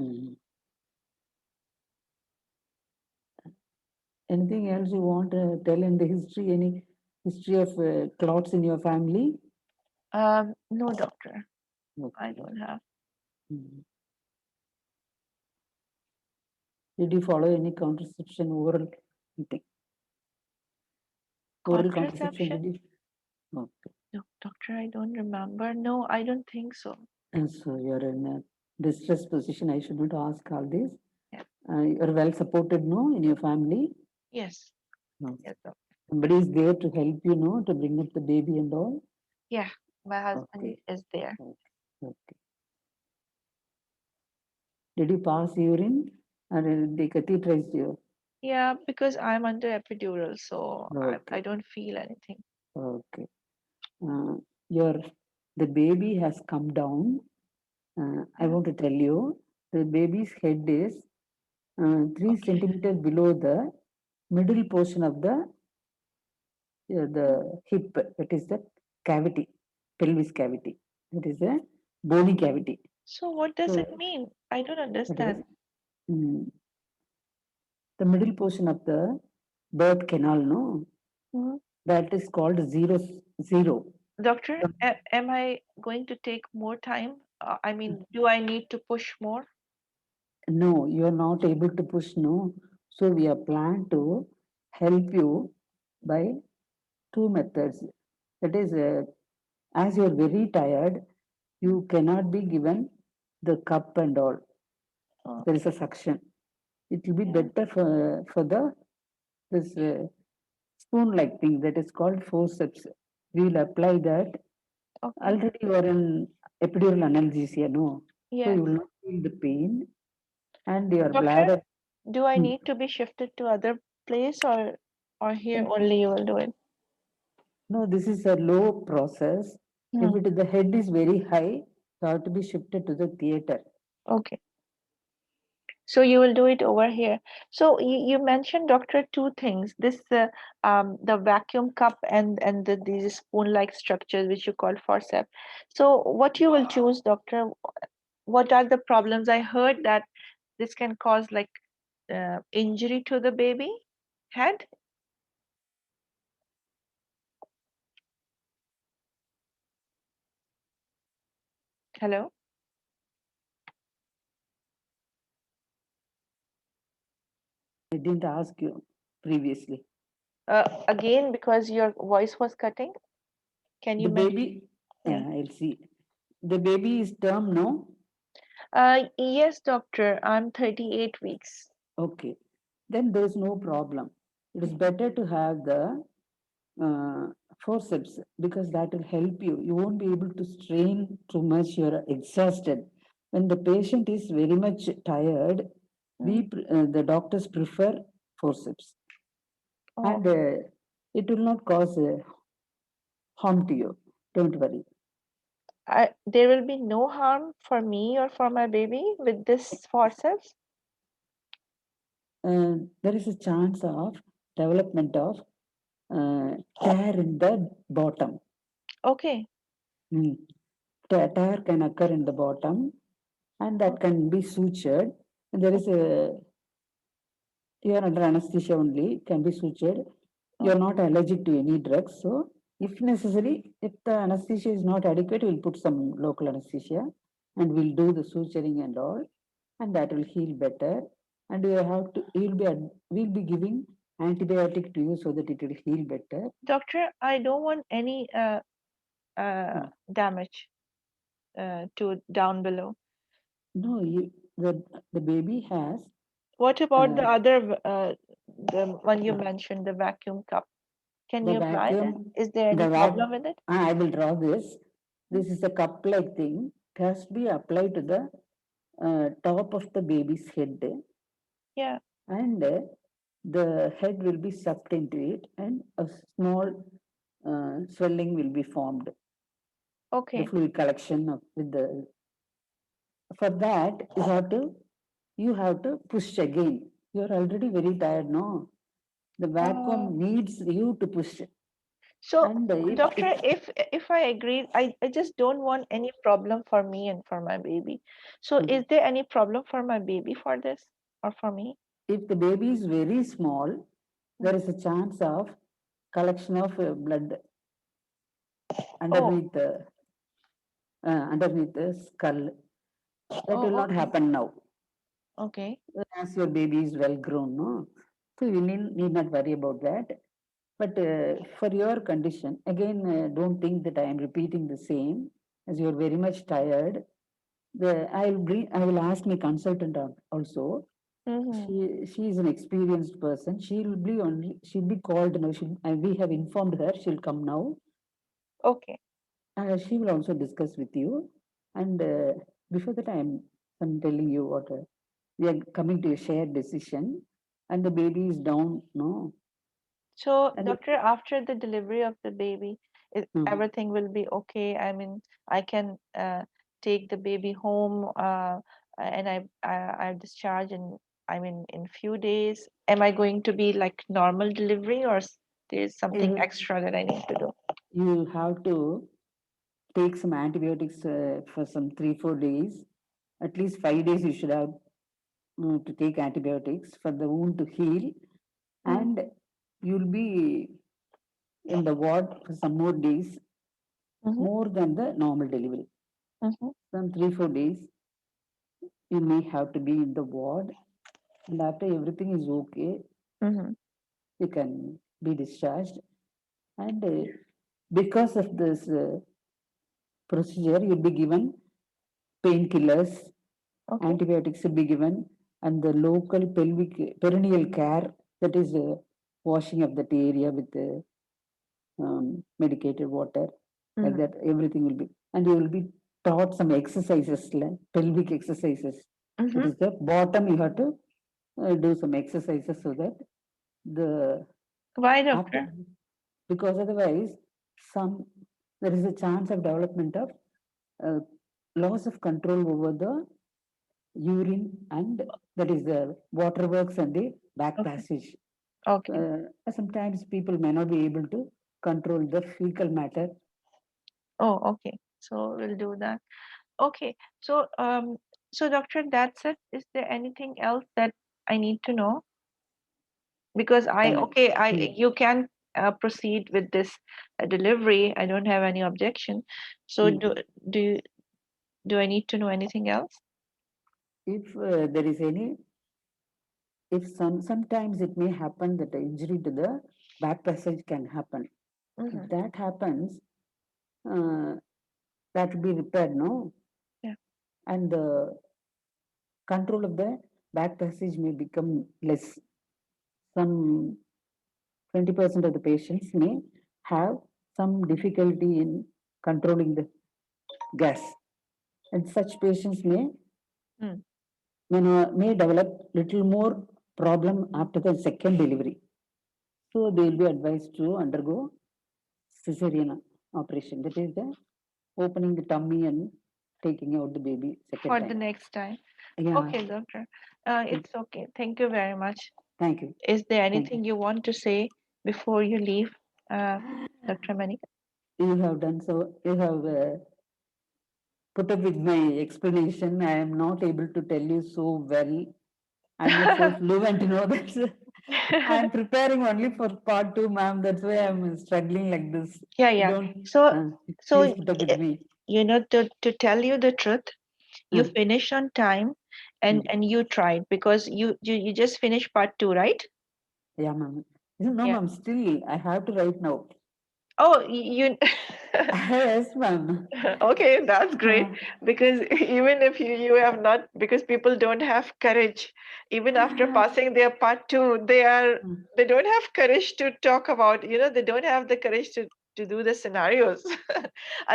Anything else you want to tell in the history? Any history of clots in your family? No, doctor. I Okay. don't have. Did you follow any contraception oral? Nothing. Oral contraception, Contraception? did you? Okay. No, doctor, I don't remember. No, I don't think so. And so you're in a distressed position. I should not ask all this. Yeah. You're well supported, no, in your family? Yes. No. Yes, doctor. Somebody is there to help you, no, to bring up the baby and all? Yeah, my husband Okay. is there. Okay. Did you pass urine or they catheterized you? Yeah, because I'm under epidural, so I Okay. don't feel anything. Okay. Your the baby has come down. I want to tell you, the baby's head is 3 centimeters below the middle portion of the hip. That is the cavity, pelvis cavity. That is a bony cavity. So what does So it mean? I don't that is understand. the middle portion of the birth canal. No, Mhm. that is called zero. Doctor, am I going to take more time? I mean, do I need to push more? No, you are not able to push. No, so we are planned to help you by 2 methods. That is, as you are very tired, you cannot be given the cup and all. Oh, There is a suction. It will be yeah. better for the this spoon-like thing that is called forceps. We will apply that. Okay. Already you are in epidural analgesia, no? So Yeah. you will not feel the pain, and your Doctor, bladder. do I need to be shifted to other place or here only you will do it? No, this is a low process. If the head is very high, you have to be shifted to the theater. Okay. So you will do it over here. So you mentioned, doctor, two things. This the vacuum cup and these spoon-like structures which you call forceps. So what you will choose, doctor? What are the problems? I heard that this can cause like injury to the baby head. Hello. I didn't ask you previously. Again, because your voice was cutting. Can you The mention? baby, Yeah. I'll see. The baby is term, no? Yes, doctor. I'm 38 weeks. Okay, then there's no problem. It is better to have the uh, forceps because that will help you. You won't be able to strain too much. You're exhausted. When the patient is very much tired, the doctors prefer forceps, Oh, and it will not cause harm to you. Don't worry. there will be no harm for me or for my baby with this forceps? There is a chance of development of tear in the bottom. Okay. Mm. Tear can occur in the bottom, and that can be sutured. And there is a you are under anesthesia only, can be sutured. You are not allergic to any drugs, so if necessary, if the anesthesia is not adequate, we'll put some local anesthesia, and we'll do the suturing and all, and that will heal better. And you have to, we'll be giving antibiotic to you so that it will heal better. Doctor, I don't want any Hmm. damage to down below. No, the baby has What about the uh, other, the one you mentioned, the vacuum cup? Can the you apply that? vacuum, Is there any the problem with it? I will draw this. This is a cup-like thing. It has to be applied to the top of the baby's head, Yeah. and the head will be sucked into it, and a small swelling will be formed. The Okay. fluid collection of with the for that you have to push again. You are already very tired, no? The Uh, vacuum needs you to push, so, and doctor, if I agree, I just don't want any problem for me and for my baby. So, is there any problem for my baby for this or for me? if the baby is very small, there is a chance of collection of blood Oh, underneath underneath the skull. That will oh, not okay. happen now, Okay. as your baby is well grown, no? So you need not worry about that. But for your condition, again, don't think that I am repeating the same, as you are very much tired. I will ask my consultant also. Mm-hmm. She is an experienced person. She'll be called now. We have informed her. She'll come now. Okay. She will also discuss with you. And before that, I'm telling you what we are coming to a shared decision, and the baby is down. No, So, and doctor, after the delivery of the baby, Mhm. everything will be okay. I mean, I can take the baby home, and I discharge in, I mean, in few days. Am I going to be like normal delivery, or there's something you extra that I need to do? you have to take some antibiotics for some 3 4 days. At least 5 days you should have to take antibiotics for the wound to heal, and you'll be in the ward for some more days, Mm-hmm, more than the normal delivery. mm-hmm, Some 3 4 days you may have to be in the ward, and after everything is okay, mm-hmm. you can be discharged. And because of this procedure, you'll be given painkillers, Okay. antibiotics will be given, and the local pelvic perineal care, that is washing of that area with medicated water, like Mm-hmm, that, everything will be, and you will be taught some exercises, like pelvic exercises. That mm-hmm. is the bottom, you have to do some exercises so that the Why, after, doctor? because otherwise, some there is a chance of development of uh, loss of control over the urine, and that is the waterworks and the back Okay. passage. Okay. Sometimes people may not be able to control the fecal matter. Oh, okay. So we'll do that. Okay. So doctor, that's it. Is there anything else that I need to know? Because And you can proceed with this delivery. I don't have any objection. So mm, do you, do I need to know anything else? if there is any, if sometimes it may happen that the injury to the back passage can happen. If Mm-hmm. that happens, uh, that will be repaired, no? Yeah. And control of the back passage may become less. Some 20% of the patients may have some difficulty in controlling the gas, and such patients Mm. may develop little more problem after the second delivery. So they will be advised to undergo cesarean operation. That is the opening the tummy and taking out the baby second For the time. next time. Yeah, Okay, doctor. It's okay. Thank you very much. thank you. Is there Thank you. anything you want to say before you leave, Dr. Manika? You have done so. You have put up with my explanation. I am not able to tell you so well. I'm not so fluent, that I'm preparing only for part 2, ma'am. That's why I'm struggling like this. Yeah. Don't, So, please put up with me. to tell you the truth, you finished on time and you tried because you just finished part 2, right? Yeah, ma'am. No, Yeah. ma'am, still I have to write now. Oh, you Yes, ma'am. okay, that's great because even if you have not, because people don't have courage even after passing their part 2, they don't have courage to talk about, they don't have the courage to do the scenarios.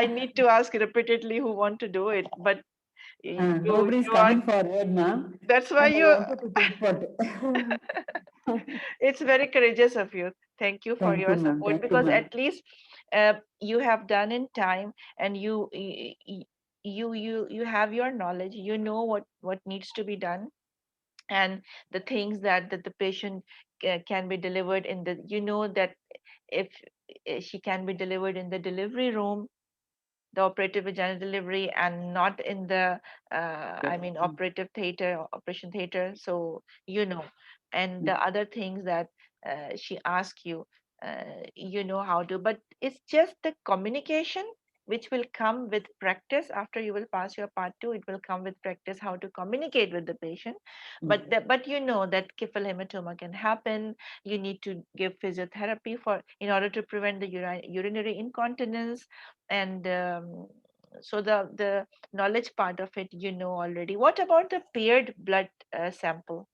I need to ask repeatedly who want to do it, but Nobody's you are, coming forward, ma'am. that's why And I you wanted to take part. it's very courageous of you. Thank you for Thank you, your ma'am. support Thank you, because ma'am. at least you have done in time and you have your knowledge. You know what needs to be done and the things that the patient can be delivered in the. You know that if she can be delivered in the delivery room, the operative vaginal delivery, and not in the operative theater, operation theater. So and the other things that she asks you, how to, but it's just the communication which will come with practice. After you will pass your part 2, it will come with practice how to communicate with the patient. But that kipple hematoma can happen. You need to give physiotherapy for in order to prevent the urinary incontinence. And so the knowledge part of it already. What about the paired blood sample?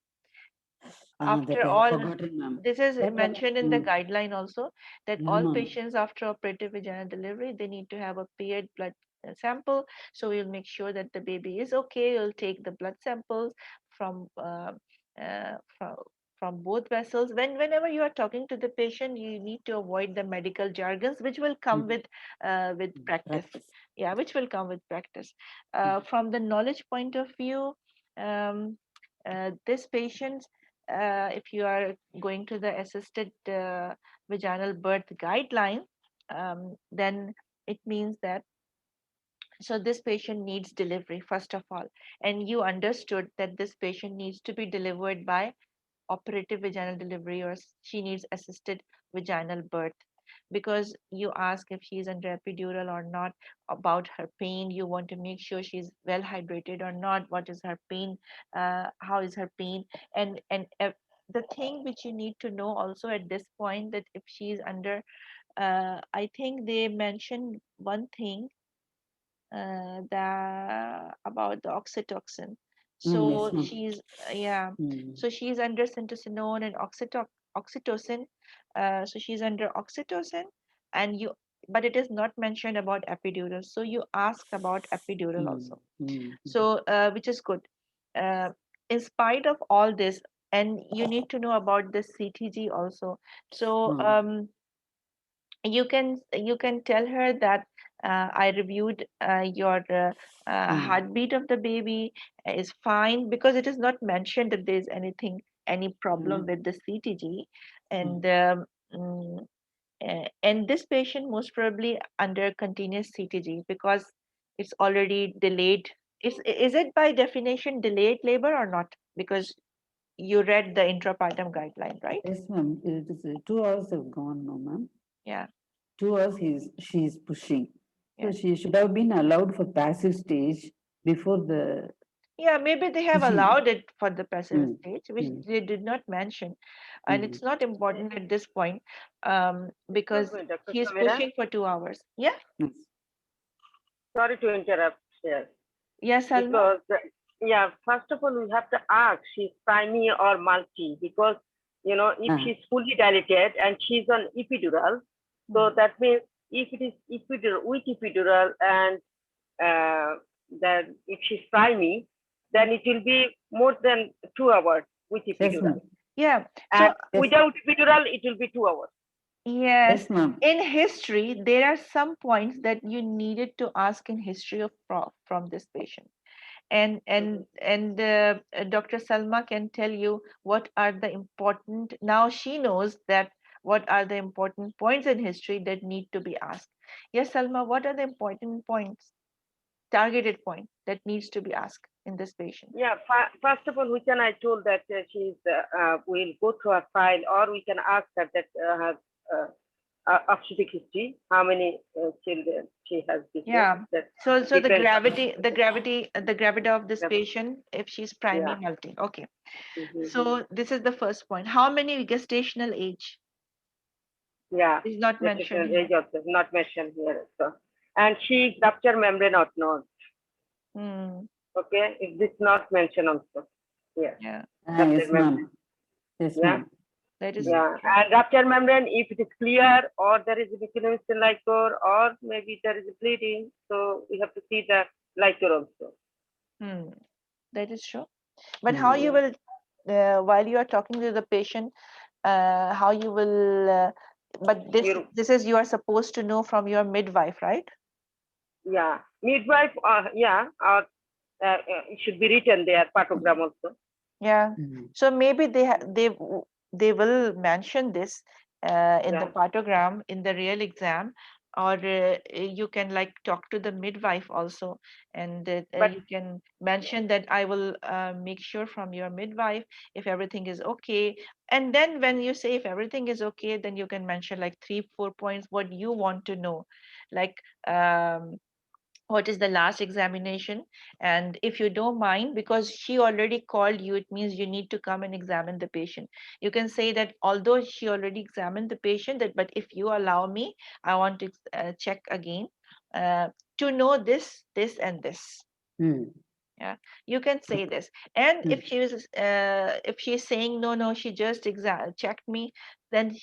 That After I have all, forgotten, ma'am. this is That one, mentioned in the guideline also, that yeah, all ma'am. patients after operative vaginal delivery, they need to have a paired blood sample. So we'll make sure that the baby is okay. We'll take the blood samples from uh, from from both vessels. Whenever you are talking to the patient, you need to avoid the medical jargons, which will come with practice. Yeah, which will come with practice. From the knowledge point of view, this patient, if you are going to the assisted vaginal birth guideline, then it means that so this patient needs delivery first of all, and you understood that this patient needs to be delivered by operative vaginal delivery, or she needs assisted vaginal birth, because you ask if she's under epidural or not, about her pain. You want to make sure she's well hydrated or not, what is her pain, how is her pain, and the thing which you need to know also at this point, that if she's under I think they mentioned one thing, about the oxytocin. So Yes, she's yeah, so she's under syntocinon and oxytocin. So she's under oxytocin, and you, but it is not mentioned about epidural. So you ask about epidural also. So which is good. Uh, in spite of all this, and you need to know about the CTG also. So you can tell her that I reviewed your heartbeat of the baby is fine, because it is not mentioned that there is any problem with the CTG, and and this patient most probably under continuous CTG because it's already delayed. Is it by definition delayed labor or not? Because you read the intrapartum guideline, right? Yes, ma'am. It is 2 hours have gone, no, ma'am. Yeah. 2 hours she is pushing. So Yeah. she should have been allowed for passive stage before the. Yeah, maybe they have allowed it for the passive stage, which they did not mention, and it's not important at this point, because Excuse me, Dr. he's Samira. pushing for 2 hours. Yeah. Yes. Sorry to interrupt here. Yes, Salma. Because Yeah, first of all, we have to ask she's primary or multi, because if she's fully dilated and she's on epidural, so that means if it is epidural with epidural and then if she's primary, then it will be more than 2 hours with epidural. Yeah. And So without epidural, it will be 2 hours. yes, ma'am. in history, there are some points that you needed to ask in history of from this patient. And Dr. Salma can tell you what are the important, now she knows that what are the important points in history that need to be asked. Yes, Salma, what are the important points, targeted point that needs to be asked in this patient? Yeah, first of all, we can, I told that she's, we'll go through her file, or we can ask her that has obstetric history, how many children she has before. Yeah. That So the depends. gravity of this patient, if she's primary multi. Okay. So this is the first point. How many gestational age? Yeah, Is not mentioned age here. also not mentioned here. So, and she rupture membrane or not. Okay, if this not mentioned also. Yeah. Yeah. Yes, ma'am. Yes, ma'am. That is and rupture membrane, if it is clear, or there is a Magnesium Sulfate, or maybe there is a bleeding, so we have to see the liquor also. That is true. But how you will, while you are talking to the patient, how you will, but this is you are supposed to know from your midwife, right? Yeah, midwife, or it should be written there, partogram also. Yeah. So maybe they will mention this in the partogram in the real exam, or you can like talk to the midwife also, and you can mention that I will make sure from your midwife if everything is okay. And then when you say if everything is okay, then you can mention like 3-4 points what you want to know, like what is the last examination, and if you don't mind, because she already called you, it means you need to come and examine the patient. You can say that although she already examined the patient, that but if you allow me, I want to check again to know this, this and this. Yeah, you can say this. And if she's saying no, she just checked me, then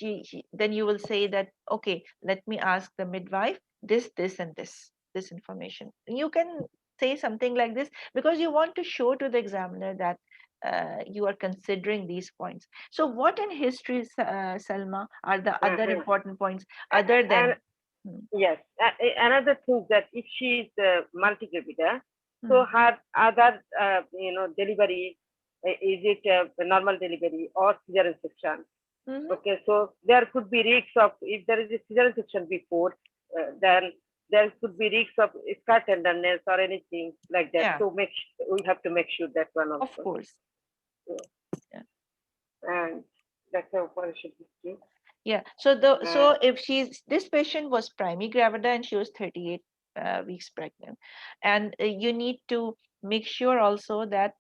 then you will say that okay, let me ask the midwife this and this information. You can say something like this because you want to show to the examiner that you are considering these points. So what in history, Salma, are the other important points other than yes, another thing that if she is multigravida, so her other delivery, is it a normal delivery or cesarean section? Okay, so there could be risks of, if there is a cesarean section before, then there could be risks of scar tenderness or anything like that. So we have to make sure that one also. Of course. And that's the operation history. Yeah. So if this patient was primary gravida and she was 38 weeks pregnant, and you need to make sure also that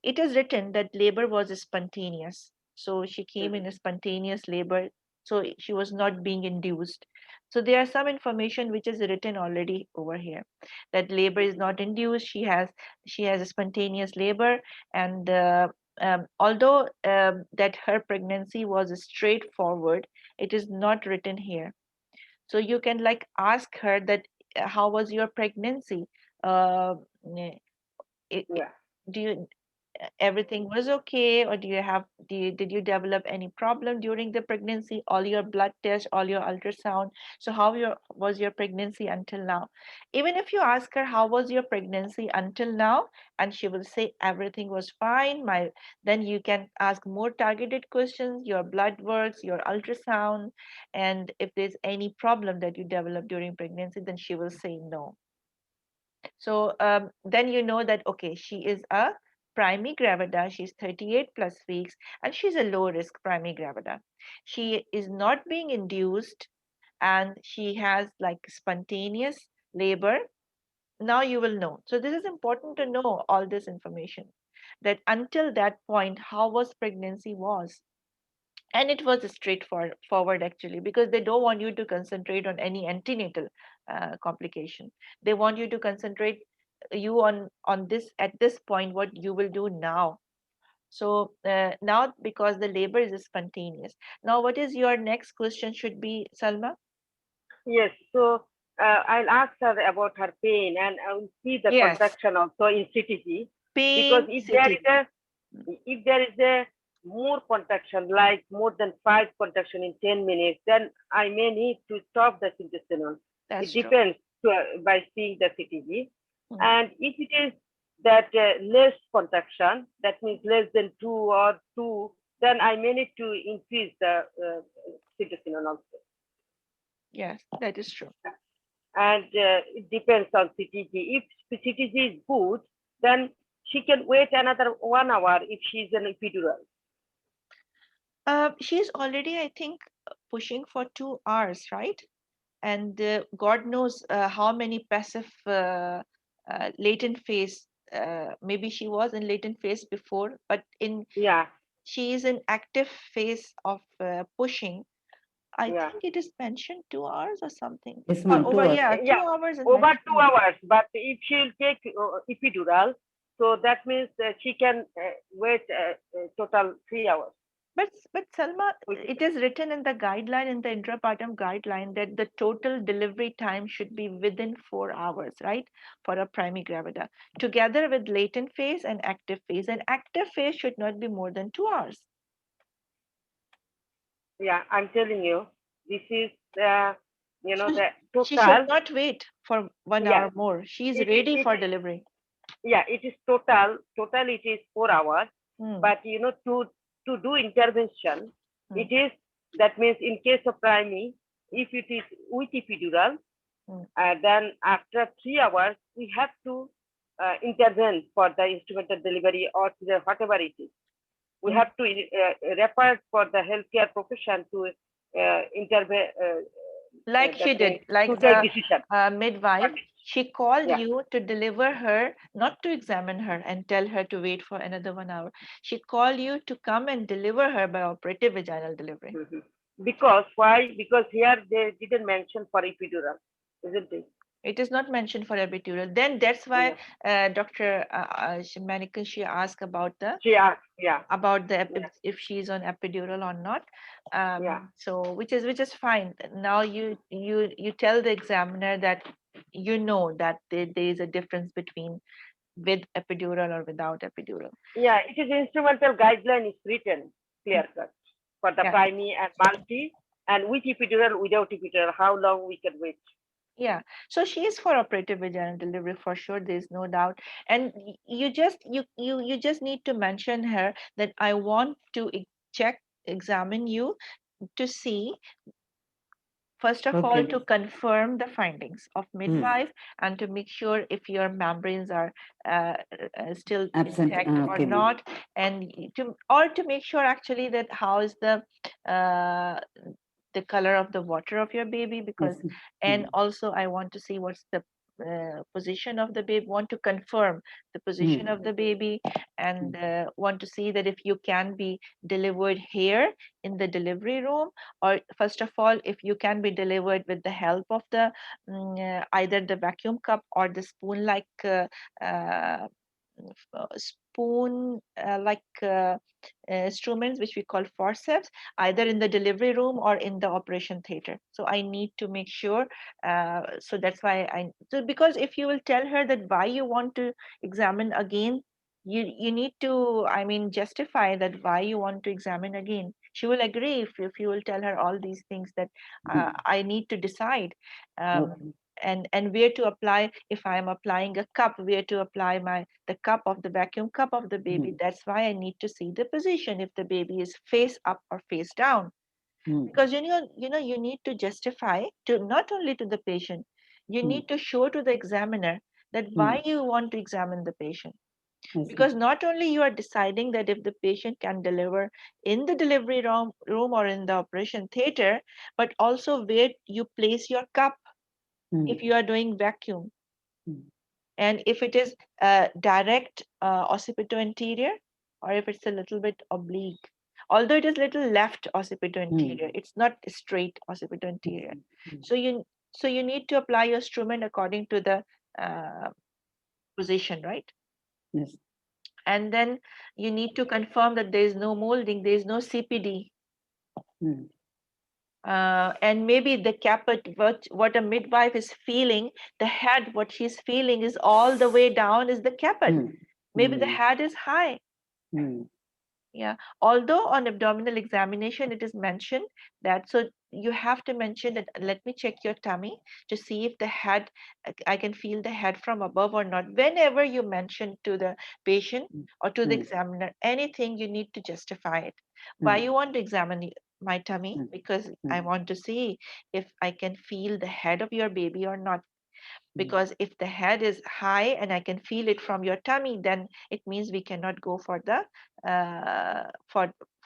it is written that labor was spontaneous. So she came in a spontaneous labor. So she was not being induced. So there are some information which is written already over here that labor is not induced. She has a spontaneous labor, and although that her pregnancy was straightforward, it is not written here. So you can like ask her that how was your pregnancy? Uh, do you everything was okay, or did you develop any problem during the pregnancy, all your blood tests, all your ultrasound? So how was your pregnancy until now? Even if you ask her how was your pregnancy until now and she will say everything was fine, then you can ask more targeted questions, your blood works, your ultrasound, and if there's any problem that you develop during pregnancy, then she will say no. So then you know that, okay, she is a primary gravida, she's 38 plus weeks, and she's a low risk primary gravida. She is not being induced and she has like spontaneous labor. Now you will know. So this is important to know all this information, that until that point, how was pregnancy was. And it was straightforward actually, because they don't want you to concentrate on any antenatal complication. They want you to concentrate you on this at this point what you will do now. So now because the labor is spontaneous. Now what is your next question should be, Salma? Yes. So I'll ask her about her pain, and I will see the Yes. contraction also in CTG. Because Pain, if CTG. there is a more contraction, like more than 5 contraction in 10 minutes, then I may need to stop the synthesinol. That's It true. depends by seeing the CTG. Mm. And if it is that less contraction, that means less than 2 or 2, then I may need to increase the synthesinol also. Yes, that is true. And it depends on CTG. If CTG is good, then she can wait another 1 hour if she's an epidural. She's already, I think, pushing for 2 hours, right? And God knows how many passive latent phase. Maybe she was in latent phase before, but she is in active phase of pushing. I think it is mentioned 2 hours or something. Yes, Or ma'am, 2 over, hours. yeah, 2 hours. Is Over mentioned. 2 hours. But if she'll take epidural, so that means she can wait total 3 hours. But Salma, it is written in the guideline, in the intrapartum guideline, that the total delivery time should be within 4 hours, right? For a primary gravida, together with latent phase and active phase. And active phase should not be more than 2 hours. Yeah, I'm telling you, this is the total. She should not wait for 1 hour more. She is ready for delivery. Yeah, it is total. Total, it is 4 hours. But to do intervention, it is, that means in case of primary, if it is with epidural, then after 3 hours we have to intervene for the instrumental delivery or whatever it is. We have to refer for the healthcare profession to intervene. Like she did, like the midwife, she called you to deliver her, not to examine her and tell her to wait for another 1 hour. She called you to come and deliver her by operative vaginal delivery. Because why? Because here they didn't mention for epidural, isn't it? It is not mentioned for epidural. Then that's why Dr. MRCPI, she asked about the if she's on epidural or not. So which is fine. Now you tell the examiner that you know that there is a difference between with epidural or without epidural. Yeah, it is instrumental guideline is written clear cut for the primary and multi, and with epidural, without epidural, how long we can wait. Yeah, so she is for operative vaginal delivery for sure. There is no doubt, and you just need to mention her that I want to examine you to see. First of all, to confirm the findings of midwife and to make sure if your membranes are still intact or not, and to make sure actually that how is the color of the water of your baby, because and also I want to see what's the position of the baby, want to confirm the position of the baby, and want to see that if you can be delivered here in the delivery room, or first of all if you can be delivered with the help of the either the vacuum cup or the spoon like instruments which we call forceps, either in the delivery room or in the operation theater. So I need to make sure. So that's why because if you will tell her that why you want to examine again, you need to, I mean, justify that why you want to examine again. She will agree if you will tell her all these things that I need to decide. And where to apply, if I am applying a cup, where to apply the cup of the vacuum cup of the baby. That's why I need to see the position, if the baby is face up or face down. Because you need to justify to not only to the patient, you need to show to the examiner that why you want to examine the patient. Because not only you are deciding that if the patient can deliver in the delivery room or in the operation theater, but also where you place your cup if you are doing vacuum, and if it is direct occipito-anterior, or if it's a little bit oblique, although it is little left occipito-anterior, it's not straight occipito-anterior. So you need to apply your instrument according to the position, right? Yes. And then you need to confirm that there is no molding, there is no CPD. Mm. And maybe the caput, what a midwife is feeling, the head, what she's feeling is all the way down is the caput. Mm. Maybe the Mm. head is high. Mm. Yeah, although on abdominal examination it is mentioned that, so you have to mention that, let me check your tummy to see if the head, I can feel the head from above or not. Whenever you mention to the patient or to the Mm. examiner anything, you need to justify it. Why Mm. you want to examine my tummy? Mm. Because I Mm. want to see if I can feel the head of your baby or not. Mm. Because if the head is high and I can feel it from your tummy, then it means we cannot go for the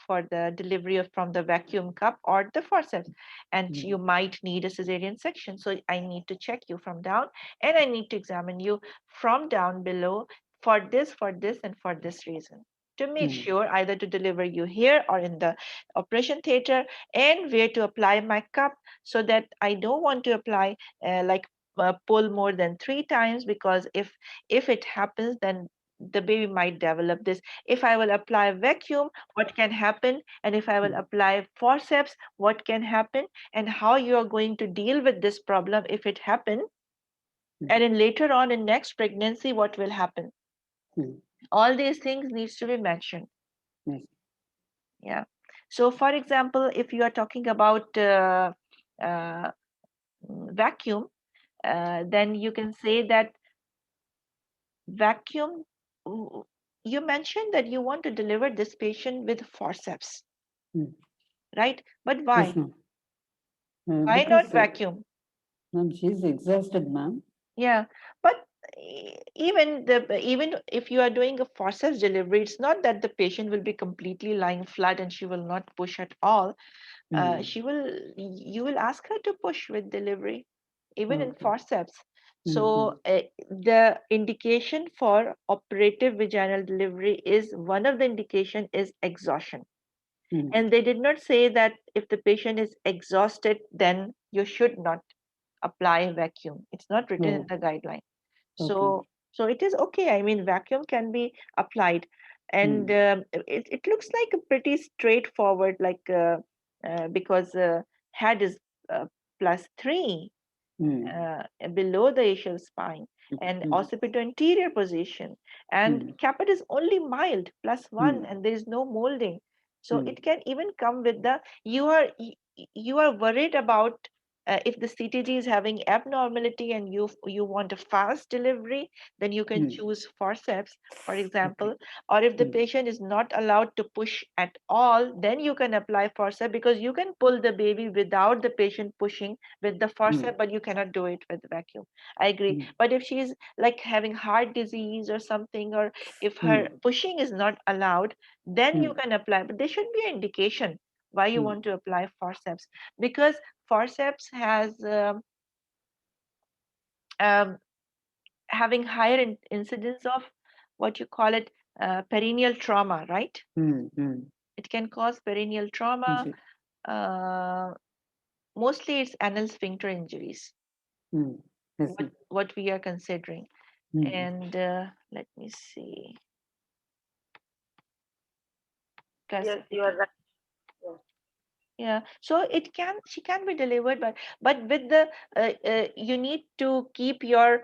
for the delivery of from the vacuum cup or the forceps, and Mm. you might need a cesarean section. So I need to check you from down, and I need to examine you from down below for this, and for this reason, to make Mm. sure either to deliver you here or in the operation theater, and where to apply my cup, so that I don't want to apply like pull more than 3 times, because if it happens, then the baby might develop this. If I will apply vacuum, what can happen? And if I will Mm. apply forceps, what can happen? And how you are going to deal with this problem if it happen? Mm. And then later on in next pregnancy, what will happen? Mm. All these things needs to be mentioned. Yes. Yeah. So for example, if you are talking about uh, vacuum, then you can say that vacuum, you mentioned that you want to deliver this patient with forceps, Mm. right? But Yes, why? ma'am. Why not Because vacuum? ma'am, she's exhausted, ma'am. Yeah, but even if you are doing a forceps delivery, it's not that the patient will be completely lying flat and she will not push at all. Mm. You will ask her to push with delivery, even in Okay. forceps. Mm. So the indication for operative vaginal delivery is, one of the indication is exhaustion. Mm. And they did not say that if the patient is exhausted, then you should not apply vacuum. It's not written in Oh, the guideline. okay. So it is okay. I mean, vacuum can be applied, and Mm. it looks like a pretty straightforward, like because head is +3 Mm. below the ischial spine, and Mm. occipital anterior position, and Mm. caput is only mild +1, Mm. and there is no molding. So Mm. it can even come with the, you are worried about if the CTG is having abnormality and you want a fast delivery, then you can Mm. choose forceps, for Okay. example. Or if the Mm. patient is not allowed to push at all, then you can apply forceps, because you can pull the baby without the patient pushing with the Mm. forceps, but you cannot do it with the vacuum. I agree. Mm. But if she's like having heart disease or something, or if her Mm. pushing is not allowed, then you Mm. can apply. But there should be an indication why you Mm. want to apply forceps, because forceps has um, having higher incidence of what you call it, perineal trauma, right? Mm. Mm. It can cause perineal trauma. Okay. Uh, Mostly it's anal sphincter injuries, Mm. Yes, ma'am. what we are considering. Mm. And let me see. Yes, Because you are right. Yeah. yeah, so she can be delivered, but with the you need to keep your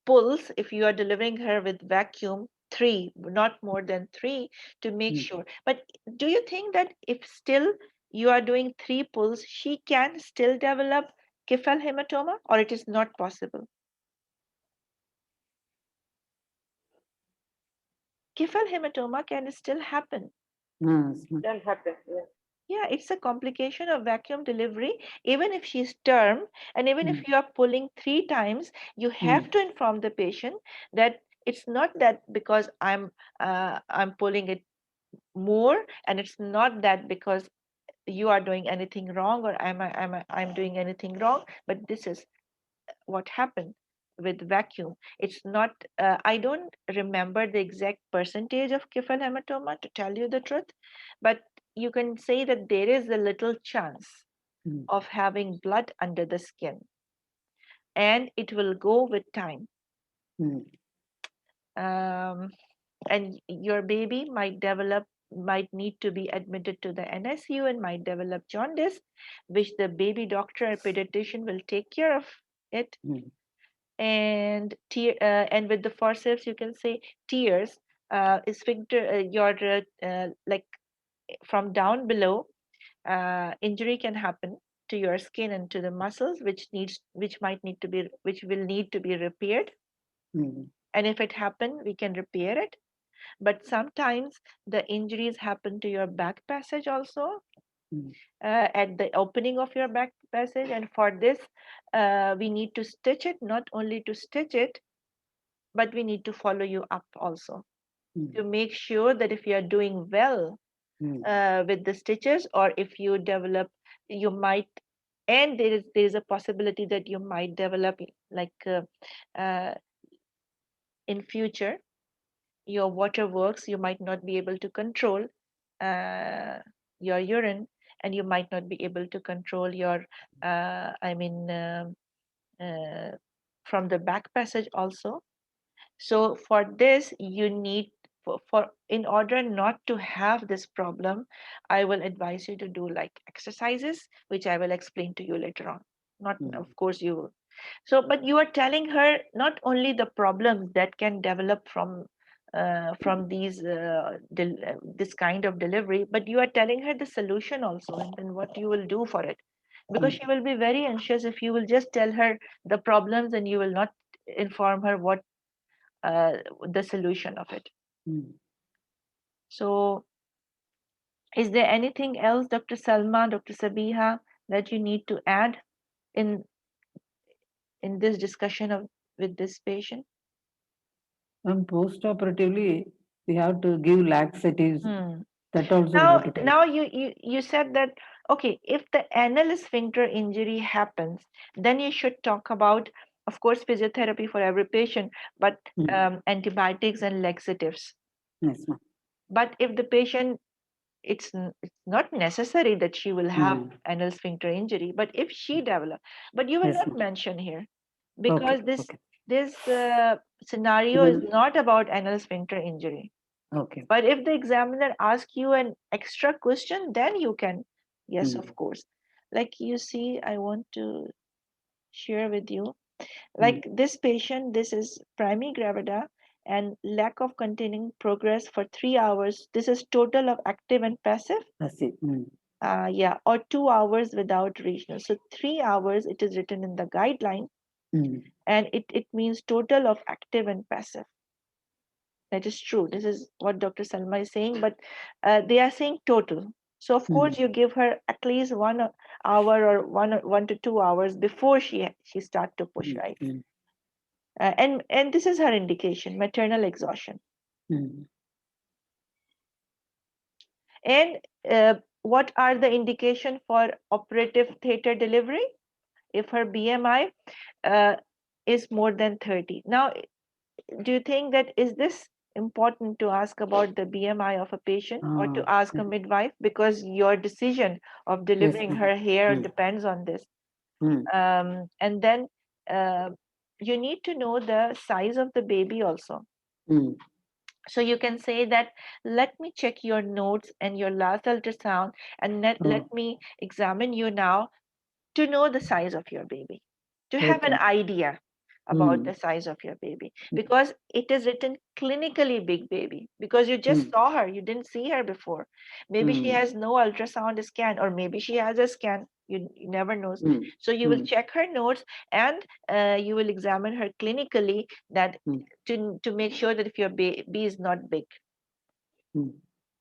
pulse if you are delivering her with vacuum 3, not more than 3, to make Mm. sure. But do you think that if still you are doing 3 pulls, she can still develop Kefal hematoma, or it is not possible? Kefal hematoma can still happen. Yes, ma'am. Can happen. Yeah. Yeah, it's a complication of vacuum delivery. Even if she's term, and even if Mm. you are pulling 3 times, you Mm. have to inform the patient that it's not that because I'm pulling it more, and it's not that because you are doing anything wrong, or I'm doing anything wrong, but this is what happened with vacuum. It's not, I don't remember the exact percentage of Kefal hematoma, to tell you the truth, but you can say that there is a little chance Mm. of having blood under the skin, and it will go with time. Mm. And your baby might need to be admitted to the NICU and might develop jaundice, which the baby doctor or pediatrician will take care of it. And and with the forceps, you can say tears, sphincter, like from down below, injury can happen to your skin and to the muscles, which will need to be repaired. And if it happen, we can repair it. But sometimes the injuries happen to your back passage also, at the opening of your back passage. And for this, we need to stitch it, not only to stitch it, but we need to follow you up also to make sure that if you are doing well with the stitches, or if you develop, you might, and there is a possibility that you might develop like in future your waterworks, you might not be able to control your urine, and you might not be able to control your from the back passage also. So for this, you need, for in order not to have this problem, I will advise you to do like exercises, which I will explain to you later on. Not, of course, you will. So, but you are telling her not only the problems that can develop from these this kind of delivery, but you are telling her the solution also, and then what you will do for it, because she will be very anxious if you will just tell her the problems and you will not inform her what the solution of it. So, is there anything else, Dr. Salma, Dr. Sabiha, that you need to add in this discussion of with this patient? And post-operatively, we have to give laxatives. That also we have to take. Now you said that, okay, if the anal sphincter injury happens, then you should talk about, of course, physiotherapy for every patient, but antibiotics and laxatives. Yes, ma'am. But if the patient, it's not necessary that she will have anal sphincter injury, but if she develop, but you will Yes, not ma'am. mention here, because Okay, this scenario is not about anal sphincter injury. Okay. But if the examiner asks you an extra question, then you can, yes, of course. Like you see, I want to share with you, like this patient, this is primi gravida and lack of containing progress for 3 hours. This is total of active and passive. That's it. Yeah, or 2 hours without regional. So 3 hours, it is written in the guideline, and it means total of active and passive. That is true. This is what Dr. Salma is saying, but they are saying total. So of course you give her at least 1 hour or 1 to 2 hours before she start to push, right? And this is her indication, maternal exhaustion. And what are the indication for operative theater delivery? If her BMI is more than 30. Now, do you think that is this important to ask about the BMI of a patient or to ask a midwife, because your decision of delivering her hair depends on this? And then you need to know the size of the baby also. So you can say that, let me check your notes and your last ultrasound, and let me examine you now to know the size of your baby, to have an idea about the size of your baby, because it is written clinically big baby, because you just saw her, you didn't see her before. Maybe she has no ultrasound scan, or maybe she has a scan, you never know. So you will check her notes, and you will examine her clinically, that to make sure that if your baby is not big.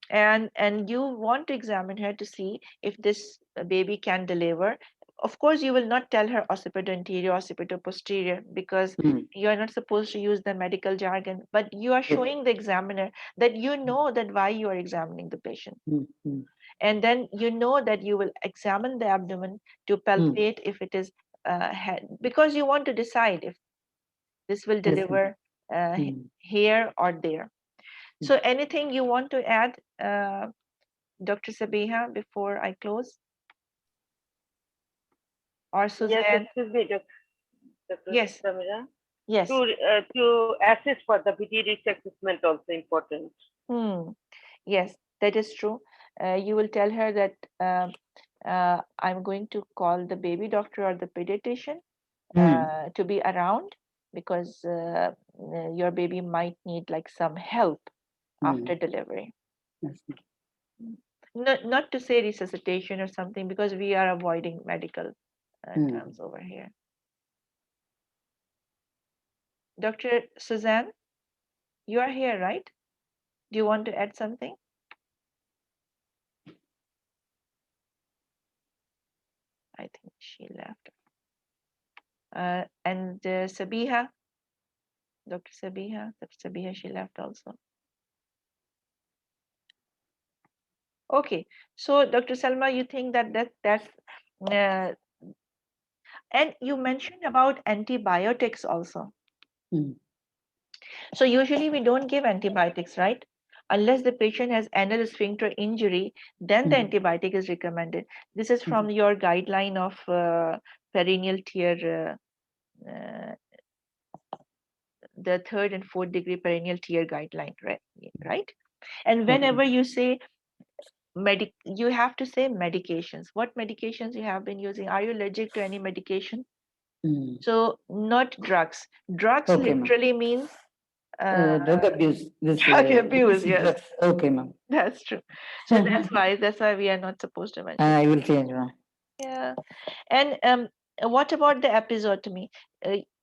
And you want to examine her to see if this baby can deliver. Of course, you will not tell her occipital anterior, occipital posterior, because you are not supposed to use the medical jargon, but you are showing the examiner that you know that why you are examining the patient. And then you know that you will examine the abdomen to palpate if it is head, because you want to decide if this will deliver here or there. So anything you want to add, Dr. Sabiha, before I close? Or Suzanne? Yes, excuse me, Dr. Yes. Samira. Yes. To assess for the BT risk assessment also important. Yes, that is true. You will tell her that I'm going to call the baby doctor or the pediatrician to be around, because your baby might need like some help after delivery. Yes. Not to say resuscitation or something, because we are avoiding medical terms over here. Dr. Suzanne, you are here, right? Do you want to add something? I think she left. And Sabiha, Dr. Sabiha, she left also. Okay, so Dr. Salma, you think that's and you mentioned about antibiotics also. So usually we don't give antibiotics, right? Unless the patient has anal sphincter injury, then the antibiotic is recommended. This is from your guideline of perineal tear, the 3rd and 4th degree perineal tear guideline, right? And whenever you say you have to say medications. What medications you have been using? Are you allergic to any medication? So not drugs. Drugs literally means drug abuse. Drug abuse, yes. Drugs. Okay, ma'am. That's true. So that's why we are not supposed to mention. I will change, ma'am. Yeah. And what about the episiotomy?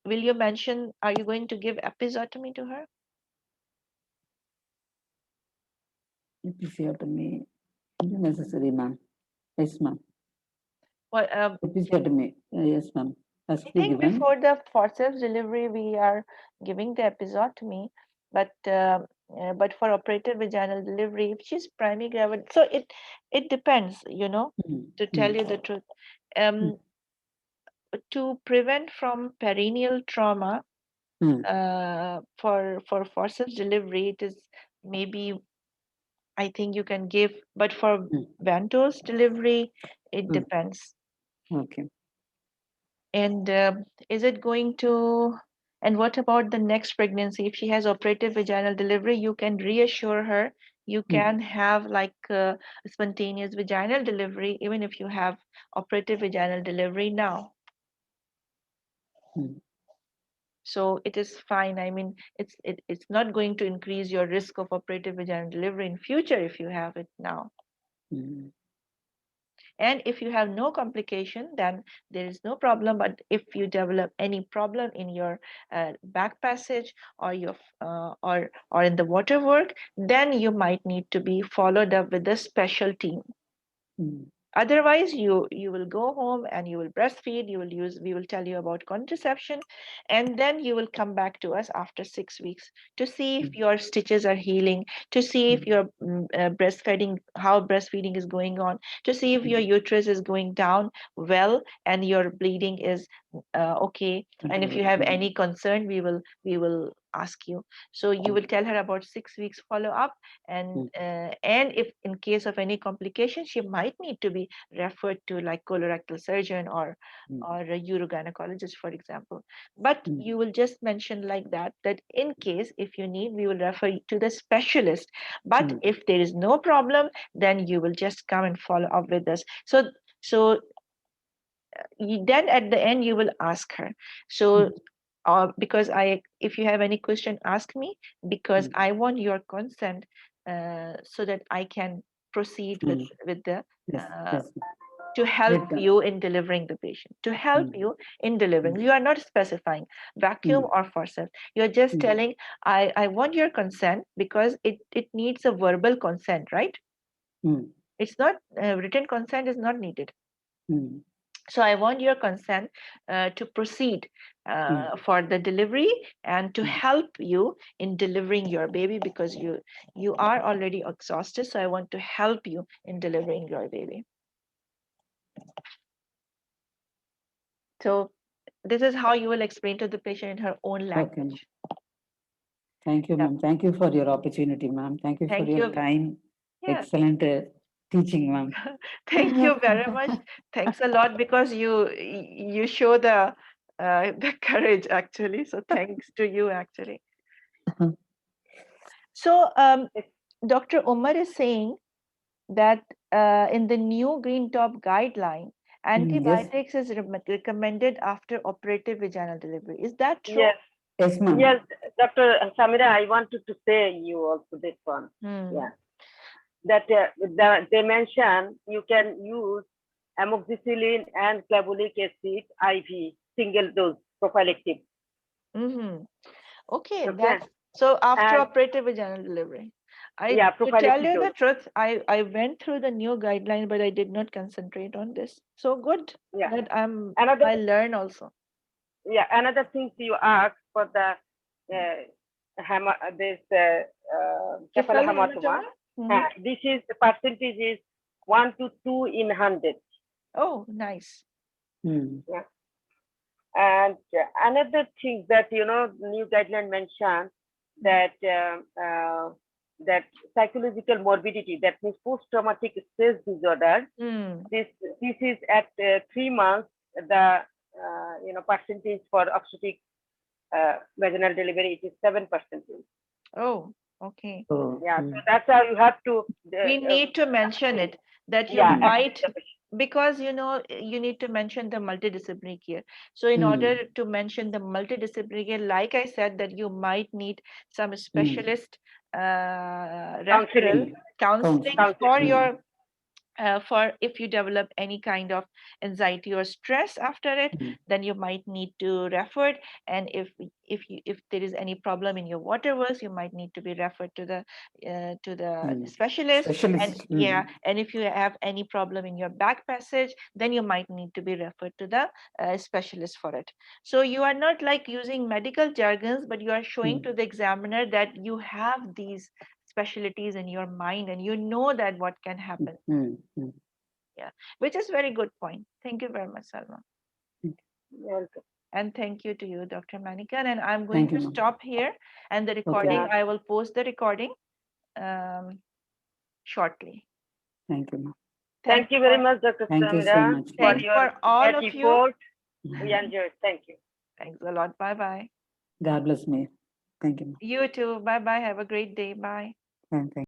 Will you mention, are you going to give episiotomy to her? Episiotomy necessary, ma'am. Yes, ma'am. Well, episiotomy. Yes, ma'am. I think before the forceps delivery, we are giving the episiotomy, but for operative vaginal delivery, if she's primary gravid, so it depends, to tell you the truth. To prevent from perineal trauma, for forceps delivery, it is maybe, I think you can give, but for venous delivery, it depends. Okay. And is it going to, and what about the next pregnancy? If she has operative vaginal delivery, you can reassure her you can have like spontaneous vaginal delivery even if you have operative vaginal delivery now. So it is fine. I mean, it's not going to increase your risk of operative vaginal delivery in future if you have it now. And if you have no complication, then there is no problem. But if you develop any problem in your back passage or your or in the water work, then you might need to be followed up with a special team. Otherwise, you will go home and you will breastfeed. We will tell you about contraception, and then you will come back to us after 6 weeks to see if your stitches are healing, to see if your breastfeeding, how breastfeeding is going on, to see if your uterus is going down well and your bleeding is okay. And if you have any concern, we will ask you. So you will tell her about 6 weeks follow up, and if in case of any complications, she might need to be referred to like colorectal surgeon or a urogynecologist, for example. But you will just mention like that in case if you need, we will refer you to the specialist. But if there is no problem, then you will just come and follow up with us. So then at the end you will ask her. So because if you have any question, ask me, because I want your consent so that I can proceed with the to help you in delivering the patient, to help you in delivering. You are not specifying vacuum or forceps. You're just telling, I want your consent, because it needs a verbal consent, right? It's not written consent is not needed. So I want your consent to proceed for the delivery and to help you in delivering your baby, because you are already exhausted. So I want to help you in delivering your baby. So this is how you will explain to the patient in her own language. Okay. Thank you, ma'am. Thank you for your opportunity, ma'am. Thank you for your time. Yeah. Excellent teaching, ma'am. Thank you very much. Thanks a lot, because you show the the courage actually. So thanks to you actually. So Dr. Umar is saying that in the new Green Top guideline, antibiotics is recommended after operative vaginal delivery. Is that true? Yes. Yes, ma'am. Yes, Dr. Samira, I wanted to say you also this one. Yeah. That they mention you can use amoxicillin and clavulanic acid IV single dose prophylactic. Okay, that's so after operative vaginal delivery. To tell you the truth, I went through the new guideline, but I did not concentrate on this. So good that I learn also. Yeah, another thing you ask for the hematoma. This is the percentage is 1 to 2 in 100. Oh, nice. Yeah. And another thing that new guideline mentioned that that psychological morbidity, that means post-traumatic stress disorder. This is at 3 months the percentage for obstetric vaginal delivery, it is 7%. Oh, okay. Yeah, so that's how you have to. We need to mention it that you might, because you need to mention the multidisciplinary care. So in order to mention the multidisciplinary care, like I said, that you might need some specialist referral counseling for your for if you develop any kind of anxiety or stress after it, then you might need to refer it. And if there is any problem in your waterworks, you might need to be referred to the specialist. And and if you have any problem in your back passage, then you might need to be referred to the specialist for it. So you are not like using medical jargons, but you are showing to the examiner that you have these specialties in your mind and you know that what can happen. Yeah, which is very good point. Thank you very much, Salma. Welcome. And thank you to you, Dr. Manikan. And I'm going to stop here, and the recording, I will post the recording shortly. Thank you. Thank you very much, Dr. Thank you so much. Thank you for all of you. We enjoyed. Thank you. Thanks a lot. Bye-bye. God bless me. Thank you. You too. Bye-bye. Have a great day. Bye. Thank you.